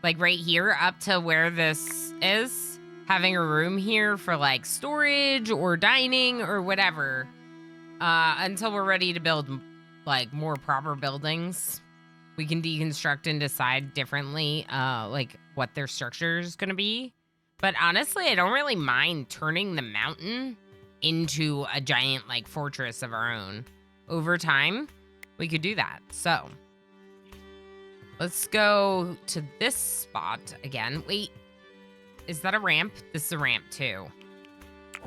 Like right here up to where this is, having a room here for like storage or dining or whatever, until we're ready to build like more proper buildings. We can deconstruct and decide differently, like what their structure is gonna be. But honestly, I don't really mind turning the mountain into a giant like fortress of our own. Over time, we could do that. So let's go to this spot again. Wait, is that a ramp? This is a ramp too.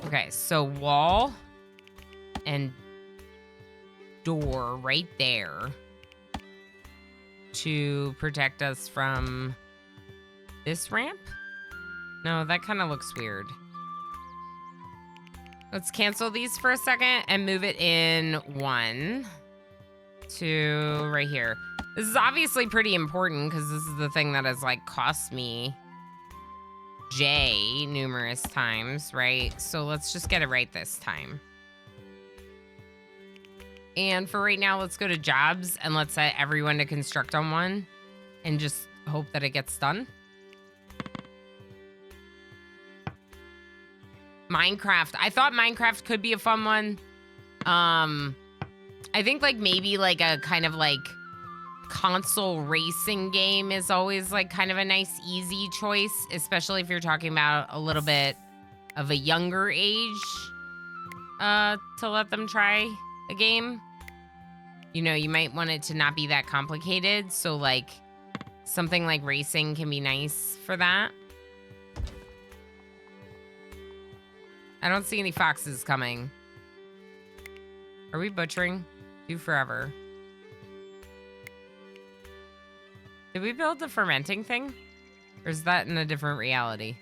Okay, so wall and door right there to protect us from this ramp? No, that kind of looks weird. Let's cancel these for a second and move it in 1 to right here. This is obviously pretty important because this is the thing that has like cost me J numerous times, right? So let's just get it right this time. And for right now, let's go to jobs and let's set everyone to construct on one and just hope that it gets done. Minecraft. I thought Minecraft could be a fun one. I think like maybe like a kind of like console racing game is always like kind of a nice easy choice, especially if you're talking about a little bit of a younger age to let them try a game. You know, you might want it to not be that complicated, so like something like racing can be nice for that. I don't see any foxes coming. Are we butchering? Do forever. Did we build the fermenting thing? Or is that in a different reality?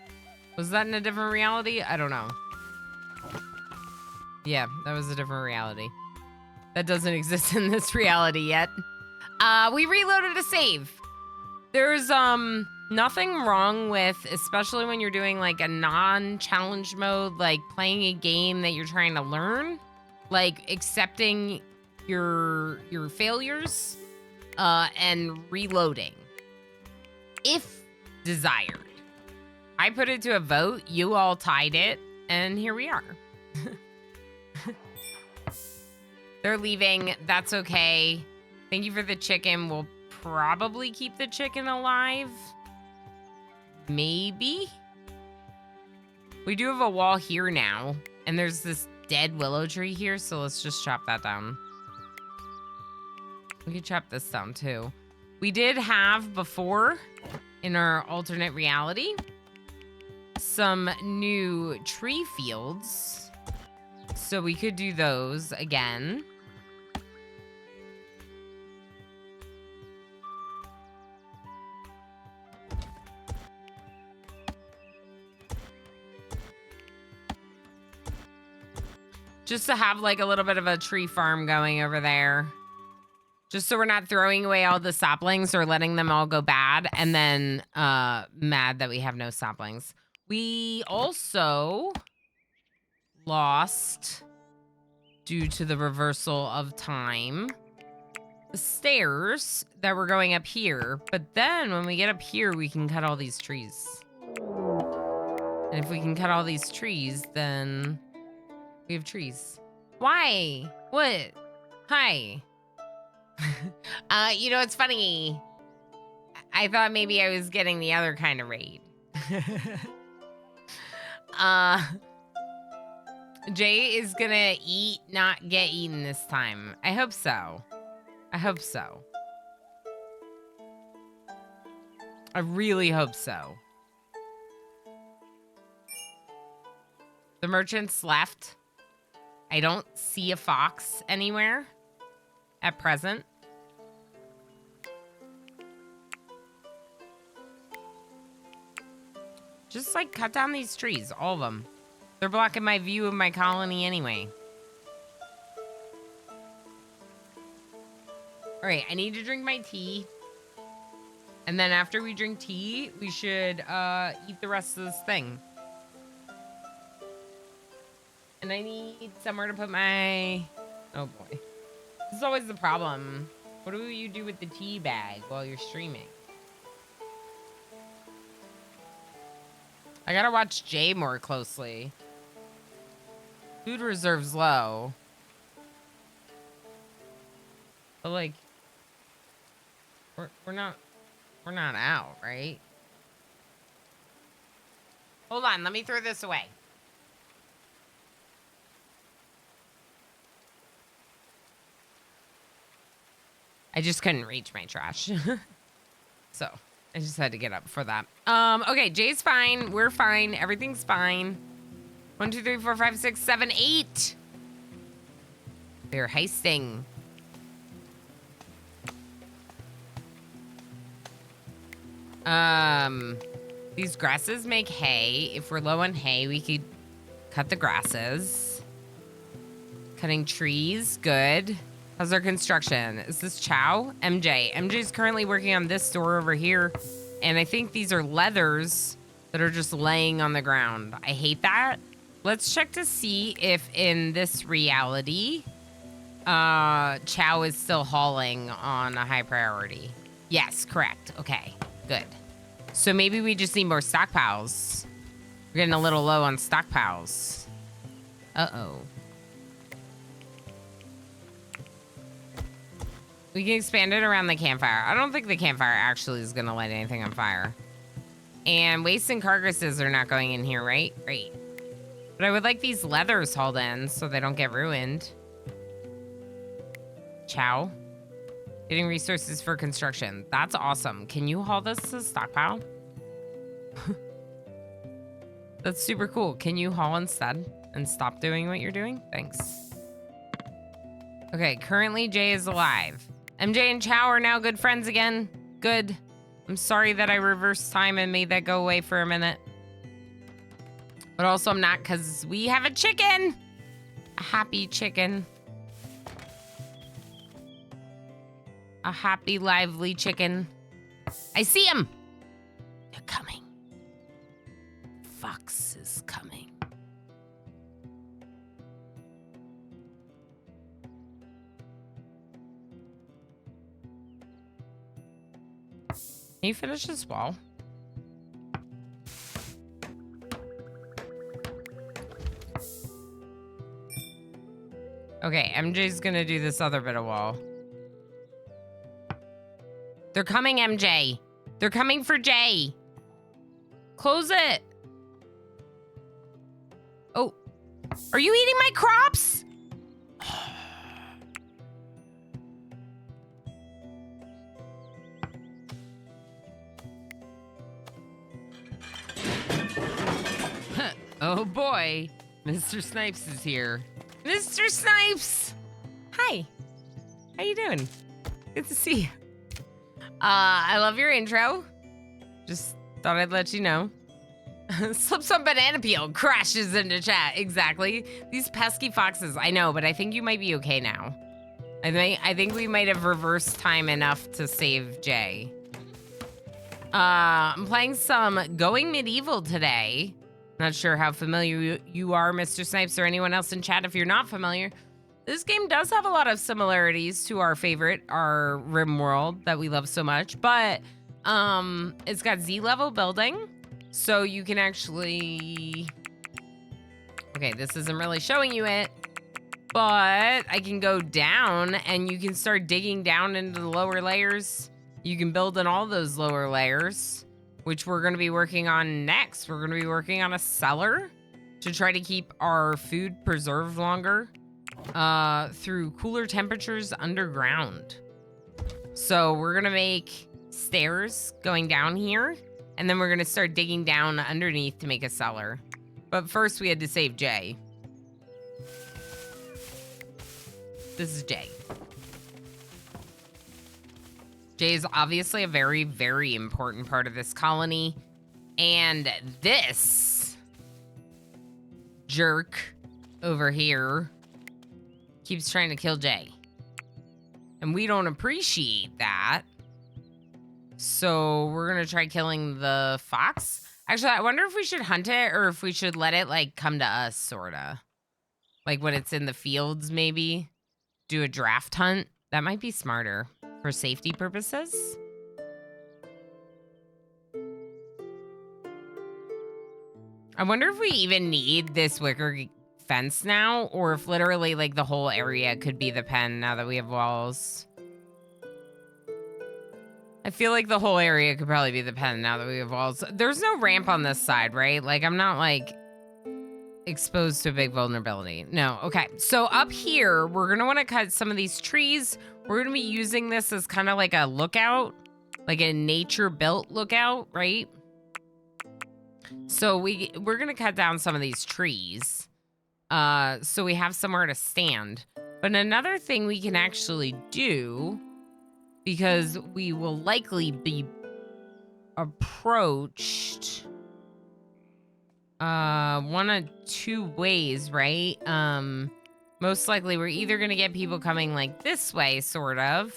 Was that in a different reality? I don't know. Yeah, that was a different reality. That doesn't exist in this reality yet. We reloaded a save. There's nothing wrong with, especially when you're doing like a non-challenge mode, like playing a game that you're trying to learn, like accepting your failures and reloading if desired. I put it to a vote, you all tied it, and here we are. They're leaving. That's okay. Thank you for the chicken. We'll probably keep the chicken alive. Maybe. We do have a wall here now, and there's this dead willow tree here, so let's just chop that down. We could chop this down too. We did have before, in our alternate reality, some new tree fields. So we could do those again. Just to have like a little bit of a tree farm going over there. Just so we're not throwing away all the saplings or letting them all go bad and then mad that we have no saplings. We also lost, due to the reversal of time, the stairs that were going up here. But then when we get up here, we can cut all these trees. And if we can cut all these trees, then we have trees. Why? What? Hi. You know, it's funny. I thought maybe I was getting the other kind of raid. Jay is gonna eat, not get eaten this time. I hope so. I hope so. I really hope so. The merchants left. I don't see a fox anywhere at present. Just like cut down these trees, all of them. They're blocking my view of my colony anyway. All right, I need to drink my tea. And then after we drink tea, we should eat the rest of this thing. And I need somewhere to put my... Oh boy. This is always the problem. What do you do with the tea bag while you're streaming? I gotta watch Jay more closely. Food reserves low. But like, we're not out, right? Hold on, let me throw this away. I just couldn't reach my trash. So I just had to get up for that. Okay, Jay's fine. We're fine. Everything's fine. 1, 2, 3, 4, 5, 6, 7, 8. They're heisting. These grasses make hay. If we're low on hay, we could cut the grasses. Cutting trees, good. How's our construction? Is this Chow? MJ. MJ's currently working on this door over here. And I think these are leathers that are just laying on the ground. I hate that. Let's check to see if in this reality, Chow is still hauling on a high priority. Yes, correct. Okay, good. So maybe we just need more stockpiles. We're getting a little low on stockpiles. Uh-oh. We can expand it around the campfire. I don't think the campfire actually is going to light anything on fire. And waste and carcasses are not going in here, right? Great. But I would like these leathers hauled in so they don't get ruined. Chow. Getting resources for construction. That's awesome. Can you haul this to stockpile? That's super cool. Can you haul instead and stop doing what you're doing? Thanks. Okay, currently Jay is alive. MJ and Chow are now good friends again. Good. I'm sorry that I reversed time and made that go away for a minute. But also I'm not, because we have a chicken. A happy chicken. A happy, lively chicken. I see him. They're coming. Fox is coming. Can you finish this wall? Okay, MJ's gonna do this other bit of wall. They're coming, MJ. They're coming for Jay. Close it. Oh, are you eating my crops? Oh boy, Mr. Snipes is here. Mr. Snipes! Hi, how you doing? Good to see you. I love your intro. Just thought I'd let you know. Slips on banana peel, crashes into chat. Exactly. These pesky foxes. I know, but I think you might be okay now. I think we might have reversed time enough to save Jay. I'm playing some Going Medieval today. Not sure how familiar you are, Mr. Snipes, or anyone else in chat if you're not familiar. This game does have a lot of similarities to our favorite, our Rim World that we love so much, but it's got Z-level building, so you can actually... Okay, this isn't really showing you it, but I can go down and you can start digging down into the lower layers. You can build in all those lower layers, which we're going to be working on next. We're going to be working on a cellar to try to keep our food preserved longer through cooler temperatures underground. So we're going to make stairs going down here, and then we're going to start digging down underneath to make a cellar. But first we had to save Jay. This is Jay. Jay is obviously a very, very important part of this colony. And this jerk over here keeps trying to kill Jay. And we don't appreciate that. So we're going to try killing the fox. Actually, I wonder if we should hunt it or if we should let it, like, come to us, sort of. Like when it's in the fields, maybe. Do a draft hunt. That might be smarter. For safety purposes? I wonder if we even need this wicker fence now, or if literally like the whole area could be the pen now that we have walls. I feel like the whole area could probably be the pen now that we have walls. There's no ramp on this side, right? Like I'm not like exposed to a big vulnerability. No, okay. So up here, we're gonna wanna cut some of these trees. We're gonna be using this as kind of like a lookout, like a nature-built lookout, right? So we're gonna cut down some of these trees, so we have somewhere to stand. But another thing we can actually do, because we will likely be approached one of two ways, right? Most likely we're either gonna get people coming like this way, sort of,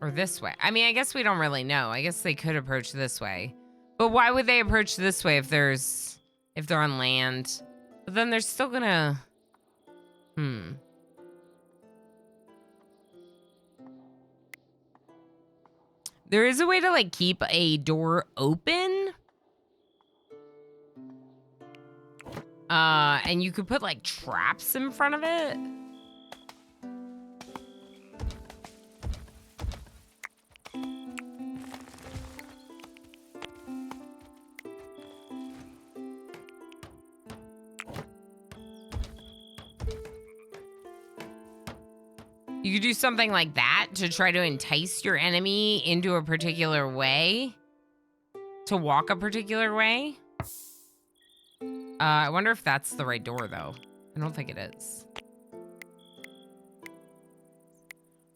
or this way. I mean, I guess we don't really know. I guess they could approach this way, but why would they approach this way if they're on land? But then they're still gonna, There is a way to like keep a door open. And you could put like traps in front of it. You could do something like that to try to entice your enemy into a particular way, to walk a particular way. I wonder if that's the right door, though. I don't think it is.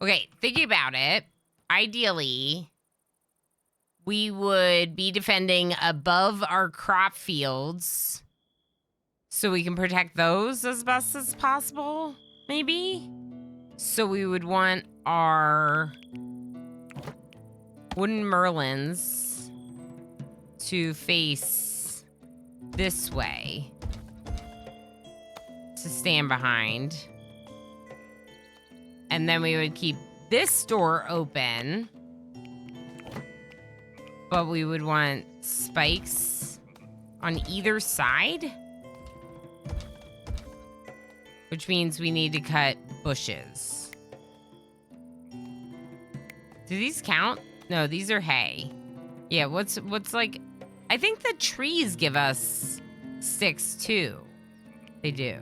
Okay, thinking about it, ideally, we would be defending above our crop fields so we can protect those as best as possible, maybe? So we would want our wooden merlins to face this way to stand behind. And then we would keep this door open, but we would want spikes on either side, which means we need to cut bushes. Do these count? No, these are hay. Yeah, what's like I think the trees give us sticks too. They do.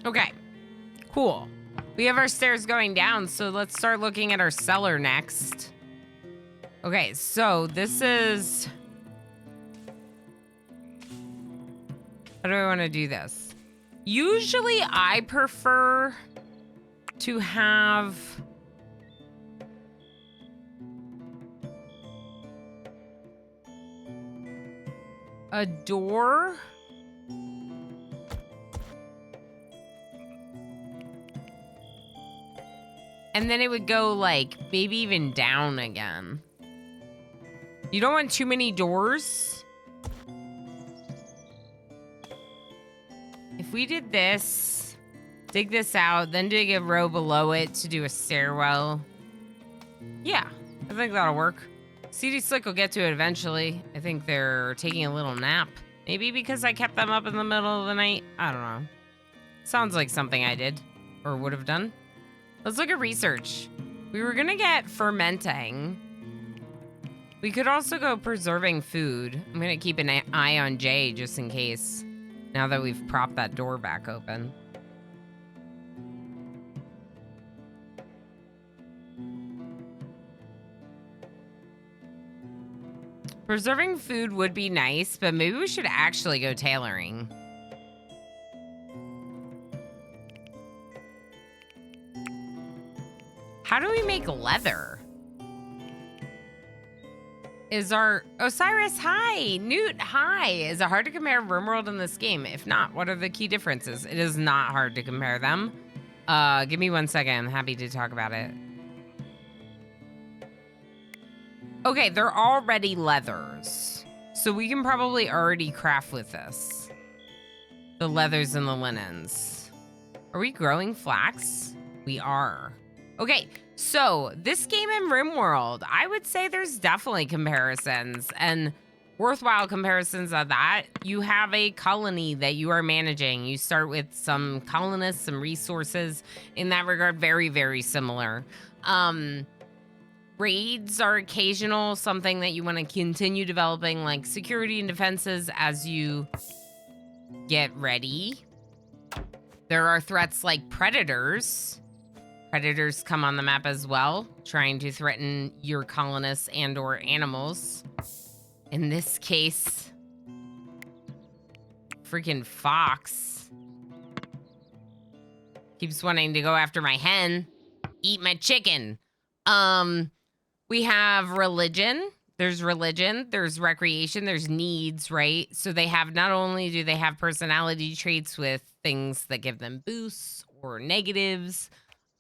Okay, cool. We have our stairs going down, so let's start looking at our cellar next. Okay, so this is... How do I want to do this? Usually I prefer to have... a door... and then it would go, like, maybe even down again. You don't want too many doors. If we did this, dig this out, then dig a row below it to do a stairwell. Yeah, I think that'll work. CD Slick will get to it eventually. I think they're taking a little nap. Maybe because I kept them up in the middle of the night. I don't know. Sounds like something I did or would have done. Let's look at research. We were gonna get fermenting. We could also go preserving food. I'm gonna keep an eye on Jay just in case, now that we've propped that door back open. Preserving food would be nice, but maybe we should actually go tailoring. How do we make leather? Is our... Osiris, hi! Newt, hi! Is it hard to compare RimWorld in this game? If not, what are the key differences? It is not hard to compare them. Give me 1 second. I'm happy to talk about it. Okay, they're already leathers. So we can probably already craft with this. The leathers and the linens. Are we growing flax? We are. Okay, so this game in RimWorld, I would say there's definitely comparisons and worthwhile comparisons of that. You have a colony that you are managing. You start with some colonists, some resources. In that regard, very, very similar. Raids are occasional, something that you want to continue developing, like security and defenses as you get ready. There are threats like predators. Predators come on the map as well, trying to threaten your colonists and or animals. In this case, freaking fox keeps wanting to go after my hen, eat my chicken. We have religion. There's religion, there's recreation, there's needs, right? So they have, not only do they have personality traits with things that give them boosts or negatives,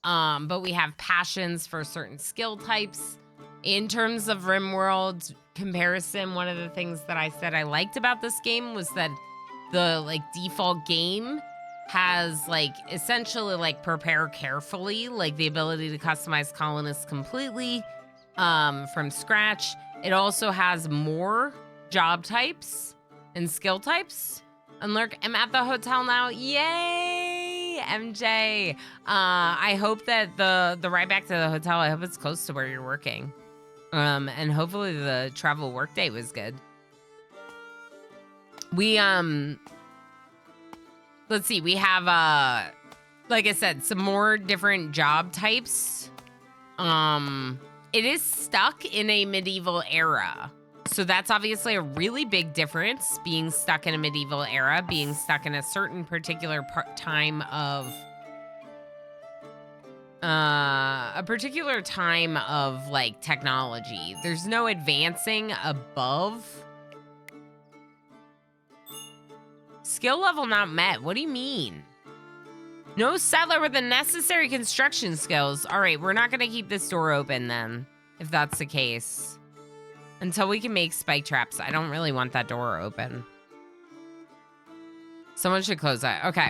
but we have passions for certain skill types. In terms of RimWorld comparison, one of the things that I said I liked about this game was that the like default game has like essentially like prepare carefully, like the ability to customize colonists completely from scratch. It also has more job types and skill types. And lurk, I'm at the hotel now. Yay, MJ. I hope that the ride back to the hotel, I hope it's close to where you're working. And hopefully the travel workday was good. We, let's see, we have, like I said, some more different job types. It is stuck in a medieval era. So that's obviously a really big difference, being stuck in a medieval era, being stuck in a certain particular time of, like technology. There's no advancing above. Skill level not met. What do you mean? No settler with the necessary construction skills. All right, we're not gonna keep this door open then, if that's the case. Until we can make spike traps. I don't really want that door open. Someone should close that. Okay.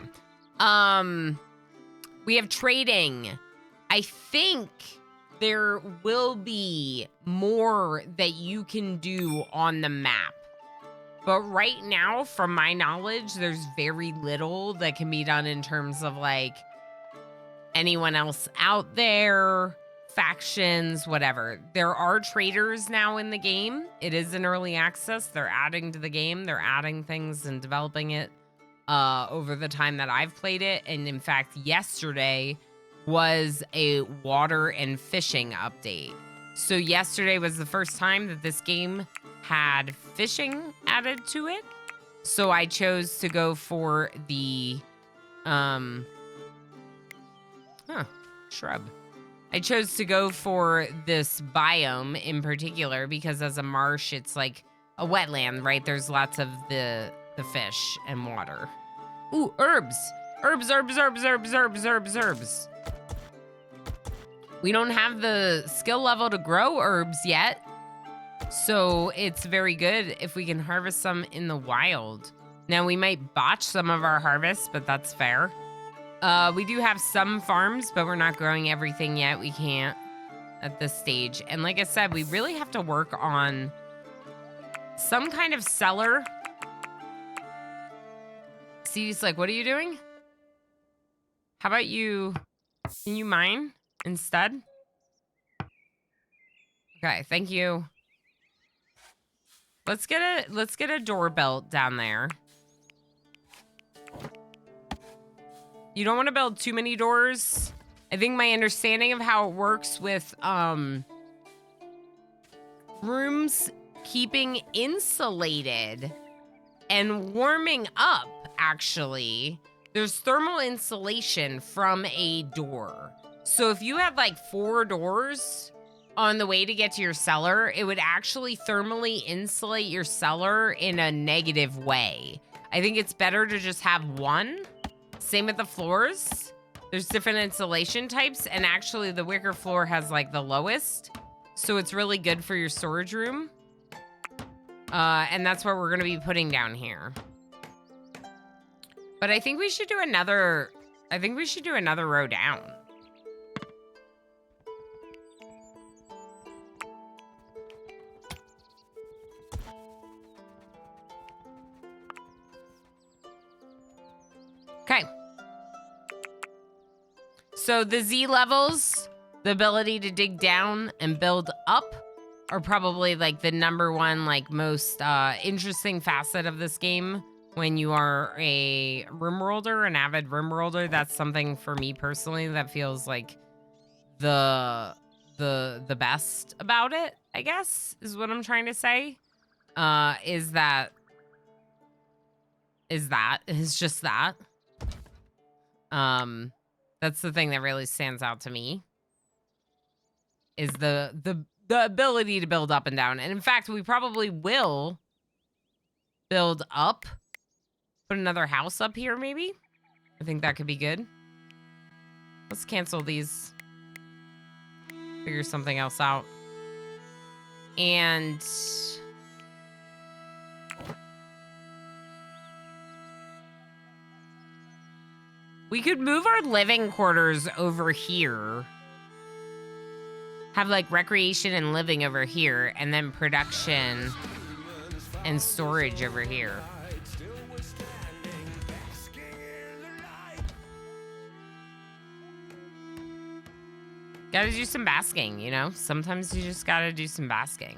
We have trading. I think there will be more that you can do on the map. But right now, from my knowledge, there's very little that can be done in terms of like anyone else out there, factions, whatever. There are traders now in the game. It is in early access. They're adding to the game. They're adding things and developing it over the time that I've played it. And in fact, yesterday was a water and fishing update. So yesterday was the first time that this game had fishing added to it. So I chose to go for the shrub. I chose to go for this biome in particular because as a marsh, it's like a wetland, right? There's lots of the fish and water. Ooh, herbs. Herbs. We don't have the skill level to grow herbs yet. So it's very good if we can harvest some in the wild. Now we might botch some of our harvests, but that's fair. We do have some farms, but we're not growing everything yet. We can't at this stage. And like I said, we really have to work on some kind of cellar. C's like, what are you doing? How about you, can you mine instead? Okay, thank you. Let's get a door built down there. You don't want to build too many doors. I think my understanding of how it works with rooms keeping insulated and warming up, actually, there's thermal insulation from a door. So if you had like 4 doors on the way to get to your cellar, it would actually thermally insulate your cellar in a negative way. I think it's better to just have one. Same with the floors. There's different insulation types, and actually the wicker floor has like the lowest. So it's really good for your storage room. And that's what we're gonna be putting down here. But I think we should do another row down. Okay. So the Z levels, the ability to dig down and build up, are probably like the #1, like most interesting facet of this game. When you are a rimworlder, an avid rimworlder, that's something for me personally that feels like the best about it, I guess, is what I'm trying to say. Is just that. That's the thing that really stands out to me. Is the ability to build up and down. And in fact, we probably will build up. Put another house up here, maybe? I think that could be good. Let's cancel these. Figure something else out. And we could move our living quarters over here. Have like recreation and living over here, and then production and storage over here. Gotta do some basking, you know? Sometimes you just gotta do some basking.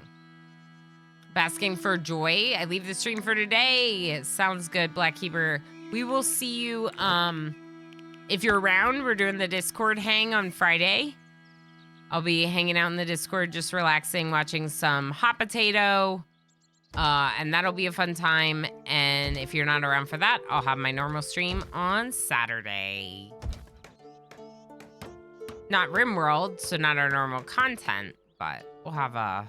Basking for joy. I leave the stream for today. Sounds good, Blackkeeper. We will see you, if you're around, we're doing the Discord hang on Friday. I'll be hanging out in the Discord, just relaxing, watching some Hot Potato. And that'll be a fun time. And if you're not around for that, I'll have my normal stream on Saturday. Not RimWorld, so not our normal content, but we'll have a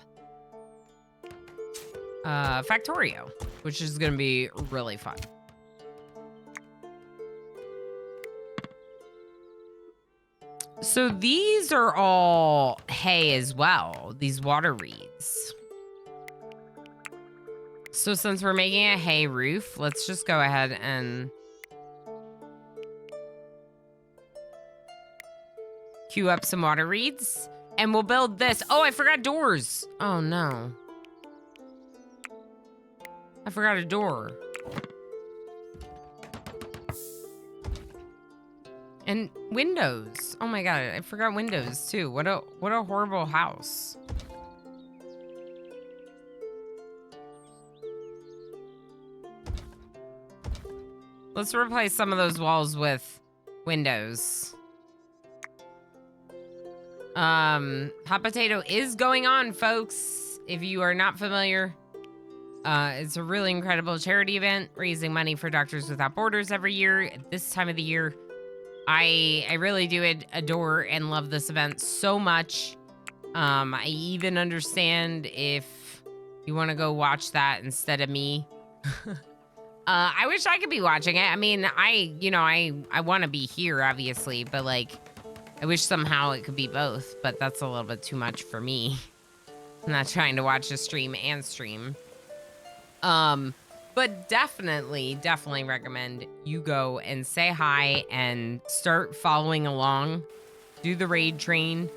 Factorio, which is going to be really fun. So these are all hay as well, these water reeds. So since we're making a hay roof, let's just go ahead and queue up some water reeds, and we'll build this. Oh, I forgot doors. Oh, no. I I forgot a door. And windows. Oh my god, I forgot windows too. What a horrible house. Let's replace some of those walls with windows. Hot Potato is going on, folks. If you are not familiar, it's a really incredible charity event raising money for Doctors Without Borders every year at this time of the year. I really do adore and love this event so much. I even understand if you want to go watch that instead of me. I wish I could be watching it. I mean, I want to be here, obviously, but like, I wish somehow it could be both, but that's a little bit too much for me. I'm not trying to watch a stream and stream. But definitely recommend you go and say hi and start following along. Do the raid train.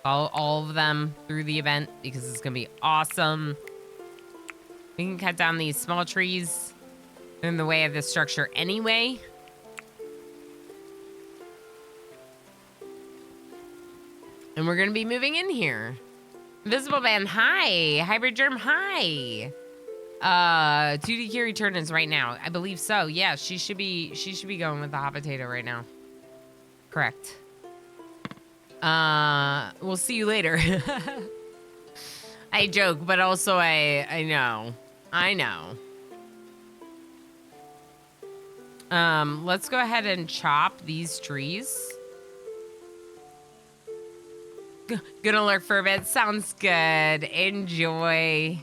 Follow all of them through the event because it's going to be awesome. We can cut down these small trees in the way of the structure anyway. And we're going to be moving in here. Invisible Band, hi. Hybrid Germ, hi. 2D Kiri Turnins right now. I believe so. Yeah, she should be going with the Hot Potato right now. Correct. We'll see you later. I joke, but also I know. Let's go ahead and chop these trees. Gonna lurk for a bit. Sounds good. Enjoy.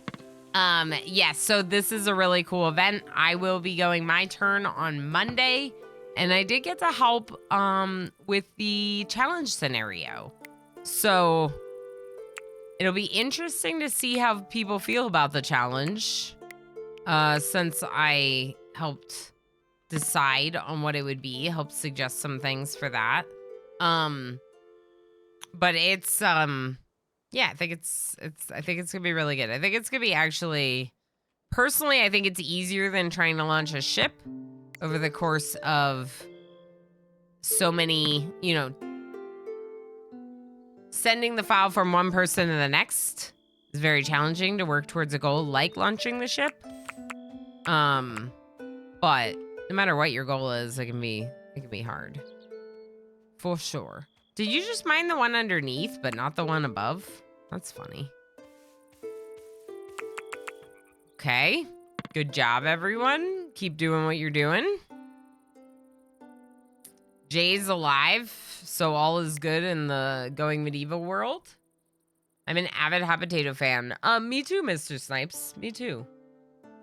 Yes, so this is a really cool event. I will be going my turn on Monday, and I did get to help with the challenge scenario. So it'll be interesting to see how people feel about the challenge, since I helped decide on what it would be, helped suggest some things for that. But it's yeah, I think it's gonna be really good. I think it's gonna be actually, personally, I think it's easier than trying to launch a ship over the course of so many, you know, sending the file from one person to the next is very challenging to work towards a goal like launching the ship. But no matter what your goal is, it can be hard. For sure. Did you just mine the one underneath, but not the one above? That's funny. Okay. Good job, everyone. Keep doing what you're doing. Jay's alive, so all is good in the Going Medieval world. I'm an avid Hot Potato fan. Me too, Mr. Snipes. Me too.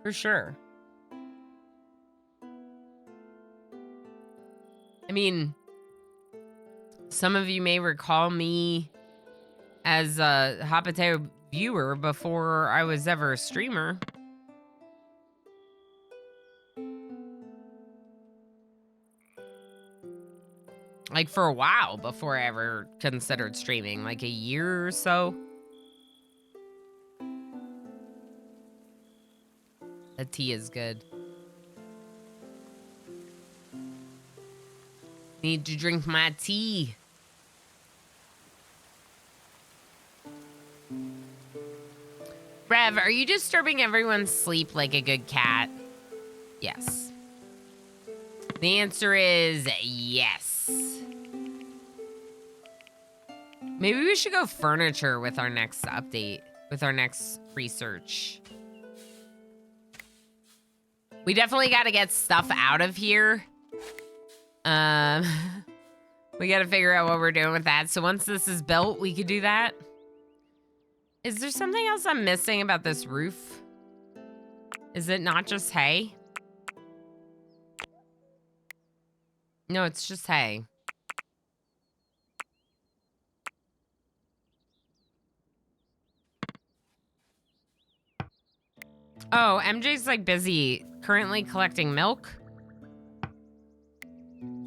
For sure. I mean, some of you may recall me as a Hot Potato viewer before I was ever a streamer. Like for a while before I ever considered streaming, like a year or so. The tea is good. Need to drink my tea. Rev, are you disturbing everyone's sleep like a good cat? Yes. The answer is yes. Maybe we should go furniture with our next update, with our next research. We definitely got to get stuff out of here. We got to figure out what we're doing with that. So once this is built, we could do that. Is there something else I'm missing about this roof? Is it not just hay? No, it's just hay. Oh, MJ's like busy currently collecting milk.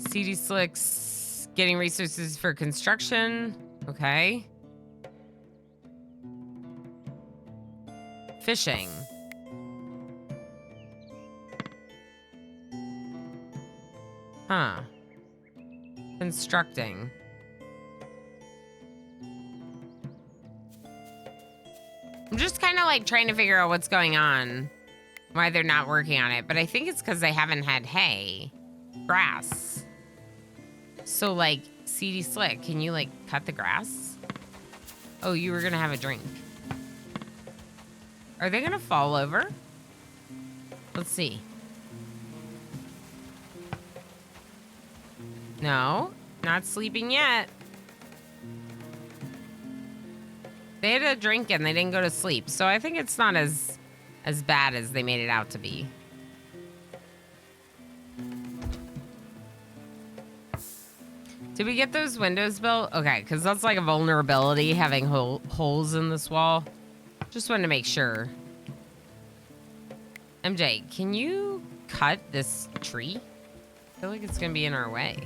CD Slick's getting resources for construction. Okay. Fishing. Huh. Constructing. I'm just kind of like trying to figure out what's going on. Why they're not working on it. But I think it's because they haven't had hay. Grass. So like, CD Slick, can you like cut the grass? Oh, you were gonna have a drink. Are they gonna fall over? Let's see. No, not sleeping yet. They had a drink and they didn't go to sleep. So I think it's not as bad as they made it out to be. Did we get those windows built? Okay, because that's like a vulnerability, having holes in this wall. Just wanted to make sure. MJ, can you cut this tree? I feel like it's going to be in our way.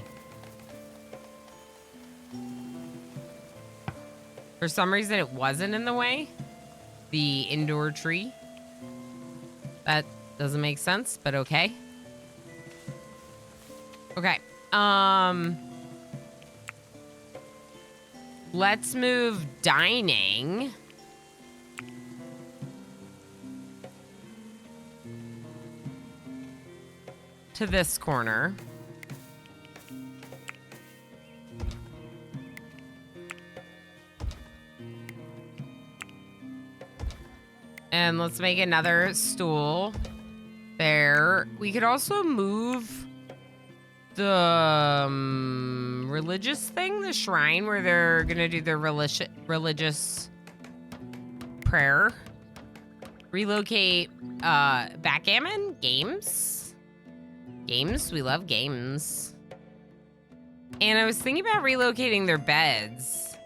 For some reason, it wasn't in the way. The indoor tree. That doesn't make sense, but okay. Okay. Let's move dining. To this corner. And let's make another stool there. We could also move the religious thing, the shrine where they're gonna do their religious prayer. Relocate backgammon games. Games, we love games. And I was thinking about relocating their beds.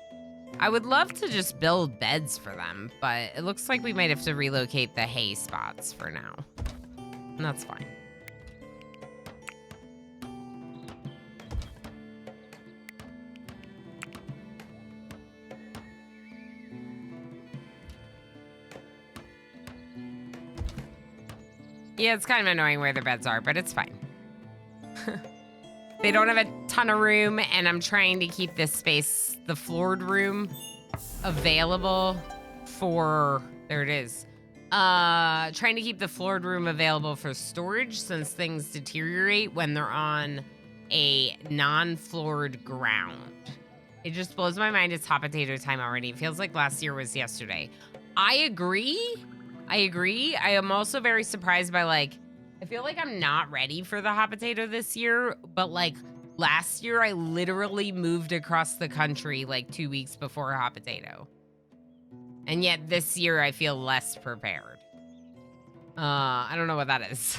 I would love to just build beds for them, but it looks like we might have to relocate the hay spots for now. And that's fine. Yeah, it's kind of annoying where their beds are, but it's fine. They don't have a ton of room, and I'm trying to keep this space, the floored room, available for... There it is. Trying to keep the floored room available for storage since things deteriorate when they're on a non-floored ground. It just blows my mind it's hot potato time already. It feels like last year was yesterday. I agree. I am also very surprised by, like, I feel like I'm not ready for the hot potato this year, but like last year I literally moved across the country like 2 weeks before a hot potato. And yet this year I feel less prepared. I don't know what that is.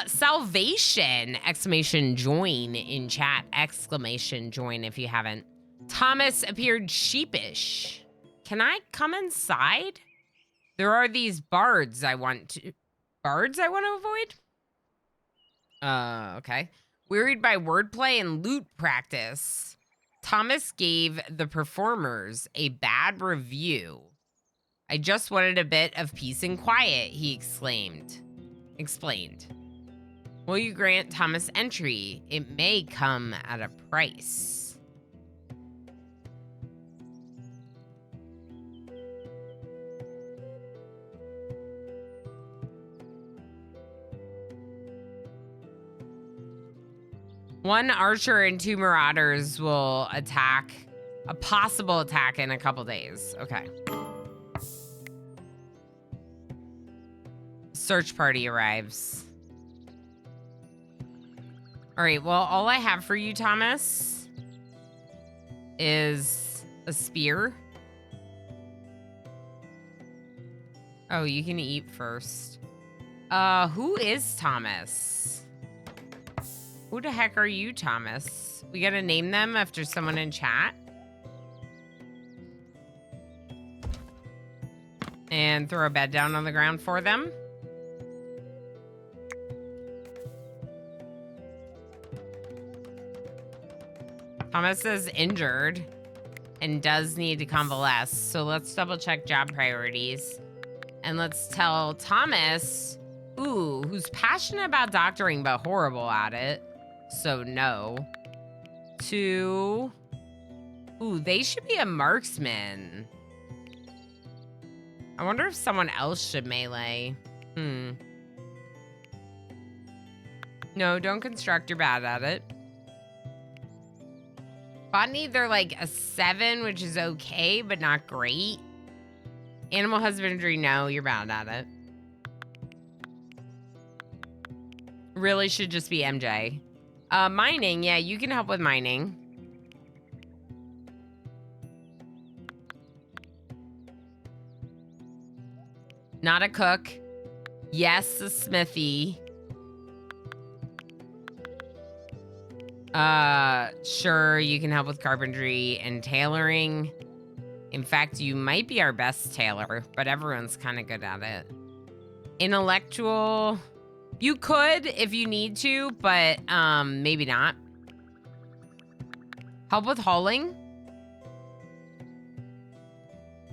Salvation, exclamation join in chat, exclamation join if you haven't. Thomas appeared sheepish. Can I come inside? There are these bards I want to avoid? Okay. Worried by wordplay and loot practice. Thomas gave the performers a bad review. I just wanted a bit of peace and quiet, he explained. Will you grant Thomas entry? It may come at a price. One archer and 2 marauders will attack a possible attack in a couple days. Okay. Search party arrives. All right, well, all I have for you, Thomas, is a spear. Oh, you can eat first. Who is Thomas? Who the heck are you, Thomas? We gotta name them after someone in chat. And throw a bed down on the ground for them. Thomas is injured and does need to convalesce. So let's double check job priorities. And let's tell Thomas, who's passionate about doctoring but horrible at it. So no. To, they should be a marksman. I wonder if someone else should melee. No, don't construct. You're bad at it. Botany, they're like a 7, which is okay, but not great. Animal husbandry, no, you're bad at it. Really should just be MJ. Mining, yeah, you can help with mining. Not a cook. Yes, a smithy. Sure, you can help with carpentry and tailoring. In fact, you might be our best tailor, but everyone's kind of good at it. Intellectual, you could if you need to, but maybe not. Help with hauling.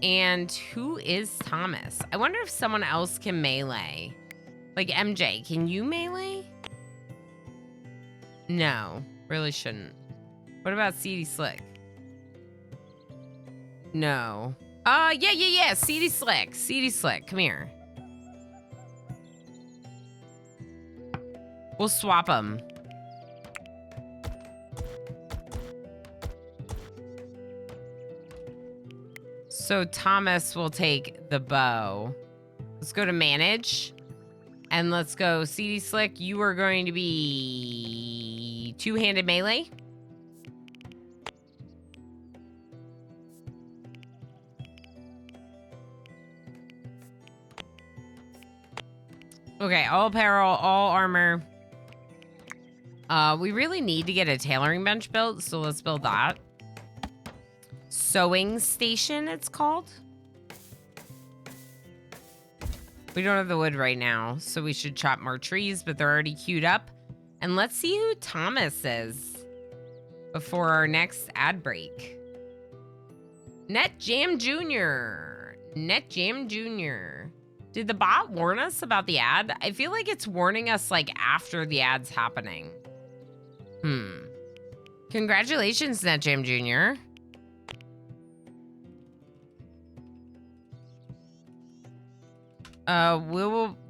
And who is Thomas? I wonder if someone else can melee. Like MJ, can you melee? No, really shouldn't. What about CD Slick? No. Yeah. CD Slick, come here. We'll swap them. So Thomas will take the bow. Let's go to manage. And let's go CD Slick. You are going to be two-handed melee. Okay, all apparel, all armor. We really need to get a tailoring bench built, so let's build that. Sewing station, it's called. We don't have the wood right now, so we should chop more trees, but they're already queued up. And let's see who Thomas is before our next ad break. Net Jam Jr. Net Jam Jr. Did the bot warn us about the ad? I feel like it's warning us like after the ad's happening. Congratulations, Net Jam Jr.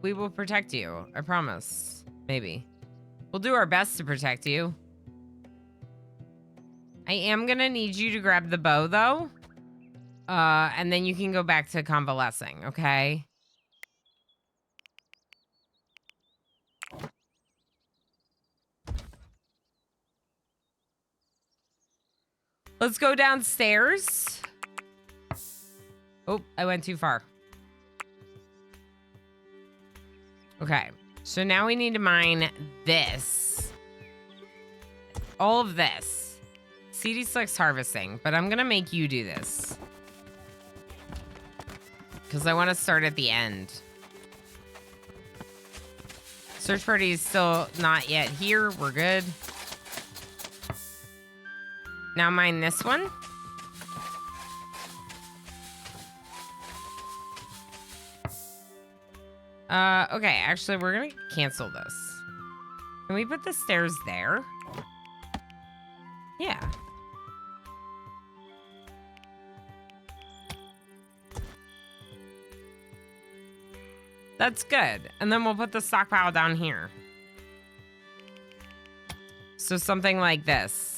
We will protect you. I promise. Maybe. We'll do our best to protect you. I am gonna need you to grab the bow though. And then you can go back to convalescing, okay? Let's go downstairs. Oh, I went too far. Okay, so now we need to mine this. All of this. CD Slick's harvesting, but I'm gonna make you do this. Because I want to start at the end. Search party is still not yet here. We're good. Now mine this one. Okay, actually, we're gonna cancel this. Can we put the stairs there? Yeah. That's good. And then we'll put the stockpile down here. So something like this.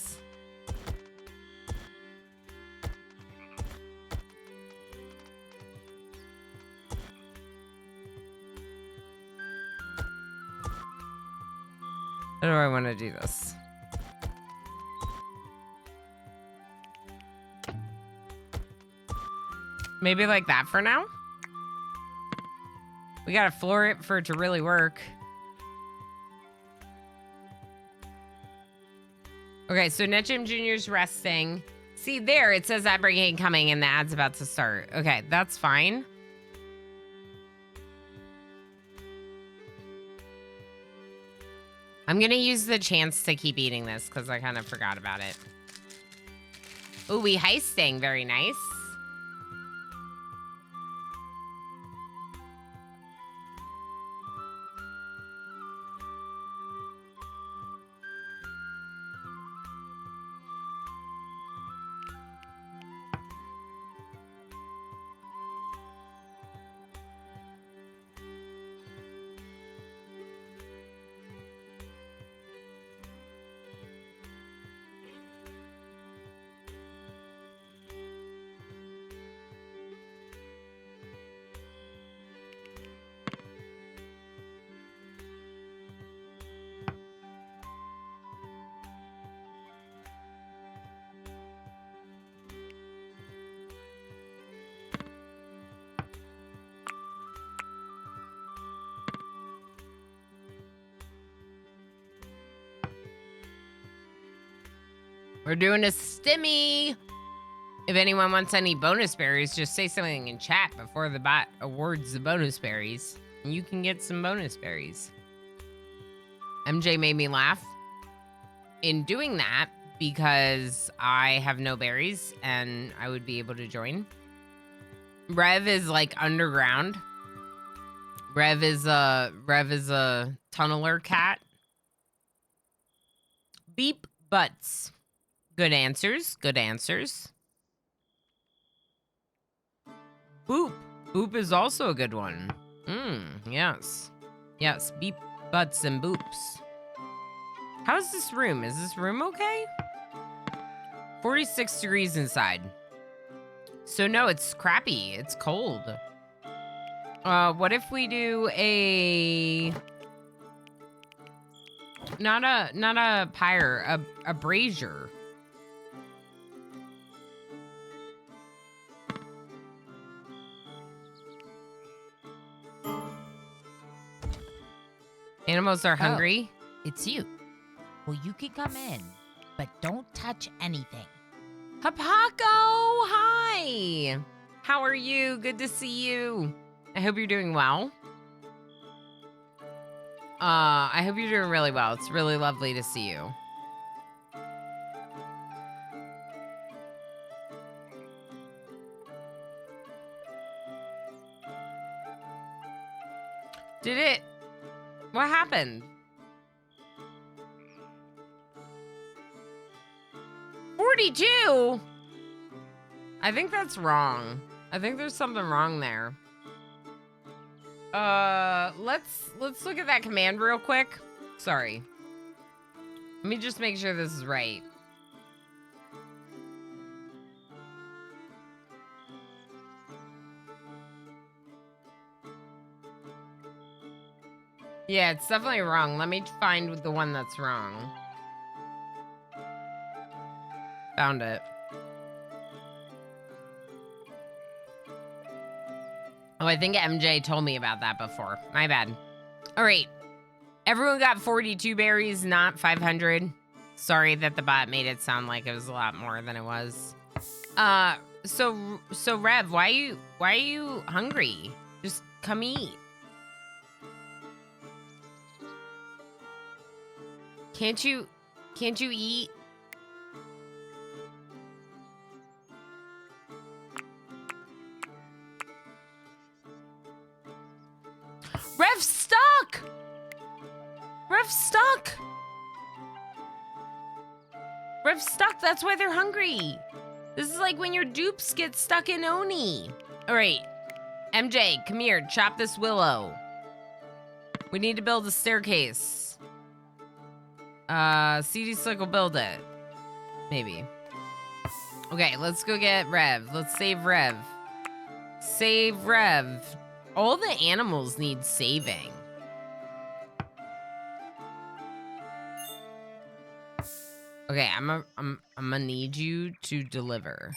How do I want to do this? Maybe like that for now? We gotta floor it for it to really work. Okay, so Netjim Jr.'s resting. See there, it says ad break ain't coming and the ad's about to start. Okay, that's fine. I'm gonna use the chance to keep eating this because I kind of forgot about it. Ooh, we heisting. Very nice. We're doing a stimmy. If anyone wants any bonus berries, just say something in chat before the bot awards the bonus berries. And you can get some bonus berries. MJ made me laugh in doing that because I have no berries and I would be able to join. Rev is like underground. Rev is a tunneler cat. Beep butts. Good answers. Good answers. Boop. Boop is also a good one. Yes. Yes, beep butts and boops. How's this room? Is this room okay? 46 degrees inside. So no, it's crappy. It's cold. What if we do a... Not a pyre, a brazier. Animals are hungry. It's you. Well, you can come in, but don't touch anything. Hapako, hi. How are you? Good to see you. I hope you're doing well. I hope you're doing really well. It's really lovely to see you. Did it? What happened? 42? I think that's wrong. I think there's something wrong there. Let's look at that command real quick. Sorry. Let me just make sure this is right. Yeah, it's definitely wrong. Let me find the one that's wrong. Found it. Oh, I think MJ told me about that before. My bad. All right. Everyone got 42 berries, not 500. Sorry that the bot made it sound like it was a lot more than it was. So Rev, why are you hungry? Just come eat. Can't you eat? Rev's stuck! Rev's stuck! Rev's stuck, that's why they're hungry. This is like when your dupes get stuck in Oni. All right, MJ, come here, chop this willow. We need to build a staircase. CD Slick will build it. Maybe. Okay, let's go get Rev. Let's save Rev. Save Rev. All the animals need saving. Okay, I'm gonna need you to deliver.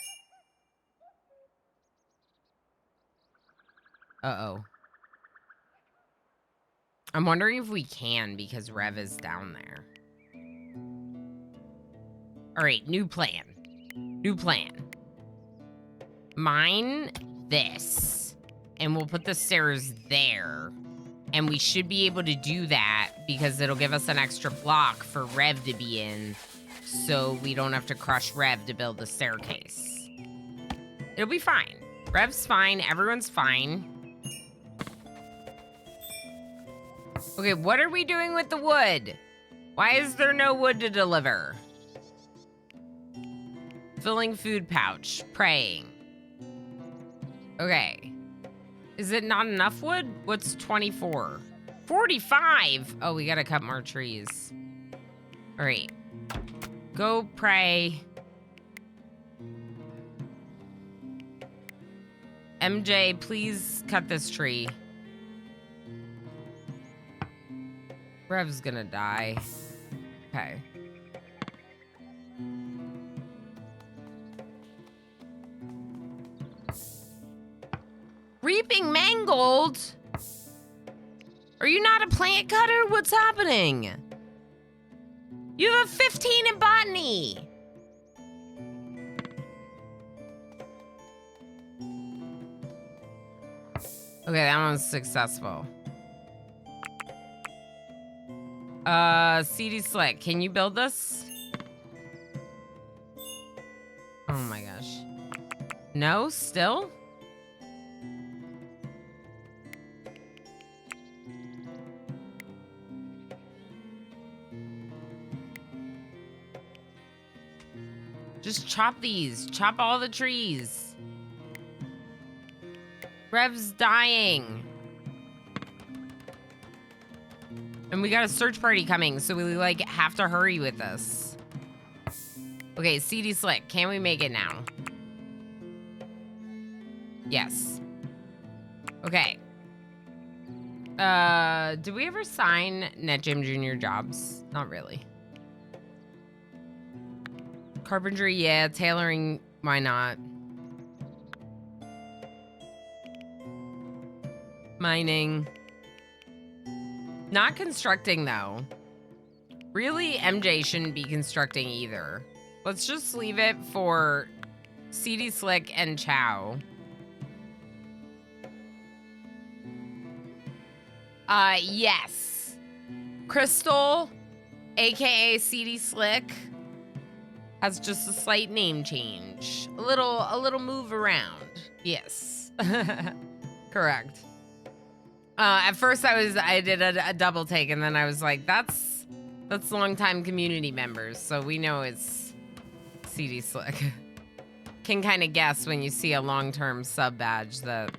Uh-oh. I'm wondering if we can because Rev is down there. All right, new plan. New plan. Mine this. And we'll put the stairs there. And we should be able to do that because it'll give us an extra block for Rev to be in so we don't have to crush Rev to build the staircase. It'll be fine. Rev's fine. Everyone's fine. Okay, what are we doing with the wood? Why is there no wood to deliver? Filling food pouch. Praying. Okay. Is it not enough wood? What's 24? 45! Oh, we gotta cut more trees. All right. Go pray. MJ, please cut this tree. Rev's gonna die. Okay. Reaping mangold? Are you not a plant cutter? What's happening? You have a 15 in botany. Okay, that one's successful. CD Slick, can you build this? Oh my gosh. No, still? Just chop these. Chop all the trees. Rev's dying. And we got a search party coming, so we like have to hurry with this. Okay, CD Slick, can we make it now? Yes. Okay. Did we ever sign NetGym Junior jobs? Not really. Carpentry, yeah. Tailoring, why not? Mining. Not constructing, though. Really, MJ shouldn't be constructing either. Let's just leave it for CD Slick and Chow. Yes. Crystal, aka CD Slick, has just a slight name change. A little move around. Yes. Correct. At first I did a double take, and then I was like, that's longtime community members, so we know it's CD Slick. Can kind of guess when you see a long-term sub badge that.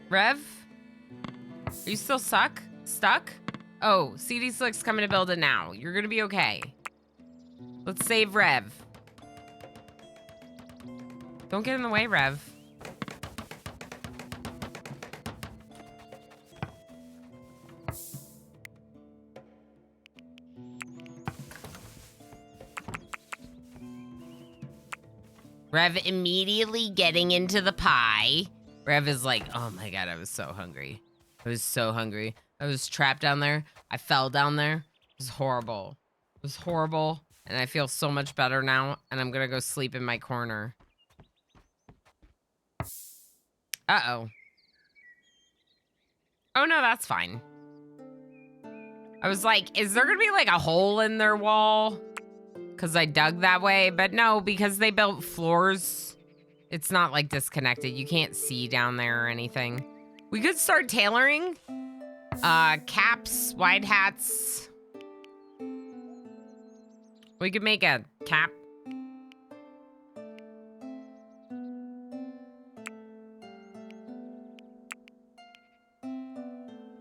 Rev? Are you still stuck? Oh, CD Slick's coming to build it now. You're gonna be okay. Let's save Rev. Don't get in the way, Rev. Rev immediately getting into the pie. Rev is like, oh my god, I was so hungry. I was so hungry. I was trapped down there. I fell down there. It was horrible. It was horrible. And I feel so much better now. And I'm gonna go sleep in my corner. Uh-oh. Oh no, that's fine. I was like, is there gonna be like a hole in their wall? Because I dug that way, but no, because they built floors, it's not like disconnected. You can't see down there or anything. We could start tailoring. Caps, wide hats. We could make a cap.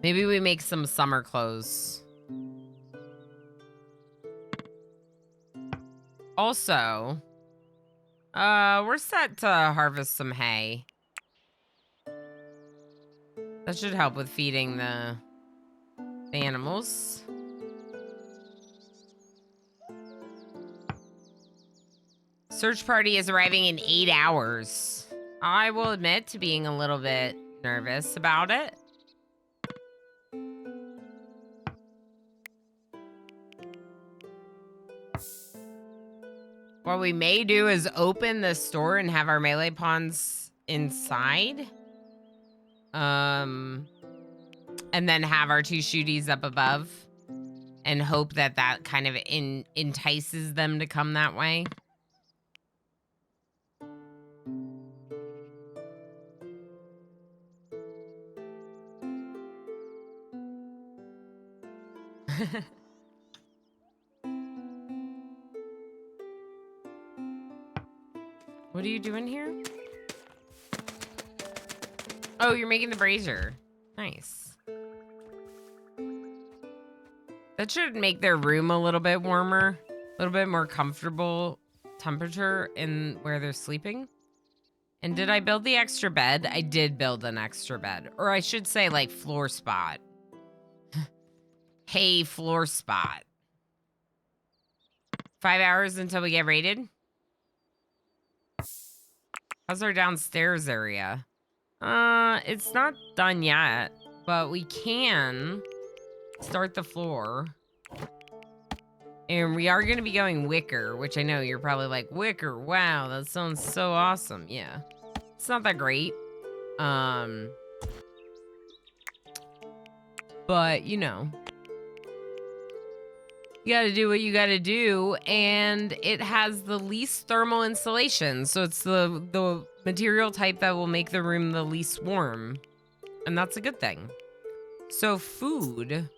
Maybe we make some summer clothes. Also, we're set to harvest some hay. That should help with feeding the animals. Search party is arriving in 8 hours. I will admit to being a little bit nervous about it. What we may do is open the store and have our melee pawns inside. And then have our 2 shooties up above. and hope that that kind of entices them to come that way. What are you doing here? Oh, you're making the brazier. Nice. That should make their room a little bit warmer, a little bit more comfortable temperature in where they're sleeping. And did I build the extra bed? I did build an extra bed. Or I should say like floor spot. Hey, floor spot. 5 hours until we get raided? How's our downstairs area? It's not done yet, but we can start the floor. And we are going to be going wicker, which I know you're probably like, wicker, wow, that sounds so awesome. Yeah, it's not that great. But, you know, you got to do what you got to do, and it has the least thermal insulation, so it's the material type that will make the room the least warm, and that's a good thing. So food.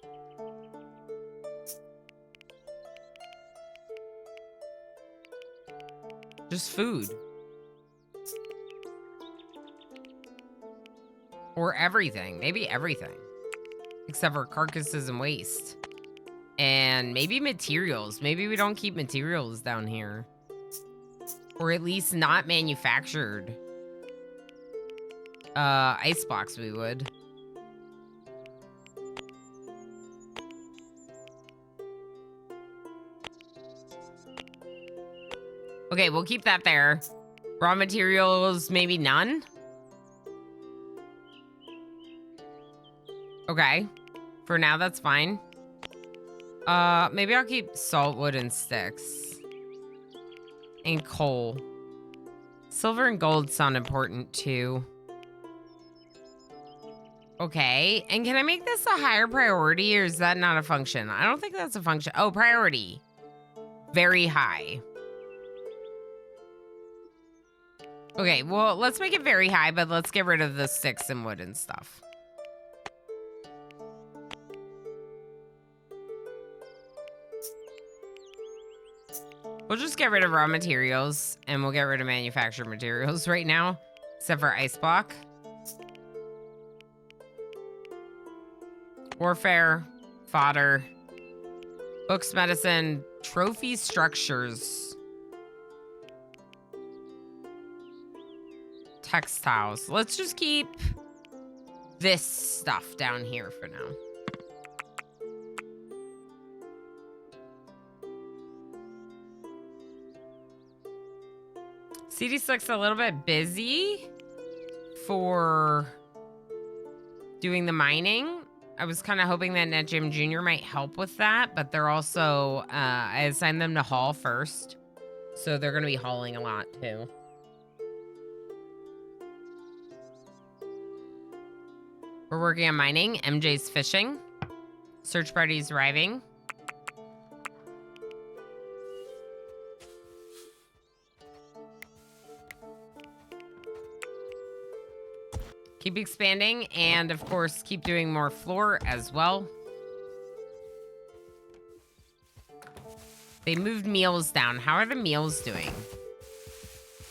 Just food. Or everything. Maybe everything. Except for carcasses and waste. And maybe materials. Maybe we don't keep materials down here. Or at least not manufactured. Icebox we would. Okay, we'll keep that there. Raw materials, maybe none? Okay. For now, that's fine. Maybe I'll keep salt, wood, and sticks. And coal. Silver and gold sound important, too. Okay. And can I make this a higher priority, or is that not a function? I don't think that's a function. Oh, priority. Very high. Okay, well, let's make it very high, but let's get rid of the sticks and wood and stuff. We'll just get rid of raw materials, and we'll get rid of manufactured materials right now, except for ice block. Warfare, fodder, books, medicine, trophy structures, textiles. Let's just keep this stuff down here for now. CD6 a little bit busy for doing the mining. I was kind of hoping that NetGym Jr. might help with that, but they're also, I assigned them to haul first. So they're going to be hauling a lot too. We're working on mining. MJ's fishing. Search party's arriving. Keep expanding, and of course, keep doing more floor as well. They moved meals down. How are the meals doing?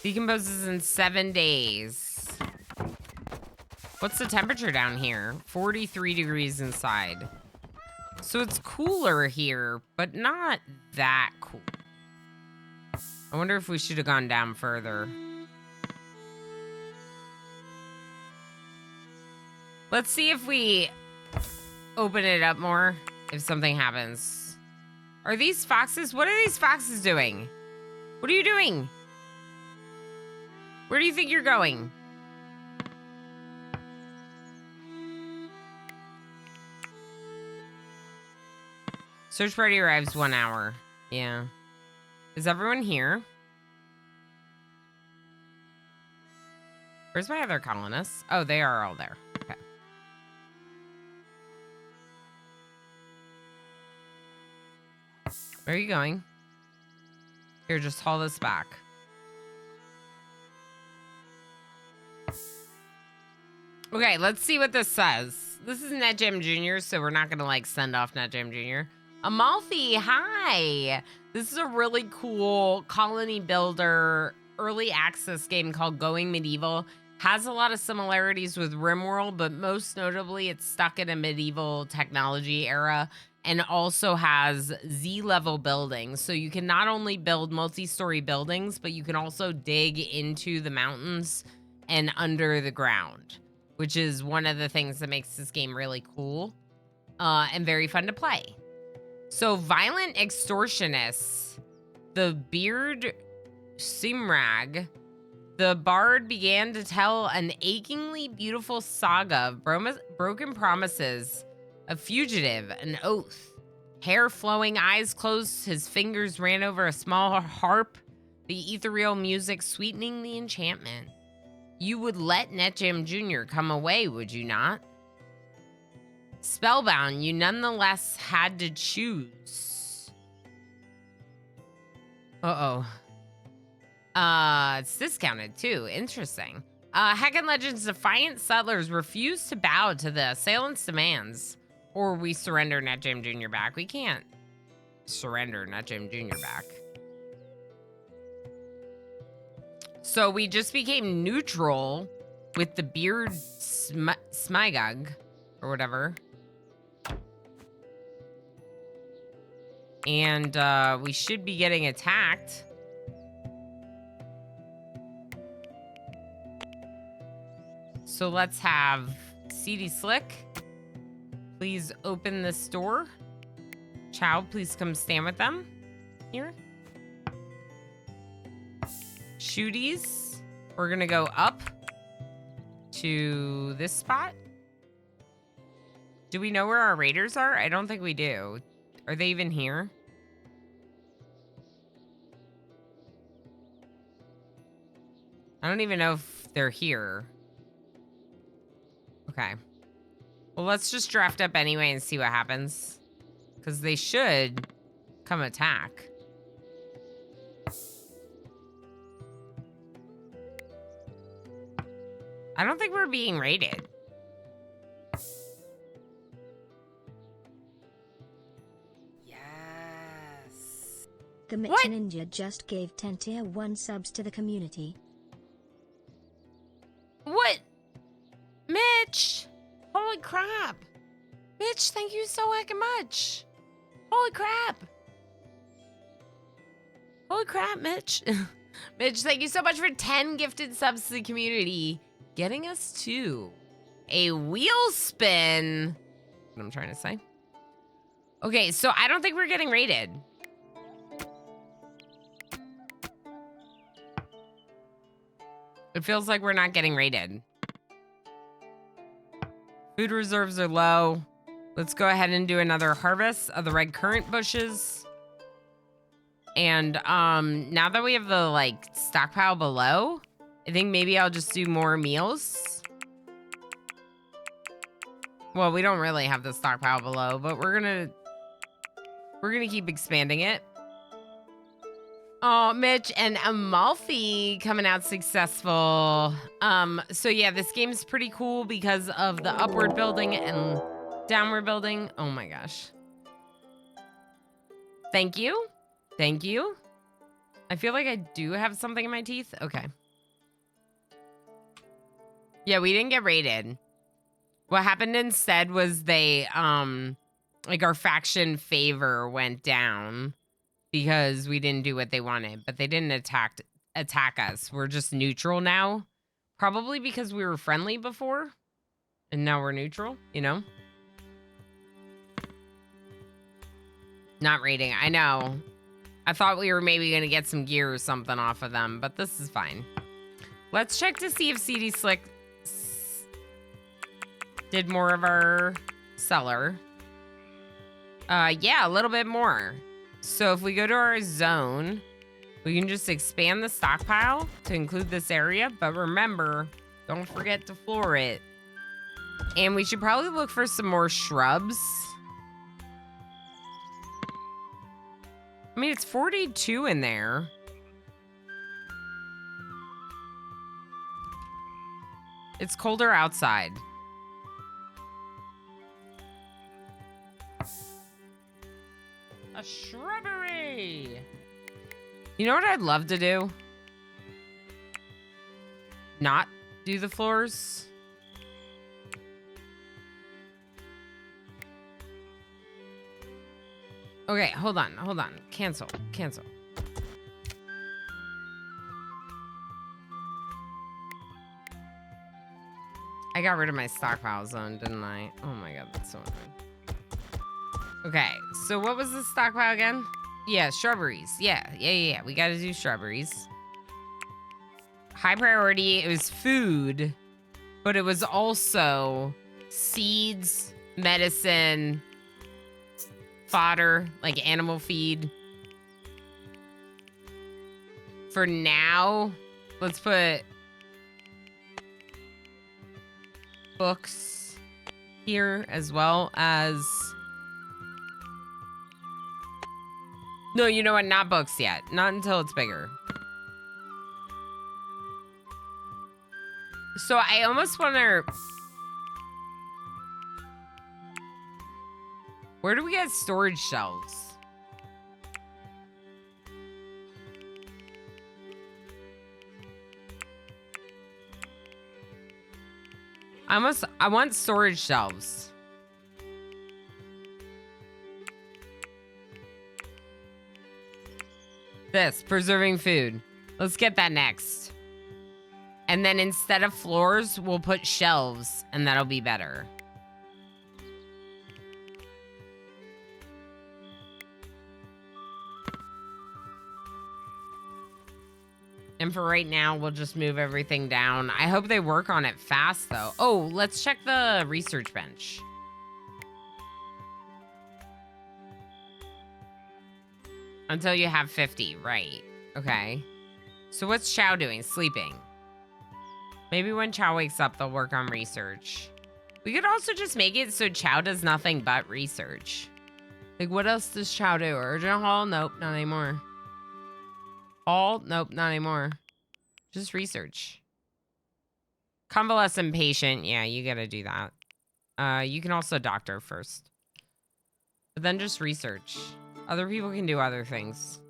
Decomposes in 7 days. What's the temperature down here? 43 degrees inside. So it's cooler here, but not that cool. I wonder if we should have gone down further. Let's see if we open it up more, if something happens. Are these foxes? What are these foxes doing? What are you doing? Where do you think you're going? Search party arrives 1 hour. Yeah. Is everyone here? Where's my other colonists? Oh, they are all there. Okay. Where are you going? Here, just haul this back. Okay, let's see what this says. This is NetGem Jr., so we're not gonna like send off NetGem Jr. Amalfi, hi! This is a really cool colony builder early access game called Going Medieval. Has a lot of similarities with RimWorld, but most notably it's stuck in a medieval technology era and also has Z-level buildings. So you can not only build multi-story buildings, but you can also dig into the mountains and under the ground, which is one of the things that makes this game really cool and very fun to play. So Violent Extortionists, the Beard Simrag, the bard began to tell an achingly beautiful saga of broken promises, a fugitive, an oath. Hair flowing, eyes closed, his fingers ran over a small harp, the ethereal music sweetening the enchantment. You would let NetGem Jr. come away, would you not? Spellbound, you nonetheless had to choose. Uh-oh. It's discounted too. Interesting. Heckin' Legends Defiant Settlers refuse to bow to the assailant's demands, or we surrender NetGem Jr. back. We can't surrender NetGem Jr. back. So we just became neutral with the Beard Smygug, or whatever. And we should be getting attacked. So let's have CD Slick. Please open this door. Chow, please come stand with them. Here. Shooties. We're gonna go up to this spot. Do we know where our raiders are? I don't think we do. Are they even here? I don't even know if they're here. Okay. Well, let's just draft up anyway and see what happens. Because they should come attack. I don't think we're being raided. Yes. The Mitch What? Ninja just gave 10 tier 1 subs to the community. What? Mitch! Holy crap! Mitch, thank you so heckin' much! Holy crap! Holy crap, Mitch. Mitch, thank you so much for 10 gifted subs to the community. Getting us to a wheel spin. What I'm trying to say. Okay, so I don't think we're getting raided. It feels like we're not getting raided. Food reserves are low. Let's go ahead and do another harvest of the red currant bushes. And now that we have the like stockpile below, I think maybe I'll just do more meals. Well, we don't really have the stockpile below, but we're gonna keep expanding it. Oh, Mitch and Amalfi coming out successful. So yeah, this game's pretty cool because of the upward building and downward building. Oh my gosh. Thank you. Thank you. I feel like I do have something in my teeth. Okay. Yeah, we didn't get raided. What happened instead was they, like our faction favor went down because we didn't do what they wanted, but they didn't attack us. We're just neutral now. Probably because we were friendly before and now we're neutral, you know? Not raiding, I know. I thought we were maybe gonna get some gear or something off of them, but this is fine. Let's check to see if CD Slick did more of our cellar. Yeah, a little bit more. So if we go to our zone, we can just expand the stockpile to include this area. But remember, don't forget to floor it. And we should probably look for some more shrubs. I mean, it's 42 in there. It's colder outside. A shrubbery. You know what I'd love to do? Not do the floors. Okay, hold on. Cancel. I got rid of my stockpile zone, didn't I? Oh my god, that's so annoying. Okay, so what was the stockpile again? Yeah, shrubberies. Yeah. We gotta do shrubberies. High priority, it was food, but it was also seeds, medicine, fodder, like animal feed. For now, let's put books here as well as... No, you know what? Not books yet. Not until it's bigger. So I almost want to... Where do we get storage shelves? I want storage shelves. This, preserving food. Let's get that next. And then instead of floors, we'll put shelves, and that'll be better. And for right now, we'll just move everything down. I hope they work on it fast, though. Oh, let's check the research bench. Until you have 50, right. Okay. So what's Chow doing? Sleeping. Maybe when Chow wakes up, they'll work on research. We could also just make it so Chow does nothing but research. Like, what else does Chow do? Urgent Hall? Nope, not anymore. Hall? Nope, not anymore. Just research. Convalescent patient. Yeah, you gotta do that. You can also doctor first. But then just research. Other people can do other things.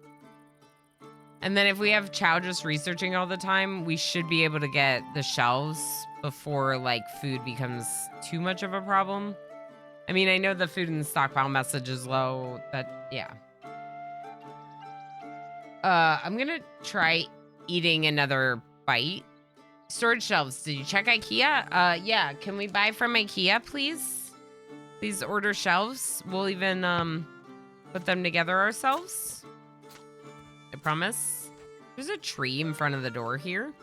And then if we have Chow just researching all the time, we should be able to get the shelves before, like, food becomes too much of a problem. I mean, I know the food in the stockpile message is low. Yeah. I'm gonna try eating another bite. Storage shelves. Did you check IKEA? Yeah. Can we buy from IKEA, please? Please order shelves. We'll even, put them together ourselves. I promise. There's a tree in front of the door here.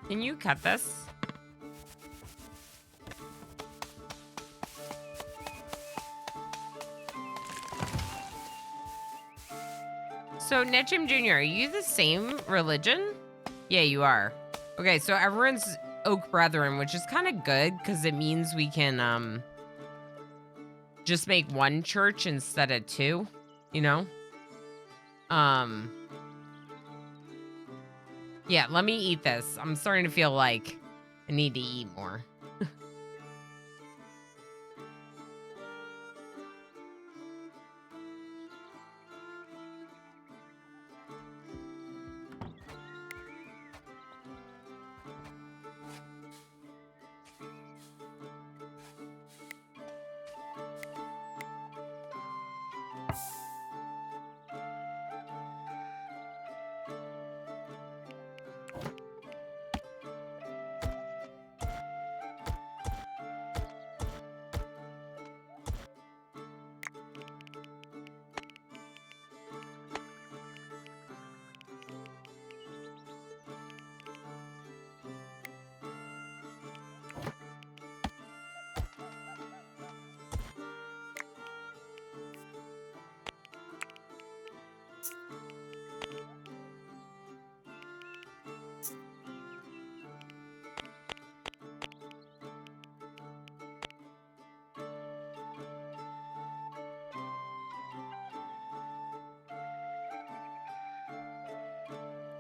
Can you cut this? So, Netchum Jr., are you the same religion? Yeah, you are. Okay, so everyone's Oak Brethren, which is kind of good because it means we can just make one church instead of two, you know? Yeah, let me eat this. I'm starting to feel like I need to eat more.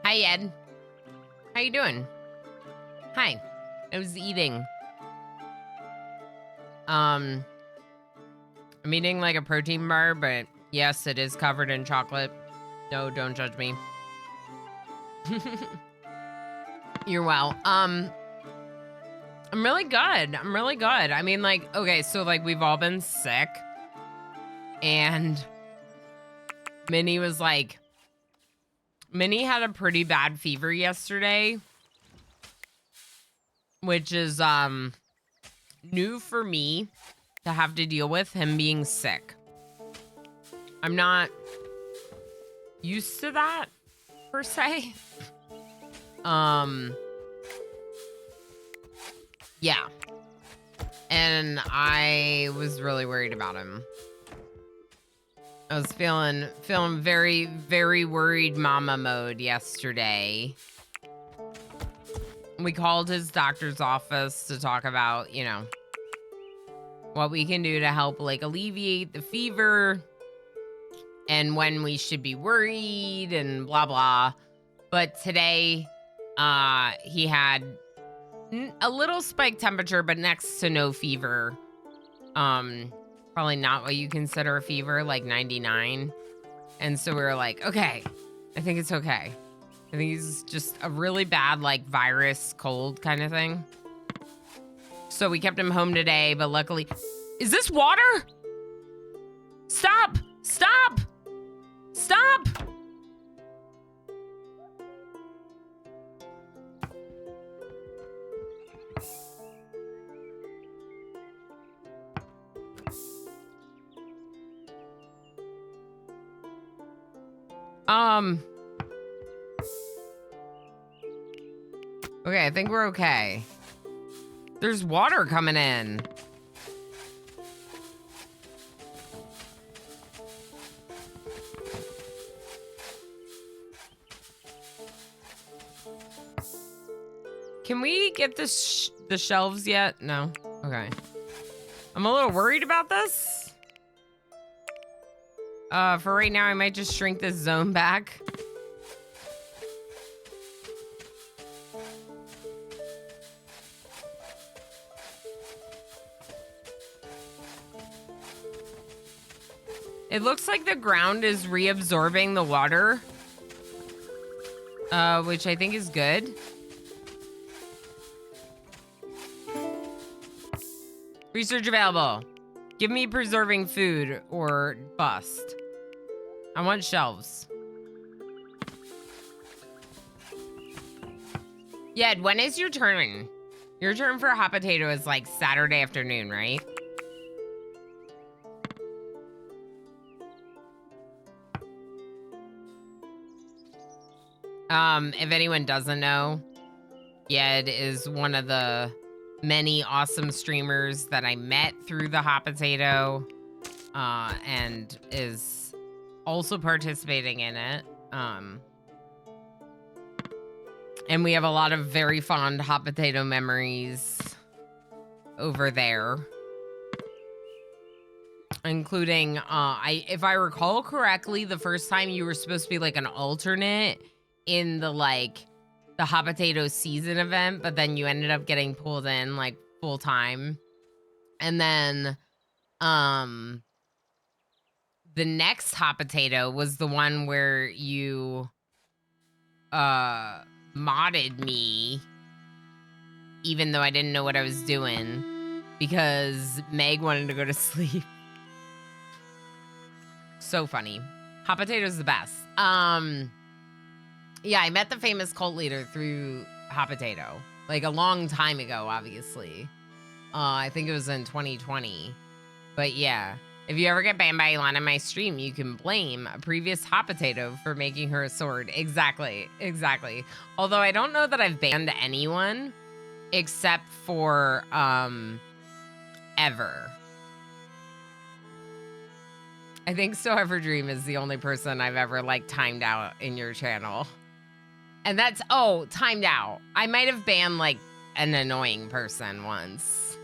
Hi, Ed. How you doing? Hi. I was eating. I'm eating like a protein bar, but yes, it is covered in chocolate. No, don't judge me. You're well. I'm really good. I'm really good. I mean, like, okay, so like we've all been sick, and Minnie was like, Minnie had a pretty bad fever yesterday, which is new for me to have to deal with him being sick. I'm not used to that per se. Yeah. And I was really worried about him. I was feeling very, very worried mama mode yesterday. We called his doctor's office to talk about, you know, what we can do to help like alleviate the fever and when we should be worried and blah blah. But today he had a little spiked temperature, but next to no fever. Probably not what you consider a fever, like 99. And so we were like, okay, I think it's okay. I think he's just a really bad, like, virus cold kind of thing. So we kept him home today, but luckily... Is this water? Stop! Stop! Stop! Okay, I think we're okay. There's water coming in. Can we get the shelves yet? No? Okay. I'm a little worried about this. For right now, I might just shrink this zone back. It looks like the ground is reabsorbing the water, which I think is good. Research available. Give me preserving food or bust. I want shelves. Yeah, when is your turn? Your turn for a hot potato is like Saturday afternoon, right? If anyone doesn't know, Yed is one of the many awesome streamers that I met through the hot potato, and is also participating in it. And we have a lot of very fond hot potato memories over there. Including, if I recall correctly, the first time you were supposed to be like an alternate in the the hot potato season event, but then you ended up getting pulled in like full time. And then the next hot potato was the one where you modded me, even though I didn't know what I was doing, because Meg wanted to go to sleep. So funny. Hot potato's the best. Yeah, I met the famous cult leader through hot potato, like a long time ago, obviously. I think it was in 2020. But yeah, if you ever get banned by Elon in my stream, you can blame a previous hot potato for making her a sword. Exactly, exactly. Although I don't know that I've banned anyone except for Ever. I think So Ever Dream is the only person I've ever like timed out in your channel. And that's, oh, timed out. I might have banned like an annoying person once.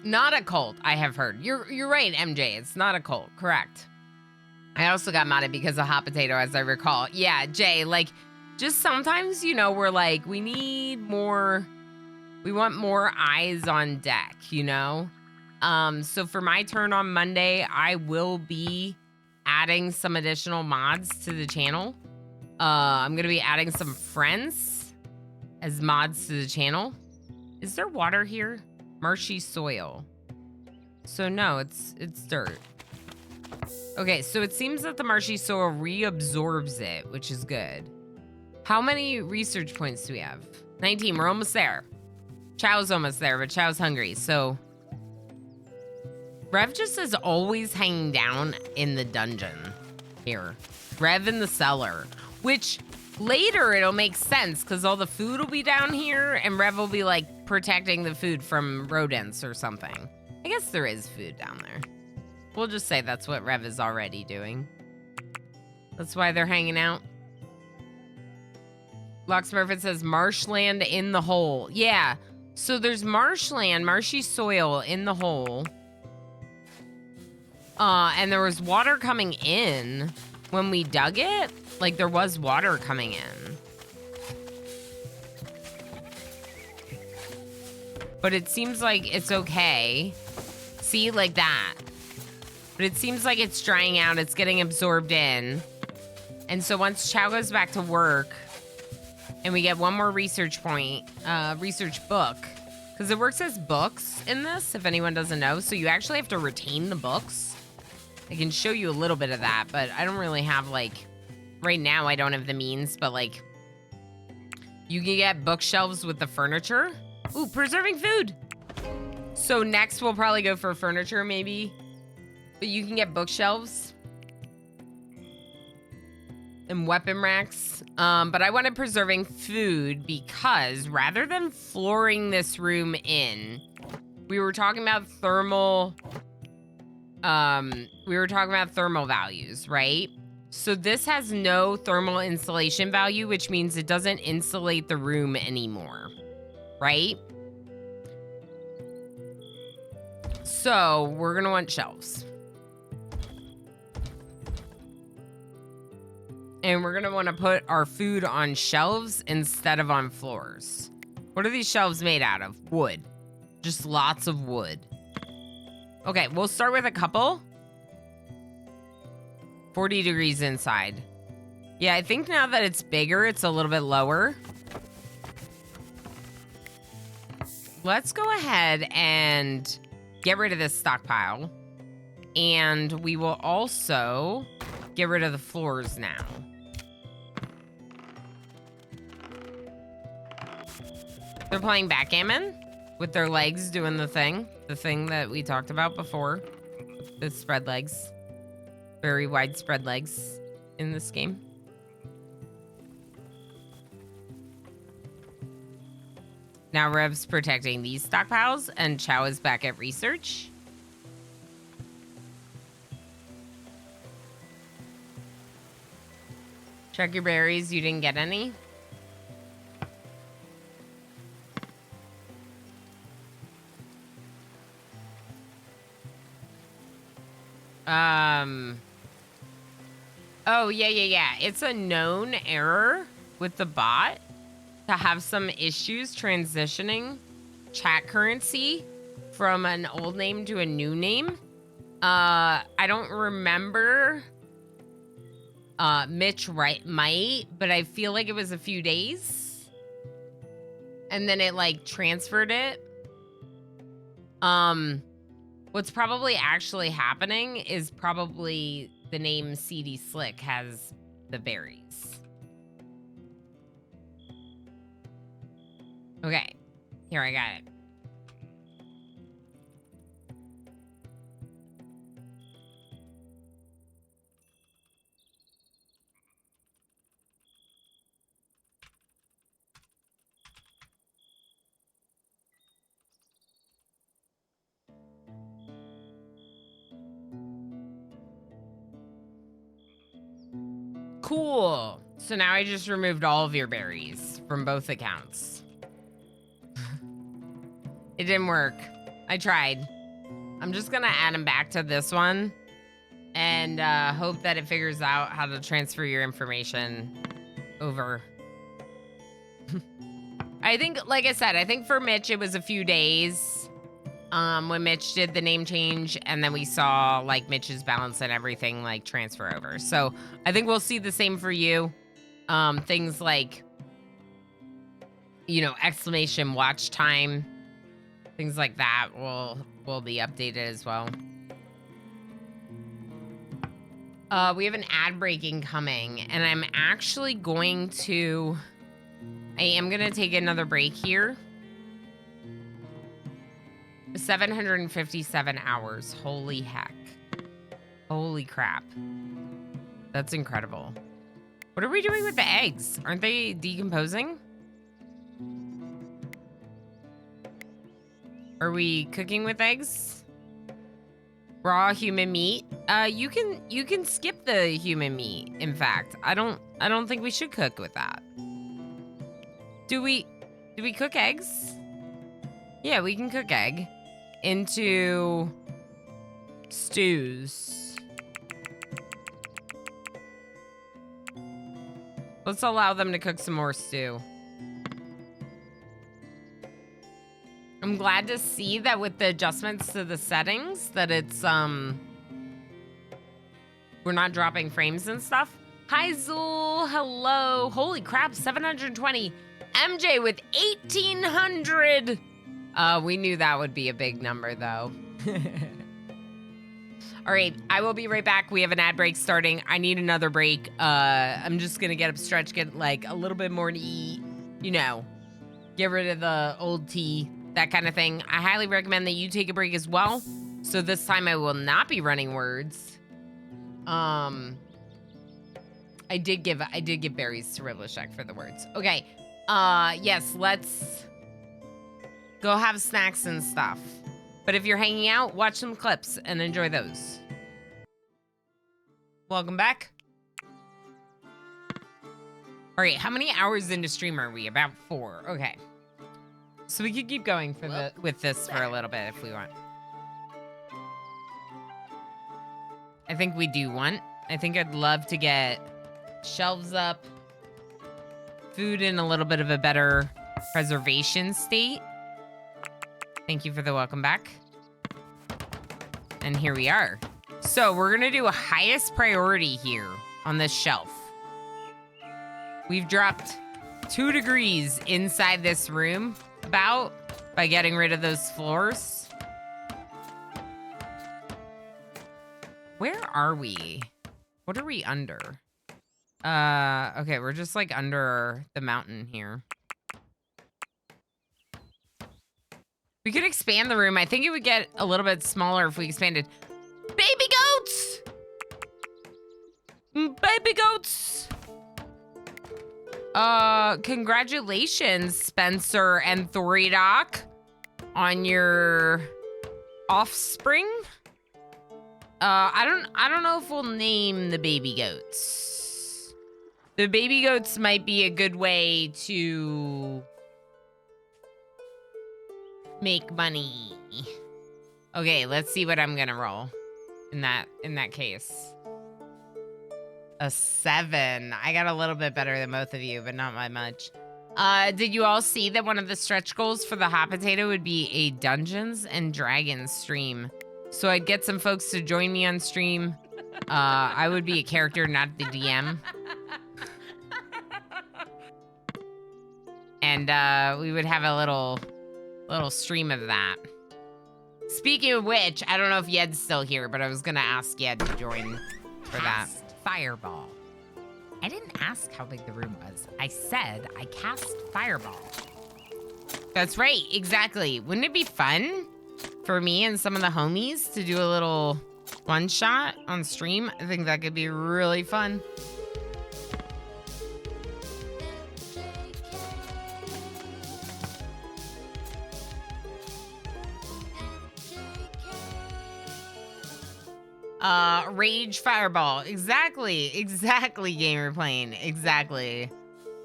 Not a cult, I have heard. You're right, MJ. It's not a cult. Correct. I also got modded because of hot potato, as I recall. Yeah, Jay, like, just sometimes, you know, we're like, we want more eyes on deck, you know? So for my turn on Monday, I will be adding some additional mods to the channel. I'm gonna be adding some friends as mods to the channel. Is there water here? Marshy soil. So no, it's dirt. Okay, so it seems that the marshy soil reabsorbs it, which is good. How many research points do we have? 19, we're almost there. Chow's almost there, but Chow's hungry, so... Rev just is always hanging down in the dungeon here. Rev in the cellar, which later it'll make sense because all the food will be down here and Rev will be like protecting the food from rodents or something. I guess there is food down there. We'll just say that's what Rev is already doing. That's why they're hanging out. Locksmurfit says marshland in the hole. Yeah, so there's marshland, marshy soil in the hole. And there was water coming in when we dug it. Like, there was water coming in. But it seems like it's okay. See, like that. But it seems like it's drying out. It's getting absorbed in. And so once Chow goes back to work, and we get one more research point, research book, because it works as books in this, if anyone doesn't know. So you actually have to retain the books. I can show you a little bit of that, but I don't really have, like, right now I don't have the means, but, like, you can get bookshelves with the furniture. Ooh, preserving food. So next we'll probably go for furniture, maybe. But you can get bookshelves and weapon racks. But I wanted preserving food because rather than flooring this room in, we were talking about thermal values, right? So this has no thermal insulation value, which means it doesn't insulate the room anymore, right? So we're gonna want shelves. And we're gonna wanna put our food on shelves instead of on floors. What are these shelves made out of? Wood. Just lots of wood. Okay, we'll start with a couple. 40 degrees inside. Yeah, I think now that it's bigger, it's a little bit lower. Let's go ahead and get rid of this stockpile. And we will also get rid of the floors now. They're playing backgammon with their legs doing the thing that we talked about before. The spread legs. Very widespread legs in this game. Now Rev's protecting these stockpiles and Chow is back at research. Check your berries, you didn't get any? Oh, yeah. It's a known error with the bot to have some issues transitioning chat currency from an old name to a new name. I don't remember. Mitch might, but I feel like it was a few days. And then it, like, transferred it. What's probably actually happening is probably the name CD Slick has the berries. Okay, here, I got it. Cool. So now I just removed all of your berries from both accounts. It didn't work. I tried. I'm just gonna add them back to this one And hope that it figures out how to transfer your information over. I think, like I said, I think for Mitch, it was a few days when Mitch did the name change, and then we saw, like, Mitch's balance and everything, like, transfer over. So I think we'll see the same for you. Things like, you know, exclamation watch time, things like that will be updated as well. We have an ad break incoming, and I'm actually going to... I am going to take another break here. 757 hours. Holy heck. Holy crap. That's incredible. What are we doing with the eggs? Aren't they decomposing? Are we cooking with eggs? Raw human meat? You can skip the human meat, in fact. I don't think we should cook with that. Do we cook eggs? Yeah, we can cook egg into stews. Let's allow them to cook some more stew. I'm glad to see that with the adjustments to the settings that it's we're not dropping frames and stuff. Hi Zool, hello. Holy crap, 720. MJ with 1,800. We knew that would be a big number though. All right, I will be right back. We have an ad break starting. I need another break. I'm just gonna get up, stretch, get like a little bit more to eat, you know, get rid of the old tea, that kind of thing. I highly recommend that you take a break as well. So this time I will not be running words. I did give berries to Rivlishek for the words. Okay. Yes, let's go have snacks and stuff. But if you're hanging out, watch some clips and enjoy those. Welcome back. All right, how many hours into stream are we? About 4. Okay. So we could keep going for with this for a little bit if we want. I think we do want. I think I'd love to get shelves up, food in a little bit of a better preservation state. Thank you for the welcome back. And here we are. So we're gonna do a highest priority here on this shelf. We've dropped 2 degrees inside this room about by getting rid of those floors. Where are we? What are we under? Okay, we're just like under the mountain here. We could expand the room. I think it would get a little bit smaller if we expanded. Baby goats! Baby goats! Congratulations, Spencer and Thoridoc, on your offspring. I don't know if we'll name the baby goats. The baby goats might be a good way to make money. Okay, let's see what I'm gonna roll in that case. A 7. I got a little bit better than both of you, but not by much. Did you all see that one of the stretch goals for the hot potato would be a Dungeons and Dragons stream? So I'd get some folks to join me on stream. I would be a character, not the DM. And we would have a little stream of that. Speaking of which, I don't know if Yed's still here, but I was gonna ask Yed to join for that. Fireball. I didn't ask how big the room was. I said I cast fireball. That's right, exactly. Wouldn't it be fun for me and some of the homies to do a little one-shot on stream? I think that could be really fun. Rage fireball. Exactly, Gamer Plane. Exactly.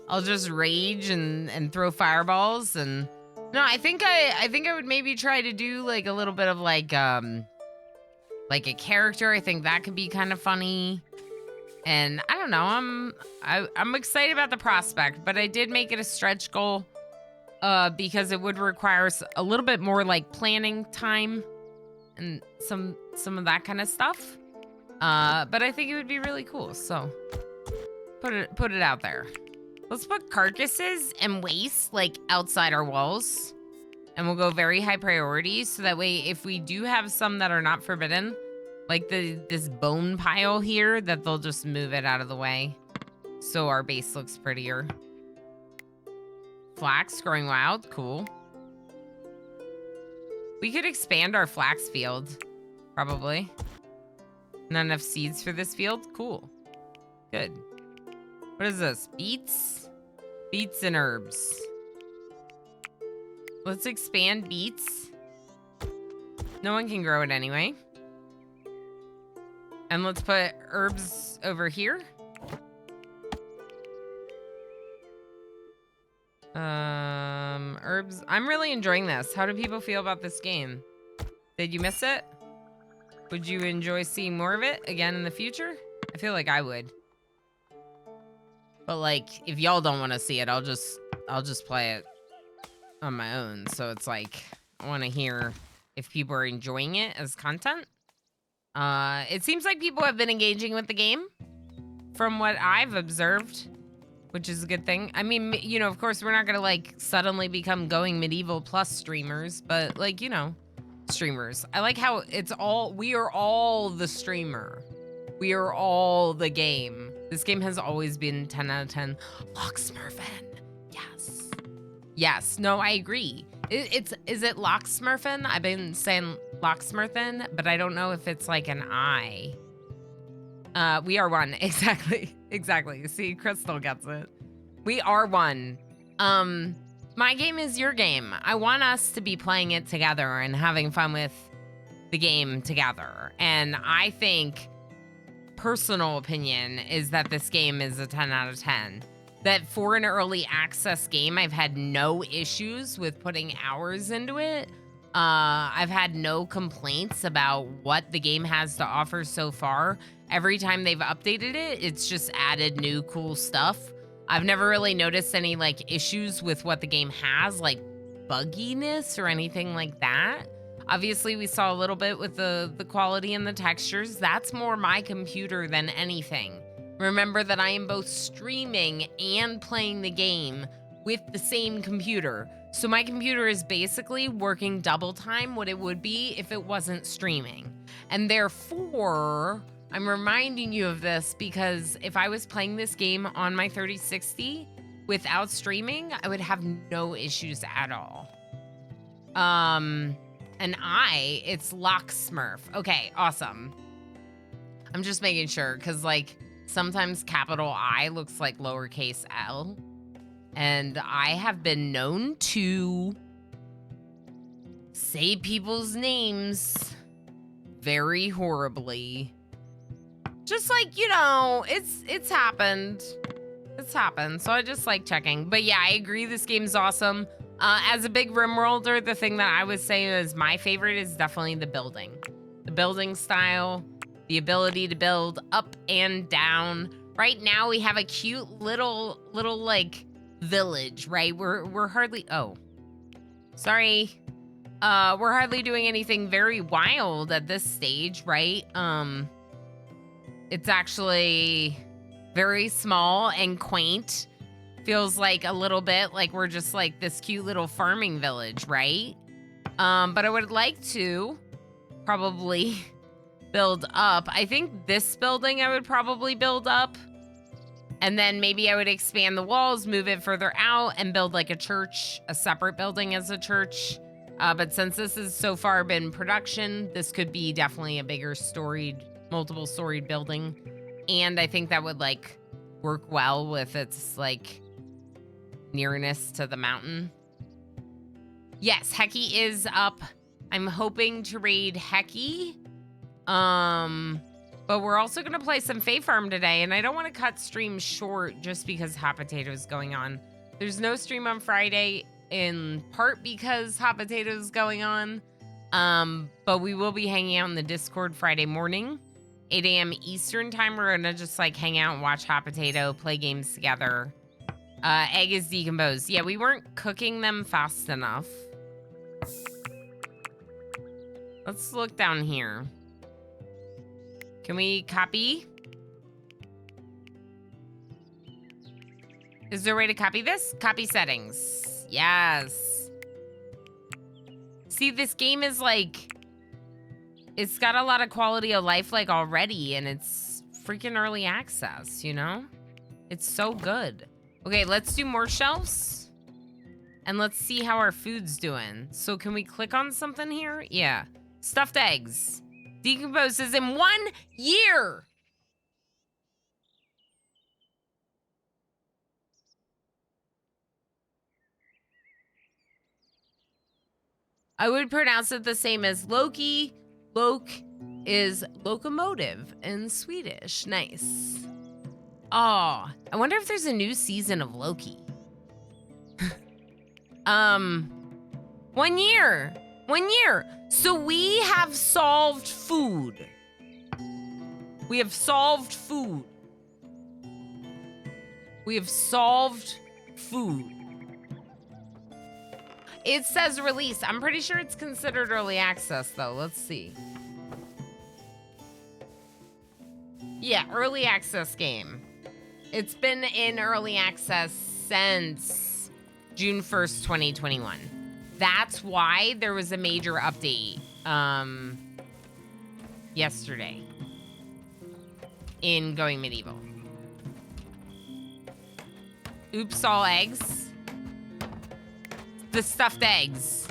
I'll just rage and throw fireballs and no, I think I would maybe try to do like a little bit of like like a character. I think that could be kind of funny. And I don't know, I'm excited about the prospect, but I did make it a stretch goal because it would require a little bit more like planning time and some of that kind of stuff. But I think it would be really cool. So put it out there. Let's put carcasses and waste like outside our walls, and we'll go very high priority. So that way, if we do have some that are not forbidden, like this bone pile here, that they'll just move it out of the way. So our base looks prettier. Flax growing wild, cool. We could expand our flax field, probably. Not enough seeds for this field? Cool. Good. What is this? Beets? Beets and herbs. Let's expand beets. No one can grow it anyway. And let's put herbs over here. Herbs. I'm really enjoying this. How do people feel about this game? Did you miss it? Would you enjoy seeing more of it again in the future? I feel like I would. But like, if y'all don't want to see it, I'll just play it on my own. So it's like, I want to hear if people are enjoying it as content. It seems like people have been engaging with the game from what I've observed, which is a good thing. I mean, you know, of course, we're not going to like suddenly become Going Medieval Plus streamers, but like, you know, streamers. I like how we are all the streamer. We are all the game. This game has always been 10 out of 10. Locksmurfin. Yes. Yes. No, I agree. Is it Locksmurfin? I've been saying Locksmurfin, but I don't know if it's like an I. We are one. Exactly. Exactly. See, Crystal gets it. We are one. My game is your game. I want us to be playing it together and having fun with the game together. And I think, personal opinion, is that this game is a 10 out of 10. That for an early access game, I've had no issues with putting hours into it. I've had no complaints about what the game has to offer so far. Every time they've updated it, it's just added new cool stuff. I've never really noticed any like issues with what the game has, like bugginess or anything like that. Obviously, we saw a little bit with the quality and the textures. That's more my computer than anything. Remember that I am both streaming and playing the game with the same computer. So my computer is basically working double time what it would be if it wasn't streaming. And therefore, I'm reminding you of this because if I was playing this game on my 3060 without streaming, I would have no issues at all. And it's Locksmurf. Okay, awesome. I'm just making sure because like sometimes capital I looks like lowercase L. And I have been known to say people's names very horribly. Just like, you know, it's happened. It's happened. So I just like checking. But yeah, I agree this game's awesome. As a big RimWorlder, the thing that I would say is my favorite is definitely the building. The building style, the ability to build up and down. Right now we have a cute little like village, right? We're hardly, oh, sorry. We're hardly doing anything very wild at this stage, right? It's actually very small and quaint. Feels like a little bit like we're just like this cute little farming village, right? But I would like to probably build up. I think this building I would probably build up. And then maybe I would expand the walls, move it further out, and build like a church, a separate building as a church. But since this has so far been production, this could be definitely a bigger storied, multiple storied building. And I think that would like work well with its like nearness to the mountain. Yes, Hecky is up. I'm hoping to raid Hecky. But we're also going to play some Fae Farm today, and I don't want to cut stream short just because Hot Potato is going on. There's no stream on Friday, in part because Hot Potato is going on. But we will be hanging out in the Discord Friday morning, 8 a.m. Eastern time. We're gonna just like hang out and watch Hot Potato, play games together. Egg is decomposed. Yeah, we weren't cooking them fast enough. Let's look down here. Can we copy? Is there a way to copy this? Copy settings. Yes. See, this game is like, it's got a lot of quality of life like already, and it's freaking early access, you know? It's so good. Okay, let's do more shelves. And let's see how our food's doing. So can we click on something here? Yeah. Stuffed eggs. Decomposes in 1 year. I would pronounce it the same as Loki. Lok is locomotive in Swedish. Nice. Oh, I wonder if there's a new season of Loki. 1 year. 1 year. So we have solved food. We have solved food. We have solved food. It says release. I'm pretty sure it's considered early access, though. Let's see. Yeah, early access game. It's been in early access since June 1st, 2021. That's why there was a major update yesterday in Going Medieval. Oops, all eggs. The stuffed eggs.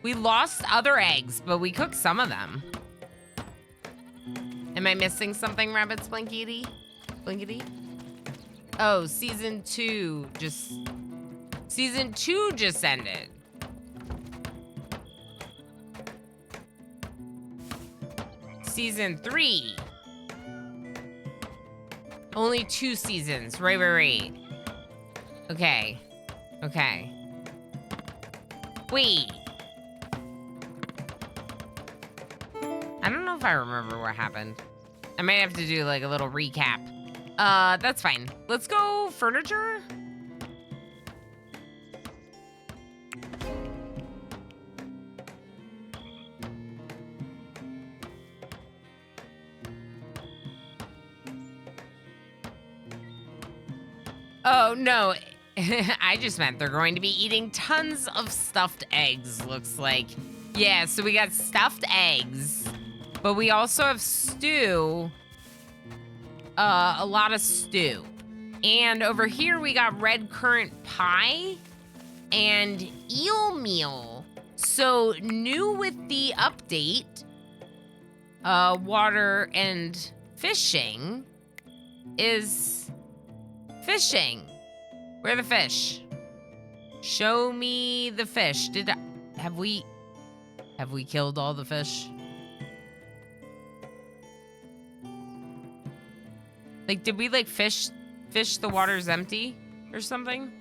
We lost other eggs, but we cooked some of them. Am I missing something, Rabbits Blinkety? Blinkety? Oh, season 2 just ended. Season 3. Only 2 seasons. Right. Okay. Okay. Wait. I don't know if I remember what happened. I might have to do like a little recap. That's fine. Let's go furniture. Oh, no. I just meant they're going to be eating tons of stuffed eggs, looks like. Yeah, so we got stuffed eggs, but we also have stew. A lot of stew. And over here we got red currant pie and eel meal. So new with the update, water and fishing is fishing. Where are the fish? Show me the fish. Have we killed all the fish? Like, did we like fish the water's empty or something?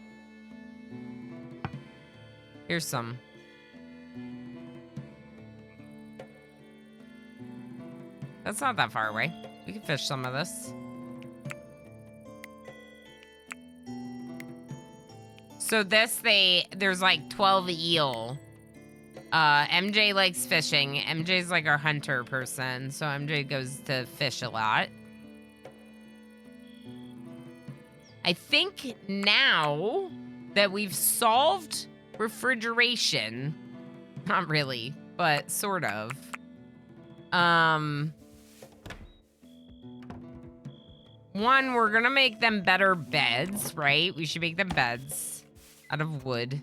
Here's some. That's not that far away. We can fish some of this. So this, there's like 12 eel. MJ likes fishing. MJ's like our hunter person, so MJ goes to fish a lot. I think now that we've solved refrigeration, not really, but sort of. One, we're gonna make them better beds, right? We should make them beds. Out of wood.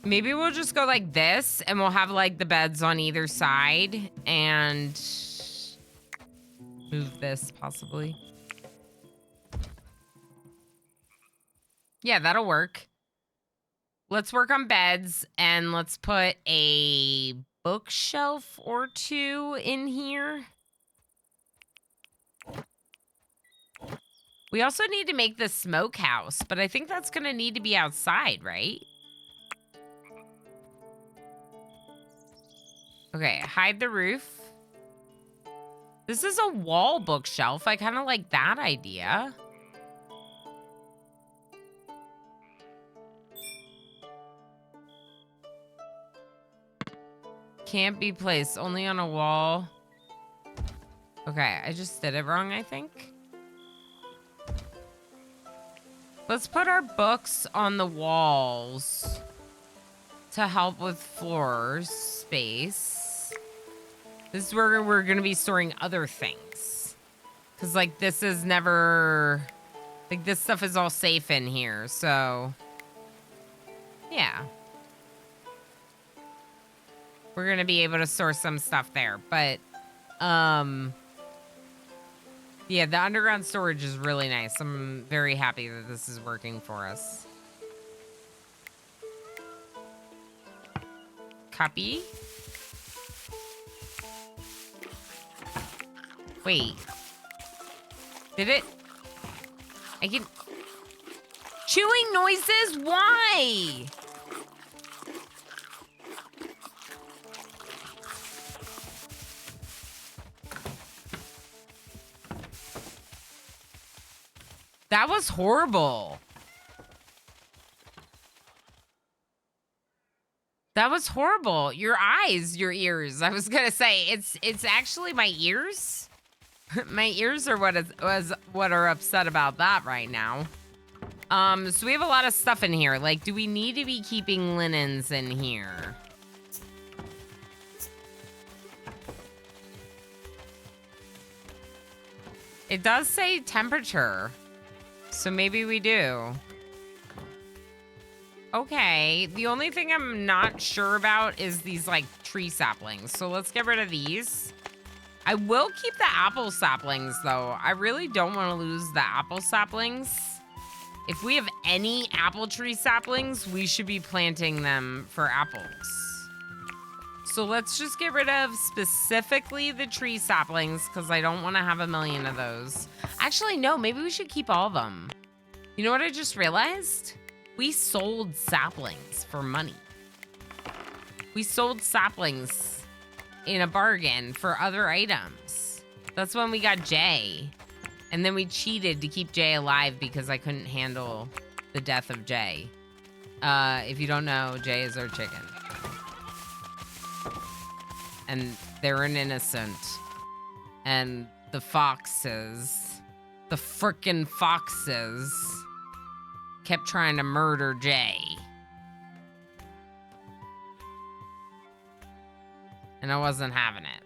Maybe we'll just go like this and we'll have like the beds on either side and move this possibly. Yeah, that'll work. Let's work on beds and let's put a bookshelf or 2 in here. We also need to make the smokehouse, but I think that's gonna need to be outside, right? Okay, hide the roof. This is a wall bookshelf. I kind of like that idea. Can't be placed, only on a wall. Okay, I just did it wrong, I think. Let's put our books on the walls to help with floor space. This is where we're gonna be storing other things. Cause like this is never, like this stuff is all safe in here, so yeah. We're gonna be able to store some stuff there, but yeah, the underground storage is really nice. I'm very happy that this is working for us. Copy. Wait. Did it? I can... Chewing noises? Why? That was horrible. That was horrible. Your eyes, your ears. I was gonna say it's actually my ears. My ears are what are upset about that right now. So we have a lot of stuff in here. Like, do we need to be keeping linens in here? It does say temperature. So maybe we do. Okay, the only thing I'm not sure about is these, like, tree saplings. So let's get rid of these. I will keep the apple saplings, though. I really don't want to lose the apple saplings. If we have any apple tree saplings, we should be planting them for apples. So let's just get rid of specifically the tree saplings because I don't want to have a million of those. Actually, no, maybe we should keep all of them. You know what I just realized? We sold saplings for money. We sold saplings in a bargain for other items. That's when we got Jay. And then we cheated to keep Jay alive because I couldn't handle the death of Jay. If you don't know, Jay is our chicken. And they're an innocent. And the foxes, the frickin' foxes, kept trying to murder Jay. And I wasn't having it.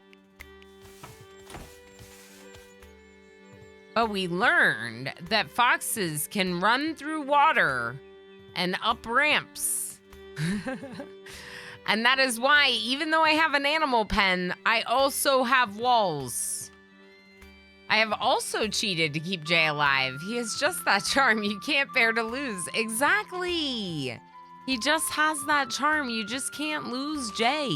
But we learned that foxes can run through water and up ramps. And that is why, even though I have an animal pen, I also have walls. I have also cheated to keep Jay alive. He has just that charm you can't bear to lose. Exactly. He just has that charm. You just can't lose Jay.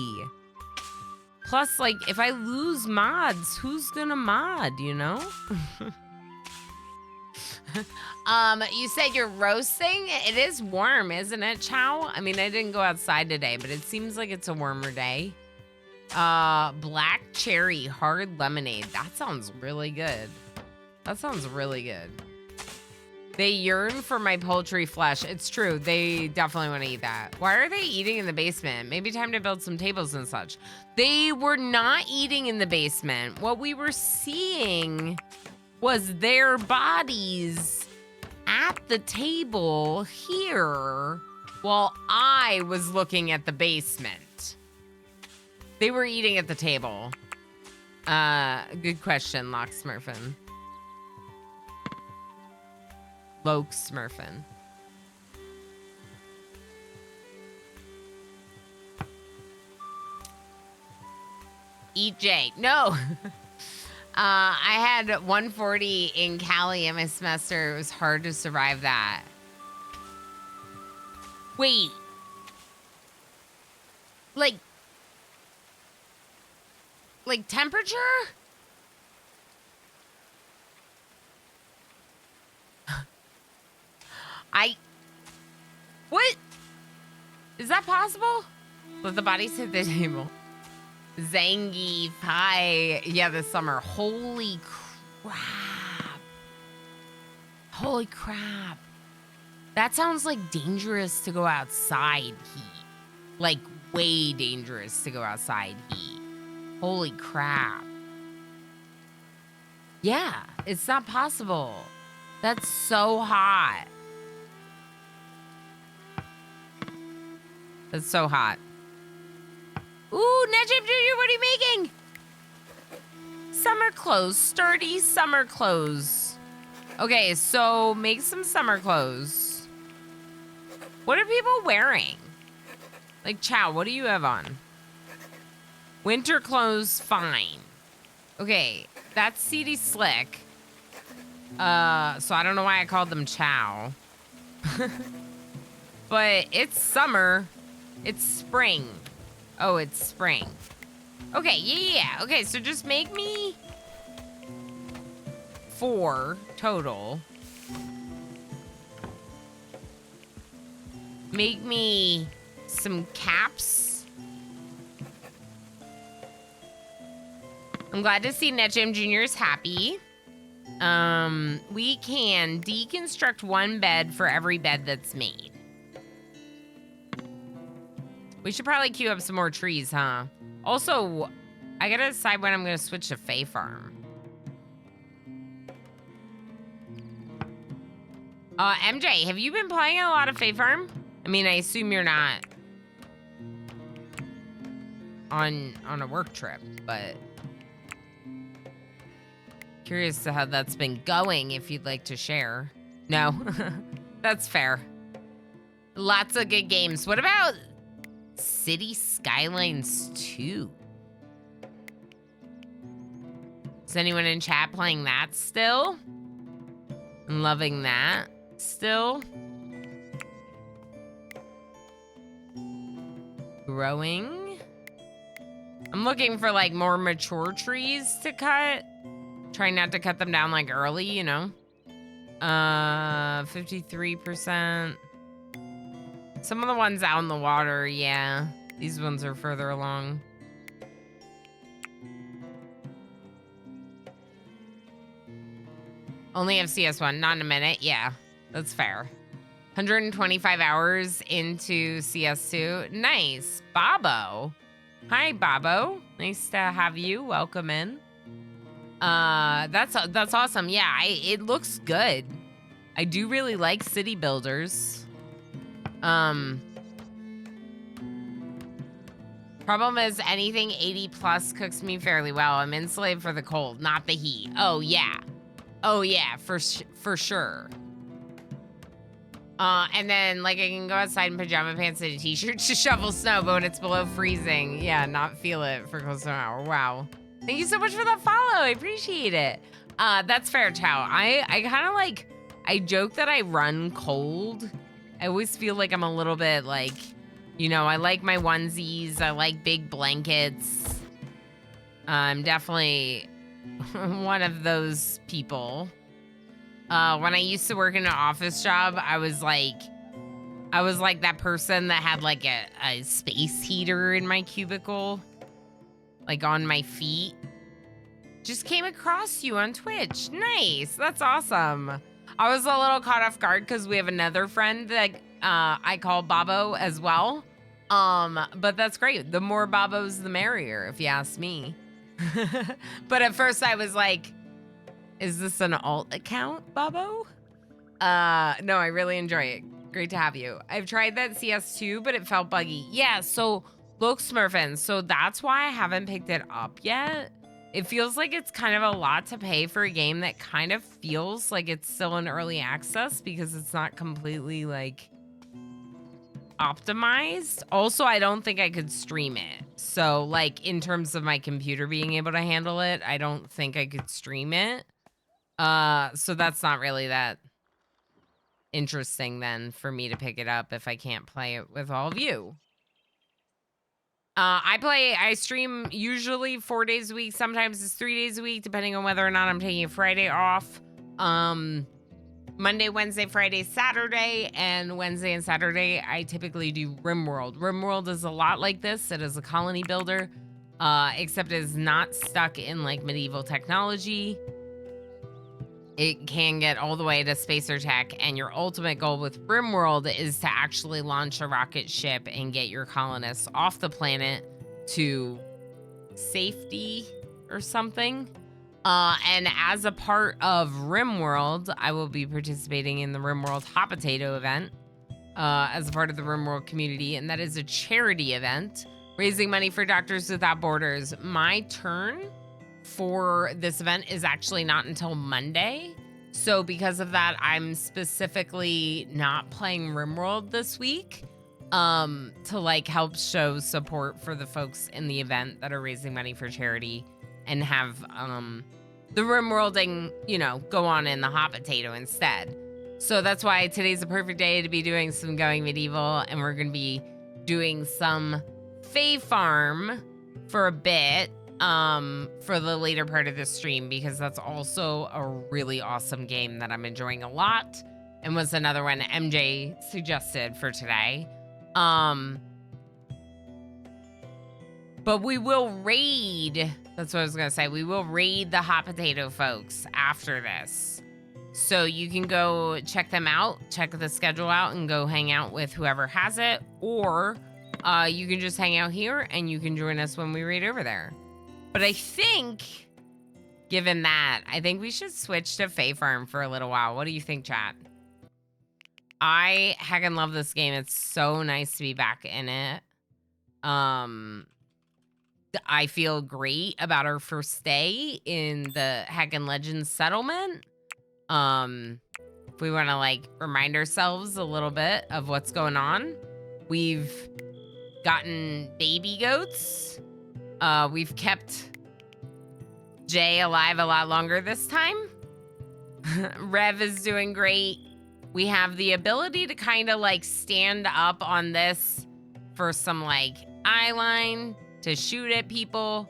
Plus, like, if I lose mods, who's gonna mod, you know? You said you're roasting? It is warm, isn't it, Chow? I mean, I didn't go outside today, but it seems like it's a warmer day. Black cherry hard lemonade. That sounds really good. That sounds really good. They yearn for my poultry flesh. It's true. They definitely want to eat that. Why are they eating in the basement? Maybe time to build some tables and such. They were not eating in the basement. What we were seeing was their bodies at the table here while I was looking at the basement. They were eating at the table. Good question, Lock Smurfin. Loke Smurfin. Eat Jay. No. I had 140 in Cali in my semester. It was hard to survive that. Wait. Like temperature? What? Is that possible? Let the bodies hit the table. Zangy pie. Yeah, this summer. Holy crap. Holy crap. That sounds like dangerous to go outside heat. Like way dangerous to go outside heat. Holy crap. Yeah, it's not possible. That's so hot. That's so hot. Ooh, Najib Jr., what are you making? Summer clothes, sturdy summer clothes. Okay, so make some summer clothes. What are people wearing? Like, Chow, what do you have on? Winter clothes, fine. Okay, that's CD Slick. So I don't know why I called them Chow. But it's summer. It's spring. Oh, it's spring. Okay, yeah. Okay, so just make me 4 total. Make me some caps. I'm glad to see NetGem Jr. is happy. We can deconstruct 1 bed for every bed that's made. We should probably queue up some more trees, huh? Also, I gotta decide when I'm gonna switch to Fae Farm. MJ, have you been playing a lot of Fae Farm? I mean, I assume you're not on a work trip, but curious to how that's been going if you'd like to share. No, that's fair. Lots of good games. What about City Skylines 2? Is anyone in chat playing that still? I'm loving that still. Growing. I'm looking for like more mature trees to cut. Trying not to cut them down like early, you know. 53%. Some of the ones out in the water, yeah. These ones are further along. Only have CS1, not in a minute. Yeah, that's fair. 125 hours into CS2. Nice. Bobo. Hi, Bobo. Nice to have you. Welcome in. That's awesome. Yeah, it looks good. I do really like city builders. Problem is anything 80 plus cooks me fairly well. I'm insulated for the cold, not the heat. Oh yeah. Oh yeah, for sure. And then like I can go outside in pajama pants and a t-shirt to shovel snow, but when it's below freezing, yeah, not feel it for close to an hour. Wow. Thank you so much for that follow. I appreciate it. That's fair, Chow. I kind of like, I joke that I run cold. I always feel like I'm a little bit like, you know, I like my onesies. I like big blankets. I'm definitely one of those people. When I used to work in an office job, I was like that person that had like a space heater in my cubicle, like on my feet. Just came across you on Twitch. Nice. That's awesome. I was a little caught off guard because we have another friend that I call Bobo as well. But that's great. The more Bobos, the merrier, if you ask me. But at first I was like, is this an alt account, Bobo? No, I really enjoy it. Great to have you. I've tried that CS2, but it felt buggy. Yeah, so look, Smurfin, so that's why I haven't picked it up yet. It feels like it's kind of a lot to pay for a game that kind of feels like it's still in early access because it's not completely like optimized. Also, I don't think I could stream it. So like in terms of my computer being able to handle it, I don't think I could stream it. So that's not really that interesting then for me to pick it up if I can't play it with all of you. I stream usually 4 days a week. Sometimes it's 3 days a week, depending on whether or not I'm taking a Friday off. Monday, Wednesday, Friday, Saturday, and Wednesday and Saturday, I typically do RimWorld. RimWorld is a lot like this. It is a colony builder, except it is not stuck in like medieval technology. It can get all the way to spacer tech, and your ultimate goal with RimWorld is to actually launch a rocket ship and get your colonists off the planet to safety or something. And as a part of RimWorld, I will be participating in the RimWorld Hot Potato event as a part of the RimWorld community, and that is a charity event raising money for Doctors Without Borders. My turn for this event is actually not until Monday. So because of that, I'm specifically not playing RimWorld this week to like help show support for the folks in the event that are raising money for charity and have the RimWorlding, you know, go on in the Hot Potato instead. So that's why today's a perfect day to be doing some Going Medieval, and we're going to be doing some Fae Farm for a bit for the later part of the stream, because that's also a really awesome game that I'm enjoying a lot and was another one MJ suggested for today. But we will raid, that's what I was gonna say, we will raid the Hot Potato folks after this. So you can go check them out, check the schedule out, and go hang out with whoever has it, or you can just hang out here and you can join us when we raid over there. But I think, given that, I think we should switch to Fae Farm for a little while. What do you think, chat? I heckin' love this game. It's so nice to be back in it. I feel great about our first day in the Heckin' Legends settlement. If we want to like remind ourselves a little bit of what's going on, we've gotten baby goats. We've kept Jay alive a lot longer this time. Rev is doing great. We have the ability to kind of like stand up on this for some like eye line to shoot at people.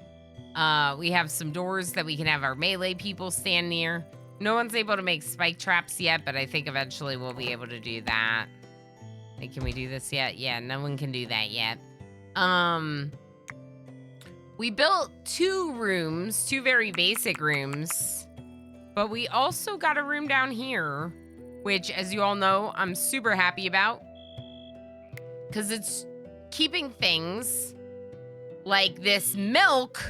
We have some doors that we can have our melee people stand near. No one's able to make spike traps yet, but I think eventually we'll be able to do that. Hey, can we do this yet? Yeah, no one can do that yet. We built 2 rooms, 2 very basic rooms, but we also got a room down here, which, as you all know, I'm super happy about, because it's keeping things like this milk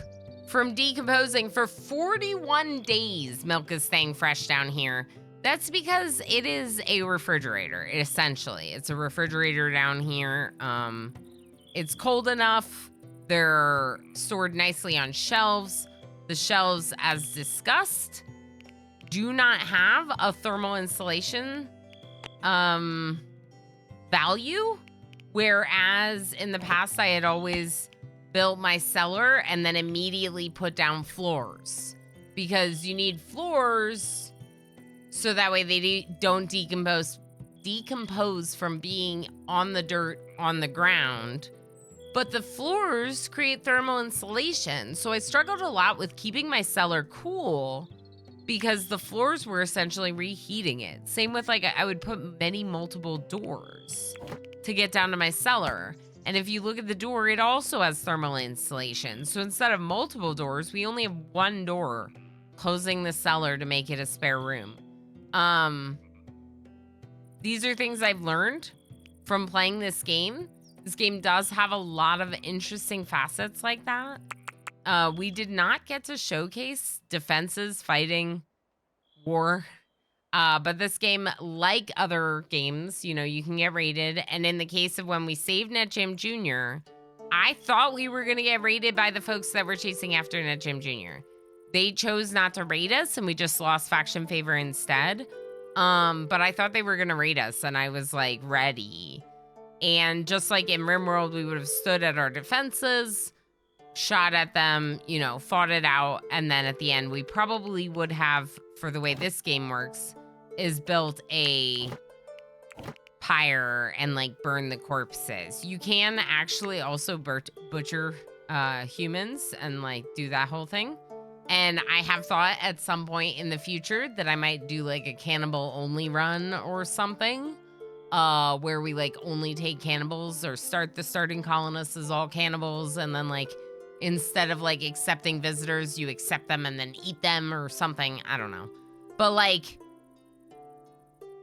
from decomposing for 41 days. Milk is staying fresh down here. That's because it is a refrigerator, essentially. It's a refrigerator down here. It's cold enough. They're stored nicely on shelves. The shelves, as discussed, do not have a thermal insulation value, whereas in the past I had always built my cellar and then immediately put down floors, because you need floors so that way they don't decompose from being on the dirt on the ground. But the floors create thermal insulation, so I struggled a lot with keeping my cellar cool because the floors were essentially reheating it. Same with like, I would put multiple doors to get down to my cellar. And if you look at the door, it also has thermal insulation. So instead of multiple doors, we only have 1 door closing the cellar to make it a spare room. These are things I've learned from playing this game. This game does have a lot of interesting facets like that. We did not get to showcase defenses fighting war. But this game, like other games, you know, you can get raided. And in the case of when we saved NetJam Jr., I thought we were going to get raided by the folks that were chasing after NetJam Jr. They chose not to raid us, and we just lost faction favor instead. But I thought they were going to raid us, and I was like ready. And just like in RimWorld, we would have stood at our defenses, shot at them, you know, fought it out. And then at the end, we probably would have, for the way this game works, is built a pyre and like burn the corpses. You can actually also butcher humans and like do that whole thing. And I have thought at some point in the future that I might do like a cannibal only run or something. Where we like only take cannibals or start the starting colonists as all cannibals, and then like instead of like accepting visitors, you accept them and then eat them or something. I don't know. But like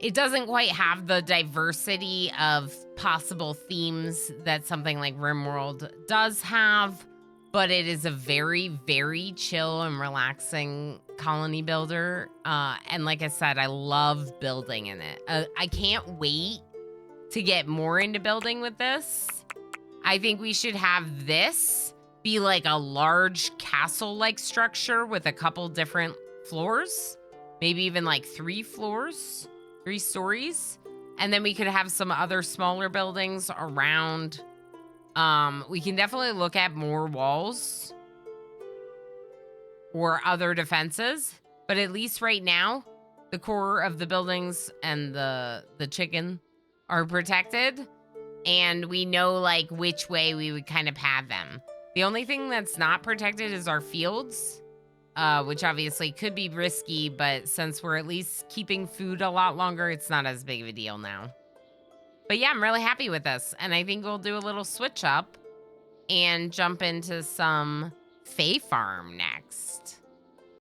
it doesn't quite have the diversity of possible themes that something like RimWorld does have, but it is a very, very chill and relaxing colony builder. And like I said, I love building in it. I can't wait to get more into building with this. I think we should have this be like a large castle-like structure with a couple different floors, maybe even like 3 floors. 3 stories, and then we could have some other smaller buildings around. We can definitely look at more walls or other defenses, but at least right now, the core of the buildings and the chicken are protected, and we know like which way we would kind of have them. The only thing that's not protected is our fields. Which obviously could be risky, but since we're at least keeping food a lot longer, it's not as big of a deal now. But yeah, I'm really happy with this, and I think we'll do a little switch up and jump into some Fae Farm next.